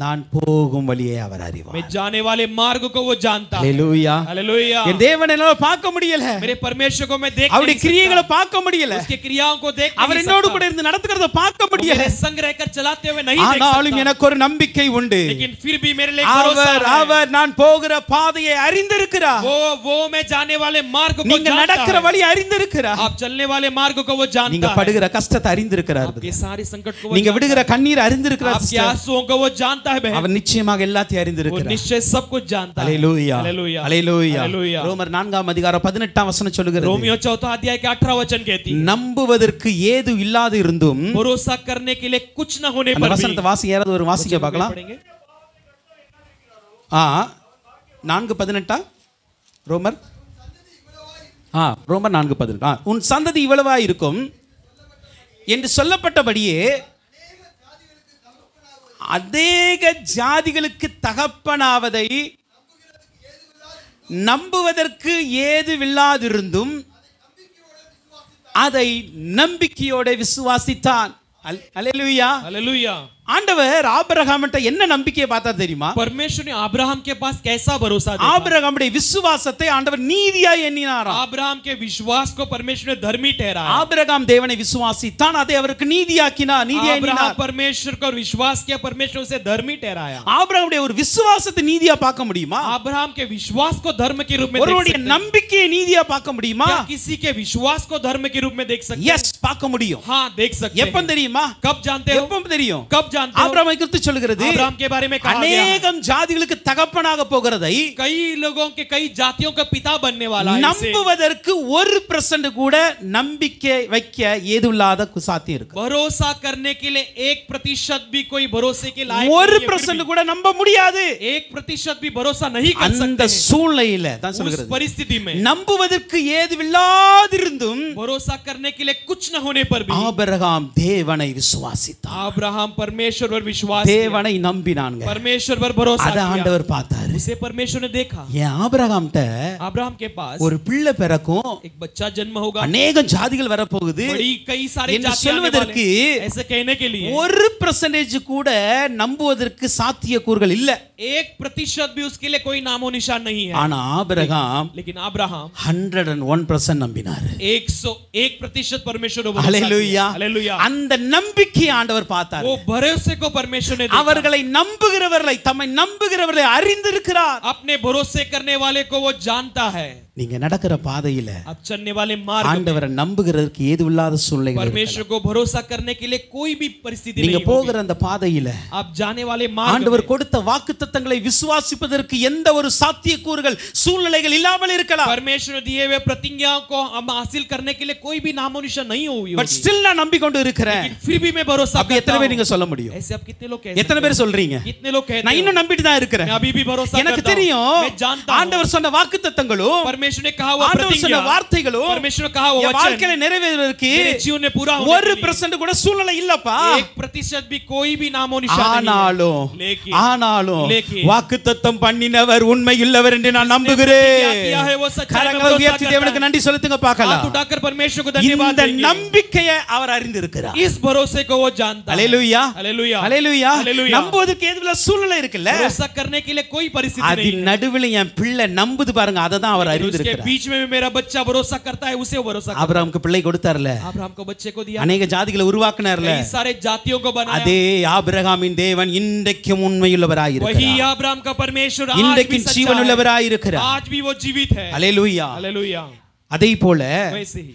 நான் போகும் வழியை அவர் அறிவார். मैं जाने वाले मार्ग को वो जानता है ஹalleluya. हालेलुया என் தேவனை என்னால பார்க்க முடியல, मेरे परमेश्वर को मैं देख அவருடைய नहीं கிரியைகளை सकता பார்க்க முடியல, उसके क्रियाओं को देख அவர் नहीं என்னோடு सकता கூட இருந்து நடத்துகிறத பார்க்க वो முடியல. मेरे संग रहकर चलाते हुए नहीं देख ஆனாலும் सकता எனக்கு ஒரு நம்பிக்கை உண்டு, लेकिन फिर भी मेरे लिए एक भरोसा है அவர் நான் போகிற பாதையை அறிந்திருக்கிறார், वो मैं जाने वाले मार्ग को நீங்க जानता நடக்கிற है வழி அறிந்திருக்கிறார், आप चलने वाले मार्ग को वो நீங்க जानता है படுகிற கஷ்டத்தை அறிந்திருக்கிறார், आपके सारे संकट को वो நீங்க जानता விடுகிற है கண்ணீர் அறிந்திருக்கிறார், आपके आंसुओं को वो जानता है बहन அவர் நிச்சயமாக எல்லாத்தையும் वो அறிந்திருக்கிறார். निश्चय सब कुछ जानता है ஹalleluya. हालेलुया ஹalleluya. हालेलुया ரோமர் 4ஆம் அதிகாரம் 18ஆம் வசனம் சொல்லுகிறது, रोमियो 4 अध्याय के 18 वचन कहती है நம்புவதற்கு ஏது இல்லாது இருந்தும், भरोसा करने के लिए कुछ न होने அந்த पर भी வசனத்தை வாசி, யாராவது ஒரு வாசிக்க பார்க்கலாம். पढ़ेंगे 4:18 ரோமர் ரோமர் 4:18 உன் சந்ததி இவ்வளவா இருக்கும் என்று சொல்லப்பட்டபடியே அநேக ஜாதிகளுக்கு தகப்பனாவதை நம்புவதற்கு ஏதுவில்லாதிருந்தும் அதை நம்பிக்கையோட விசுவாசித்தான். அல்லேலூயா. हालेलुया ஆண்டவர் ஆபிரகாம்கிட்ட என்ன நம்பிக்கையை பார்த்தா தெரியுமா? परमेश्वर ने अब्राहम के पास कैसा भरोसा देखा ஆபிரகாமுடைய விசுவாசத்தை ஆண்டவர் நீதியாய் எண்ணினாராம். अब्राहम के विश्वास को परमेश्वर ने धर्मी ठहराया ஆபிரகாம் தேவனை விசுவாசித்தான், அதை அவருக்கு நீதியாக்கினார், நீதியாய் अब्राहम எண்ணினார். परमेश्वर को विश्वास किया परमेश्वर उसे धर्मी ठहराया ஆபிரகாமுடைய ஒரு விசுவாசத்தை நீதியா பார்க்க முடியுமா? अब्राहम के विश्वास को धर्म के रूप में देख ஒருவருடைய सकते हैं நம்பிக்கையை நீதியா பார்க்க முடியுமா? क्या किसी के विश्वास को धर्म के रूप में देख सकते हैं எஸ், பார்க்க முடியும். हाँ देख सकते எப்ப हैं தெரியுமா? कब जानते हो எப்ப தெரியும்? कब जानते हो ஆபிரகாமை குறித்து சொல்லுகிறது, अब्राहम के बारे में कहा गया है அநேகம் ஜாதிகளுக்கு தகப்பனாக போகிறதை कई लोगों के कई जातियों का पिता बनने वाला है इसे। நம்புவதற்கு 1% கூட நம்பிக்கை வைக்க ஏதுவில்லாத சாத்தியம் இருக்கு. भरोसा करने के लिए 1% भी कोई भरोसे के लायक नहीं है, 1% கூட நம்ப முடியாது. 1% भी भरोसा नहीं कर அந்த सकते हैं சூழ்நிலையில தான் उस சொல்லுகிறது, परिस्थिति में நம்புவதற்கு ஏதுவில்லாதிருந்தும் भरोसा करने के लिए कुछ न होने पर भी ஆபிரகாம் தேவனை விசுவாசித்தார். अब्राहम परमेश्वर पर विश्वास किया, தேவனை நம்பினாங்க. परमेश्वर पर भरोसा அத किया ஆண்டவர் பார்த்தாரு. उसे परमेश्वर ने देखा ஏன் ஆபிரகாம்ட்ட अब्राहम के पास ஒரு பிள்ளை பிறக்கும், एक बच्चा जन्म होगा, அநேக ஜாதிகள் வரப்போகுது बड़ी कई सारे என்று जाति आने वाले சொல்வதற்கு हैं। ऐसे कहने के लिए 1% கூட நம்புவதற்கு சாத்தியக்கூறுகள் இல்ல. 1% भी उसके लिए कोई नामो निशान नहीं है ஆனா ஆபிரகாம் लेकिन अब्राहम 101% நம்பினார். 101% परमेश्वर को भरोसा ஹalleluya. किया। हालेलुया அந்த நம்பிக்கையை ஆண்டவர் பார்த்தார். वो भरोसे को परमेश्वर ने देखा। அவர்களை நம்புகிறவர்களை, தம்மை நம்புகிறவர்களை அறிந்திருக்கிறார். अपने भरोसे करने वाले को वो जानता है। நீங்க நடக்கிற பாதையில अब चलने वाले मार्ग में ஆண்டவரை நம்புகிறதுக்கு ஏதுவில்லாத சூழ்நிலைகள் परमेश्वर को भरोसा करने के लिए कोई भी परिस्थिति நீங்க नहीं போகிற होगी। அந்த பாதையில आप जाने वाले मार्ग ஆண்டவர் में கொடுத்த வாக்குத்தத்தங்களை விசுவாசிப்பதற்கு எந்த ஒரு சாத்தியக்கூறுகள் சூழ்நிலைகள் இல்லாமல் இருக்கலாம். परमेश्वर ने दिए हुए प्रतिज्ञाओं को हम हासिल करने के लिए कोई भी नामो निशान नहीं हुई பட் ஸ்டில் நான் நம்பிக்கொண்டு இருக்கிறேன். लेकिन फिर भी मैं भरोसा அப்ப करता எத்தனை பேர் हूं। நீங்க சொல்ல முடியும்? ऐसे आप कितने लोग कह எத்தனை सकते பேர் हैं? சொல்றீங்க? कितने लोग कहते நான் हैं? இன்னும் நம்பிட்டு தான் இருக்கிறேன். मैं अभी भी भरोसा எனக்கு करता हूं। தெரியும் मैं जानता हूं ஆண்டவர் சொன்ன வாக்குத்தத்தங்களும் परमेश्वर ने कहा हुआ ஆண்டவர் சொன்ன प्रतिज्ञा, வார்த்தைகளும் परमेश्वर ने कहा हुआ என் वचन வாழ்க்கையில நிறைவேறுவதற்கு मेरे जीवन में पूरा होने ஒரு के लिए % கூட சூழ்நிலை இல்லப்பா. 1% भी कोई भी नामो निशान नहीं ஆனாலும் लेकिन ஆனாலும் வாக்குத்தத்தம் பண்ணினவர் உண்மையுள்ளவர் என்று நான் நம்புகிறேன். किया है वो सच्चाई में கரங்களை भरोसा உயர்த்தி करता தேவனுக்கு है। நன்றி செலுத்துங்க பார்க்கலாம். हाथ उठाकर परमेश्वर को धन्यवाद இந்த देंगे। நம்பிக்கையை அவர் அறிந்திருக்கிறார். इस भरोसे को वो जानता है। ஹalleluya हालेलुया ஹalleluya. हालेलुया। நம்புவதற்கு ஏதுல சூழ்நிலை இருக்குல்ல, भरोसा करने के लिए कोई परिस्थिति அது नहीं है। நடுவுல என் பிள்ளை நம்புது பாருங்க, அதை தான் அவர் उसके அறிந்திருக்கிறார். बीच में भी मेरा बच्चा भरोसा करता है, उसे वो भरोसा करता ஆபிரகாமுக்கு பிள்ளை கொடுத்தார்ல, है। अब्राहम को बच्चे को दिया, அநேக ஜாதிகளை உருவாக்குனார்ல, कई सारे जातियों को बनाया। அதே ஆபிரகாமின் தேவன் இன்றைக்கும் உண்மையுள்ளவராய் वही இருக்கிறார். अब्राहम का परमेश्वर आज भी இன்றைக்கும் सच्चा ஜீவனுள்ளவராய் है, இருக்கிறார். आज भी वो जीवित है। ஹalleluya. हालेलुया। அதே போல वैसे ही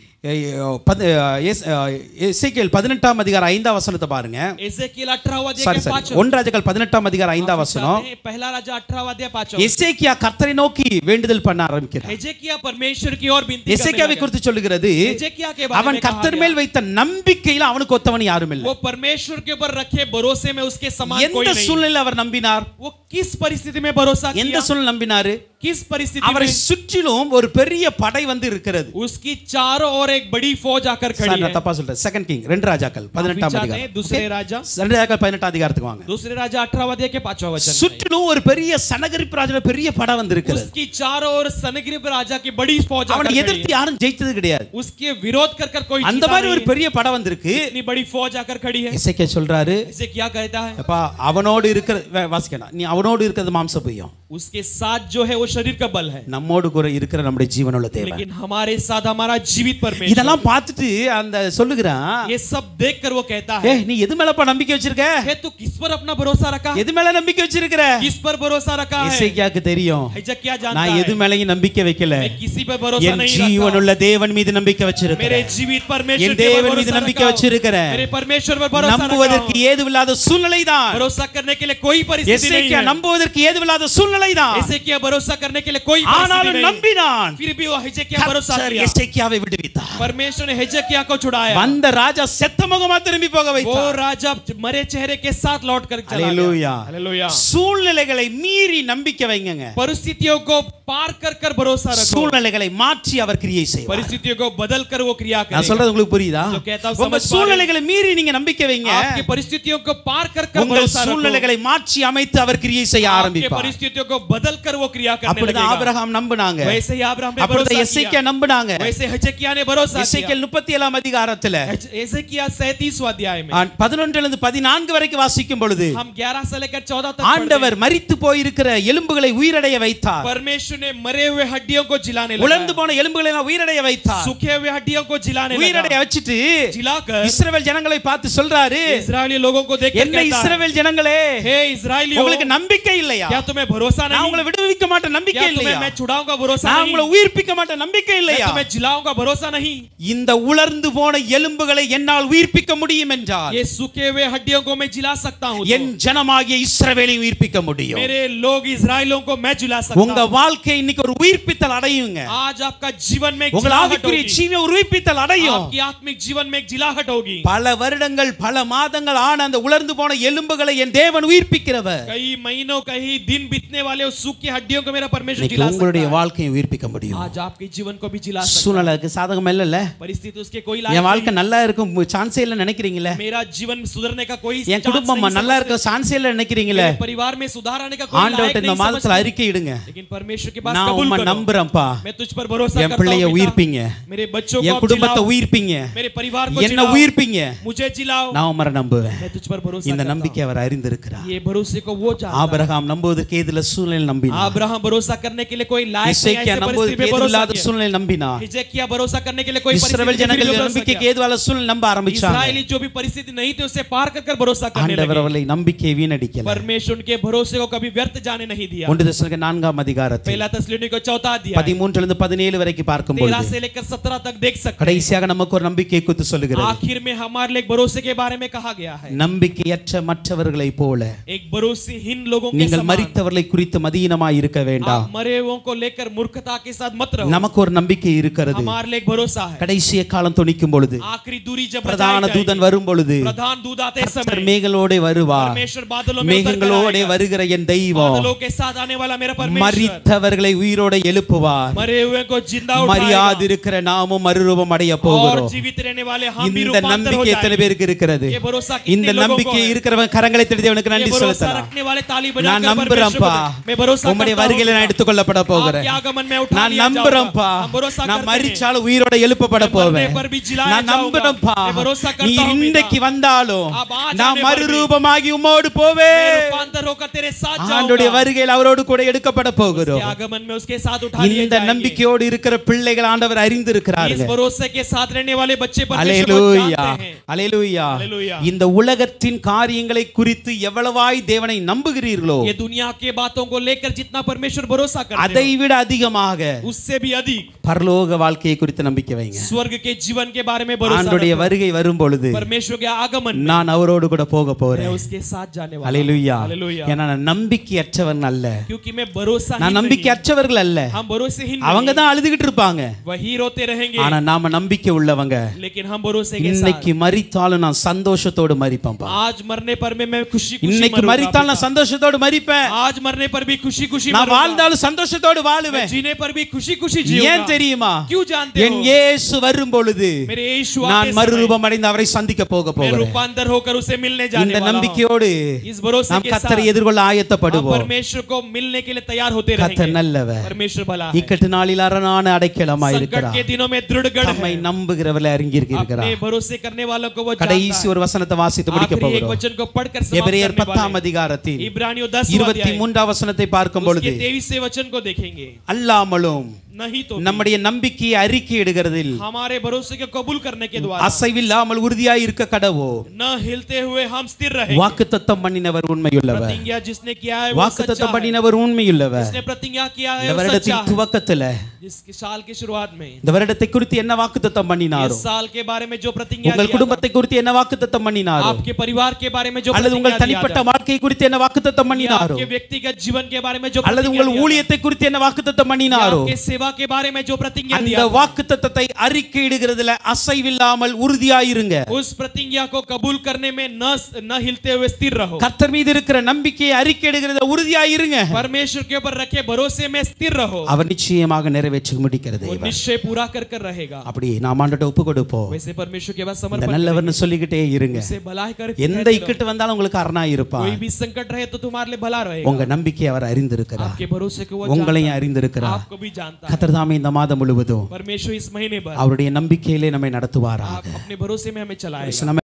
எசேக்கியேல் 18ஆம் அதிகாரம் 5ஆம் வசனத்தை பாருங்க. एजेकियेल 18वां अध्याय சாரி के சாரி 5वां 1 ராஜாக்கள் 18ஆம் அதிகாரம் 5ஆம் வசனம். पहला राजा 18वां अध्याय 5वां। எசேக்கியா கர்த்தரை நோக்கி வேண்டுதல் பண்ண ஆரம்பிக்கிறார். हेजेकिया परमेश्वर की ओर विनती करने எசேக்கியாவை लगा। குறித்து சொல்லுகிறது, हेजेकिया के बारे அவன் में कहा கர்த்தர் गया, மேல் வைத்த நம்பிக்கையில அவனுக்கு ஒத்தவன் யாரும் இல்லை. वो परमेश्वर के ऊपर रखे भरोसे में उसके समान कोई எந்த नहीं। சூழ்நிலையில் அவர் நம்பினார்? वो किस परिस्थिति में भरोसा எந்த किया? சூழ்நிலை நம்பினாரு? किस परिस्थिति அவரை में? சுற்றிலும் ஒரு பெரிய படை வந்து இருக்கிறது. उसकी चारों ओर एक बड़ी फौज आकर खड़ी சார், है। நான் தப்பா சொல்றேன். செகண்ட் கிங் 2 ராஜாக்கள் 18ஆம் அதிகாரம். दूसरे राजा 2 ராஜாக்கள் 18ஆம் அதிகாரத்துக்கு வாங்க. दूसरे राजा 18वां अध्याय के 5वां वचन। சுற்றிலும் ஒரு பெரிய சனகரிப்பு ராஜாவோட பெரிய படை வந்து இருக்கிறது. उसकी चारों ओर सनगिरिब राजा की बड़ी फौज आकर அவனை खड़ी எதிர்த்து है। யாரும் ஜெயிச்சது கிடையாது. उसके विरोध कर कोई அந்த जीता மாதிரி ஒரு नहीं है। பெரிய படை வந்திருக்கு. इतनी बड़ी फौज आकर खड़ी है। எசேக்கியா சொல்றாரு, इसे क्या कहता है? அப்பா அவனோடு இருக்கிற வாசிக்கணும், நீ அவனோடு இருக்கிறது மாம்ச புயம், उसके साथ जो है वो शरीर का बल है, நம்மோடு கூட இருக்கிற நம்முடைய ஜீவனுள்ள தேவன். लेकिन हमारे साथ हमारा जीवित परमेश्वर। இதெல்லாம் பார்த்துட்டு அந்த சொல்லுகிறான், ये सब देखकर वो कहता ஏ है, நீ எது மேலப்பா நம்பிக்கை வச்சிருக்க? हे तू किस पर अपना भरोसा रखा? எது மேல நம்பிக்கை வச்சிருக்கிற? किस पर भरोसा रखा है? எசேக்கியாவுக்கு தெரியும், हिजकिय्याह जानता நான் எது है, மேலயும் நம்பிக்கை வைக்கல, मैं किसी पर भरोसा என் नहीं ஜீவனுள்ள रखा। தேவன் மீது நம்பிக்கை मेरे வச்சிருக்கிறேன். जीवित परमेश्वर என் के ऊपर தேவன் மீது भरोसा நம்பிக்கை रखा हूं। வச்சிருக்கிறேன். मेरे परमेश्वर पर भरोसा रखा நம்புவதற்கு हूं। ஏதுவில்லாத சூழ்நிலை தான். भरोसा करने के लिए कोई परिस्थिति नहीं எசேக்கியா है। நம்புவதற்கு ஏதுவில்லாத சூழ்நிலை தான். हिजकिय्याह भरोसा करने के लिए कोई परिस्थिति ஆனாலும் नहीं। நம்பினான். फिर भी वो हिजकिय्याह भरोसा கர்த்தர் किया। எசேக்கியாவை விடுவித்தார். परमेश्वर ने हिजकिय्याह को छुड़ाया। வந்த ராஜா செத்த முகமா திரும்பி போக वो வைத்தார். राजा मरे चेहरे के साथ लौट कर चला हालेलुया। गया। हालेलुया। சூழ்நிலைகளை மீறி நம்பிக்கை வைங்கங்க. परिस्थितियों को पार कर भरोसा रखो। சூழ்நிலைகளை மாற்றி அவர் கிரியை செய்வார். परिस्थितियों को बदल कर वो क्रिया நான் करेगा। சொல்றது உங்களுக்கு புரியுதா? जो कहता हूं உங்க समझ पा रहे சூழ்நிலைகளை மீறி நீங்க நம்பிக்கை வைங்க. आपकी परिस्थितियों को पार कर உங்கள் भरोसा रखो। சூழ்நிலைகளை மாற்றி அமைத்து அவர் கிரியை செய்ய आपकी ஆரம்பிப்பார். परिस्थितियों को बदल कर वो क्रिया करने அப்படிதான் लगेगा। ஆபிரகாம் நம்பினாங்க. वैसे ही अब्राहम ने அப்படிதான் भरोसा எசேக்கியா किया। நம்பினாங்க. वैसे हिजकिय्याह ने भरोसा किया। எசேக்கியேல் 37ஆம் அதிகாரத்துல हिजकिय्याह 37वां अध्याय में 11 லிருந்து 14 வரைக்கும் வாசிக்கும் பொழுது हम 11 से लेकर 14 तक ஆண்டவர் மரித்து போயிருக்கிற எலும்புகளை உயிரடைய வைத்தார். परमेश्वर ने मरे हुए हड्डियों को जिलाने लगा। உலர்ந்து போன எலும்புகளை எல்லாம் உயிரடைய வைத்தார். सूखे हुए हड्डियों को जिलाने உயிரடைய लगा। வச்சிட்டு जिलाकर இஸ்ரவேல் ஜனங்களை பார்த்து சொல்றாரு, इस्राएली लोगों को देखकर என்ன कहता है, இஸ்ரவேல் ஜனங்களே, हे इस्राएलियों, உங்களுக்கு நம்பிக்கை இல்லையா? क्या तुम्हें भरोसा நான் नहीं? உங்களை விடுவிக்க மாட்டேன் நம்பிக்கை क्या तुम्हें இல்லையா? मैं छुड़ाऊंगा भरोसा நான் नहीं? உங்களை உயிர்ப்பிக்க மாட்டேன் நம்பிக்கை मैं இல்லையா? तुम्हें जिलाऊंगा भरोसा नहीं? இந்த உலர்ந்து போன எலும்புகளை என்னால் உயிர்ப்பிக்க முடியும் என்றால் ये सूखे हुए हड्डियों को मैं जिला सकता हूं। என் ஜனமாகிய இஸ்ரவேலை உயிர்ப்பிக்க முடியும். मेरे लोग इस्राएलियों को मैं जिला सकता உங்க हूं। வாழ்க்கை இன்னைக்கு ஒரு உயிர்ப்பித்தல் அடையுங்க. आज आपका जीवन में एक உங்கள் जिलाहट ஆவிக்குரிய होगी। ஜீவன் ஒரு உயிர்ப்பித்தல் அடையும். आपकी आत्मिक जीवन में एक जिलाहट होगी। பல வருடங்கள் பல மாதங்கள் ஆன அந்த உலர்ந்து போன எலும்புகளை என் தேவன் உயிர்ப்பிக்கிறவர். कई महीनों कई दिन बीतने वाले उस सूखी हड्डियों को मेरा परमेश्वर இன்னைக்கு जिला सकता உங்களுடைய है। வாழ்க்கையை உயிர்ப்பிக்க முடியும். आज आपके जीवन को भी जिला सकता है। சூழ்நிலைக்கு சாதகம் இல்லல்ல, परिस्थिति उसके कोई என் लायक வாழ்க்கை नहीं। நல்லா இருக்கும் சான்ஸே இல்ல நினைக்கிறீங்களே, मेरा जीवन सुधरने का कोई என் चांस குடும்பம் नहीं நல்லா समझते। இருக்க சான்ஸே இல்ல நினைக்கிறீங்களே, मेरे परिवार में सुधार आने का कोई ஆண்டவர்ட்ட लायक இந்த नहीं மாதத்துல समझते। அறிக்கை இடுங்க, लेकिन परमेश्वर के पास நான் कबूल உம்மை करो। நம்புறேன்ப்பா, मैं तुझ पर भरोसा என் करता பிள்ளைய हूं உயிர்ப்பீங்க, पिता। मेरे बच्चों को என் आप குடும்பத்தை जिलाओ। உயிர்ப்பீங்க, मेरे परिवार को என்ன जिलाओ। உயிர்ப்பீங்க, मुझे जिलाओ। நான் உம்மை நம்புவேன். मैं तुझ पर भरोसा இந்த करता நம்பிக்கை हूं। அவர் அறிந்திருக்கிறார். ये भरोसे को वो जानता है। ஆபிரகாம் நம்புவதற்கு ஏதுல சூழ்நிலை நம்பினார். अब्राहम भरोसा करने के लिए कोई लायक नहीं, எசேக்கியா ऐसे परिस्थिति நம்புவதற்கு में भरोसा ஏதுவில்லாத किया। சூழ்நிலை நம்பினார். हिजकिय्याह भरोसा करने के लिए कोई இஸ்ரவேல் परिस्थिति में ஜனங்கள் भरोसा நம்பிக்கைக்கு किया। ஏதுவான சூழ்நிலை நம்ப ஆரம்பிச்சாங்க. इस्राएली जो भी परिस्थिति नहीं थी उसे पार कर भरोसा करने ஆண்டவர் लगे। அவர்களை நம்பிக்கையை வீணடிக்கல. परमेश्वर उनके भरोसे को कभी व्यर्थ जाने नहीं दिया। 1 தெசலோனிக்கேயர் 4ஆம் அதிகாரத்தில் पहला தெசலோனிக்கேயர் 4 अध्याय 13 லிருந்து 17 வரைக்கும் பார்க்கும் 13 பொழுது से लेकर 17 तक देख सकते हैं। கடைசியாக நமக்கு ஒரு நம்பிக்கை குறித்து சொல்லுகிறது. आखिर में हमारे लिए एक भरोसे के बारे में कहा गया है। நம்பிக்கையற்ற மற்றவர்களைப் போல एक भरोसेहीन लोगों के நீங்கள் समान மரித்தவர்களை குறித்து குறித்து மதீனமாய் இருக்க வேண்டாம். आप मरे हुओं को लेकर मूर्खता के साथ मत रहो. நமக்கு ஒரு நம்பிக்கை இருக்கிறது. हमारे लिए एक भरोसा है. கடைசிய காலம் துணிக்கும் பொழுது, आखिरी दूरी जब பிரதான தூதன் வரும் பொழுது, प्रधान दूत आते समय மேகங்களோட வருவார். परमेश्वर बादलों में மேகங்களோட வருகிற என் தெய்வம் बादलों के साथ आने वाला मेरा परमेश्वर மரித்தவர்களை உயிரோட எழுப்புவார். मरे हुए को जिंदा उठाएगा. மரியாதை இருக்கிற நாமும் மறுரூபம் அடைய और போகிறோம். जीवित रहने वाले हम भी இந்த रूपांतर हो நம்பிக்கை எத்தனை जाएंगे. பேருக்கு இருக்கிறது? ये भरोसा இந்த कितने लोगों को நம்பிக்கை है? இருக்கிறவங்க கரங்களை தட்டி தேவனுக்கு ये நன்றி भरोसा செலுத்தலாம். रखने वाले ताली நான் बजाकर நம்புறேன்ப்பா, परमेश्वर मैं भरोसा உம்முடைய करता வருகையில நான் हूं. எடுத்துக்கொள்ளப்பட போகிறேன். आपके आगमन में उठा நான் लिया जाऊंगा. நம்புறேன்ப்பா, हम भरोसा நான் करते हैं. மரிச்சாலும் உயிரோட எழுப்பப்பட मैं போவேன். मरने पर भी जिलाया நான் जाऊंगा. நம்புறேன்ப்பா, मैं भरोसा करता நீ हूं இன்றைக்கு पिता. வந்தாலும் आप आज நான் आने पर भी மறுரூபமாகி உம்மோடு मैं போவேன். रूपांतर होकर तेरे साथ ஆண்டவருடைய जाऊंगा. வருகையில் அவரோடு கூட எடுக்கப்பட उसके போகிறோம். आगमन में उसके साथ उठा लिए இந்த जाएंगे. நம்பிக்கையோடு இருக்கிற பிள்ளைகள் ஆண்டவர் इस அறிந்திருக்கிறார்கள். भरोसे के साथ रहने वाले बच्चे परमेश्वर को அல்லேலூயா, जानते हैं. அல்லேலூயா. அல்லேலூயா. இந்த உலகத்தின் காரியங்களை குறித்து எவ்வளவாய் தேவனை நம்புகிறீர்களோ ये दुनिया के बातों को लेकर जितना परमेश्वर भरोसा करते அதை हैं விட அதிகமாக उससे भी अधिक பரலோக வாழ்க்கையை குறித்து நம்பிக்கை வைங்க. स्वर्ग के जीवन के बारे में भरोसा ஆண்டவருடைய रखो. வருகை வரும் பொழுது परमेश्वर के आगमन में நான் அவரோடு கூட போக मैं போறேன். उसके साथ जाने वाला हूं. அல்லேலூயா. हालेलुया. ஏன்னா நான் நம்பிக்கையற்றவன் அல்ல. क्योंकि मैं भरोसा நான் நம்பிக்கையற்றவர்கள் அல்ல. हम भरोसेहीन அவங்க नहीं. தான் அழுதுகிட்டு இருப்பாங்க. वही रोते रहेंगे. ஆனா நாம நம்பிக்கை உள்ளவங்க. लेकिन हम भरोसे के साथ இன்னைக்கு மரித்தாலும் நான் சந்தோஷத்தோடு மரிப்பேன்ப்பா. आज मरने पर मैं खुशी खुशी இன்னைக்கு மரித்தாலும் நான் சந்தோஷத்தோடு மரிப்பேன். आज मरने पर भी खुशी खुशी நான் வாழ்ந்தாலும் சந்தோஷத்தோடு வாழுவேன். जीने पर भी खुशी खुशी जीऊंगा. ஏன் தெரியுமா? क्यों जानते என் हो? இயேசு வரும் பொழுது मेरे यीशु நான் आते समय மறுரூபம் அடைந்து அவரை சந்திக்க போக मैं போகிறேன். रूपांतर होकर उसे मिलने जाने இந்த वाला हूं. நம்பிக்கையோடு इस भरोसे நாம் के கர்த்தரை साथ எதிர்கொள்ள हम ஆயத்தப்படுவோம். परमेश्वर को मिलने के लिए तैयार होते கர்த்தர் रहेंगे. நல்லவர். परमेश्वर भला है. இக்கட்டு நாளில் அரணான அடைக்கலமாய் संकट இருக்கிறார். के दिनों में दृढ़ गढ़ நம்மை है. நம்புகிறவர்களை அறிஞ்சிருக்கிறார். अपने भरोसे करने वालों को वो जानता கடைசி है. ஒரு வசனத்தை வாசித்து முடிக்க आखिरी एक போகிறோம். वचन को पढ़कर समाप्त எபிரேயர் करने 10ஆம் वाले அதிகாரத்தின் इब्रानियों 10वां अध्याय 23ஆம் வசனத்தை பார்க்கும் பொழுது उसके 23वें वचन को देखेंगे. அல்லாமலும் नहीं तो நம்முடைய நம்பிக்கையை அறிக்கையிடுகிறதில் हमारे भरोसे को कबूल करने के द्वारा அசைவில்லாமல் உறுதியாய் இருக்க கடவோ. न हिलते हुए हम स्थिर रहेंगे. வாக்குத்தத்தம் பண்ணினவர் உண்மையுள்ளவர். प्रतिज्ञा जिसने किया है वो सच्चा வாக்குத்தத்தம் है. பண்ணினவர் உண்மையுள்ளவர். जिसने प्रतिज्ञा किया है இந்த वो सच्चा வருடத்தின் है. துவக்கத்துல जिसके साल की शुरुआत में இந்த வருடத்தை குறித்து என்ன வாக்குத்தத்தம் பண்ணினாரோ, इस साल के बारे में जो प्रतिज्ञा உங்கள் किया குடும்பத்தை குறித்து என்ன வாக்குத்தத்தம் था, பண்ணினாரோ, आपके परिवार के बारे में जो அல்லது உங்கள் प्रतिज्ञा दिया தனிப்பட்ட था, வாழ்க்கை குறித்து என்ன வாக்குத்தத்தம் या பண்ணினாரோ, आपके व्यक्तिगत जीवन के बारे में जो அல்லது प्रतिज्ञा உங்கள் दिया था, ஊழியத்தை குறித்து என்ன வாக்குத்தத்தம் या பண்ணினாரோ, आपके सेवा के बारे में जो प्रतिज्ञा அந்த दिया था, வாக்குத்தத்தத்தை அறிக்கையிடுகிறதுல அசைவில்லாமல் உறுதியாயிருங்க. उस प्रतिज्ञा को कबूल करने में न हिलते हुए स्थिर रहो. கர்த்தர் மீது இருக்கிற நம்பிக்கையை அறிக்கையிடுகிறதுல உறுதியாயிருங்க. परमेश्वर के ऊपर रखे भरोसे में स्थिर रहो. அவர் நிச்சயமாக நிறைவேற்றி முடிக்கிறது. वो निश्चय पूरा कर कर रहेगा. அப்படி நாம் ஆண்டவர்ட்ட ஒப்பு கொடுப்போம். वैसे परमेश्वर के पास இந்த समर्पण நல்லவர்னு சொல்லிக்கிட்டே இருங்க. उसे भला कर எந்த இக்கட்டு வந்தாலும் உங்களுக்கு அரணா இருப்பார். कोई भी संकट रहे तो तुम्हारे लिए भला रहेगा. உங்க நம்பிக்கையை அவர் அறிந்திருக்கிறார். आपके भरोसे को वो உங்களையும் जानता है, அறிந்திருக்கிறார். आपको भी जानता है. கர்த்தர் தாமே இந்த மாதம் முழுவதும் परमेश्वर इस महीने भर அவருடைய நம்பிக்கையிலே நம்மை நடத்துவாராக. आप अपने भरोसे में हमें चलाएगा.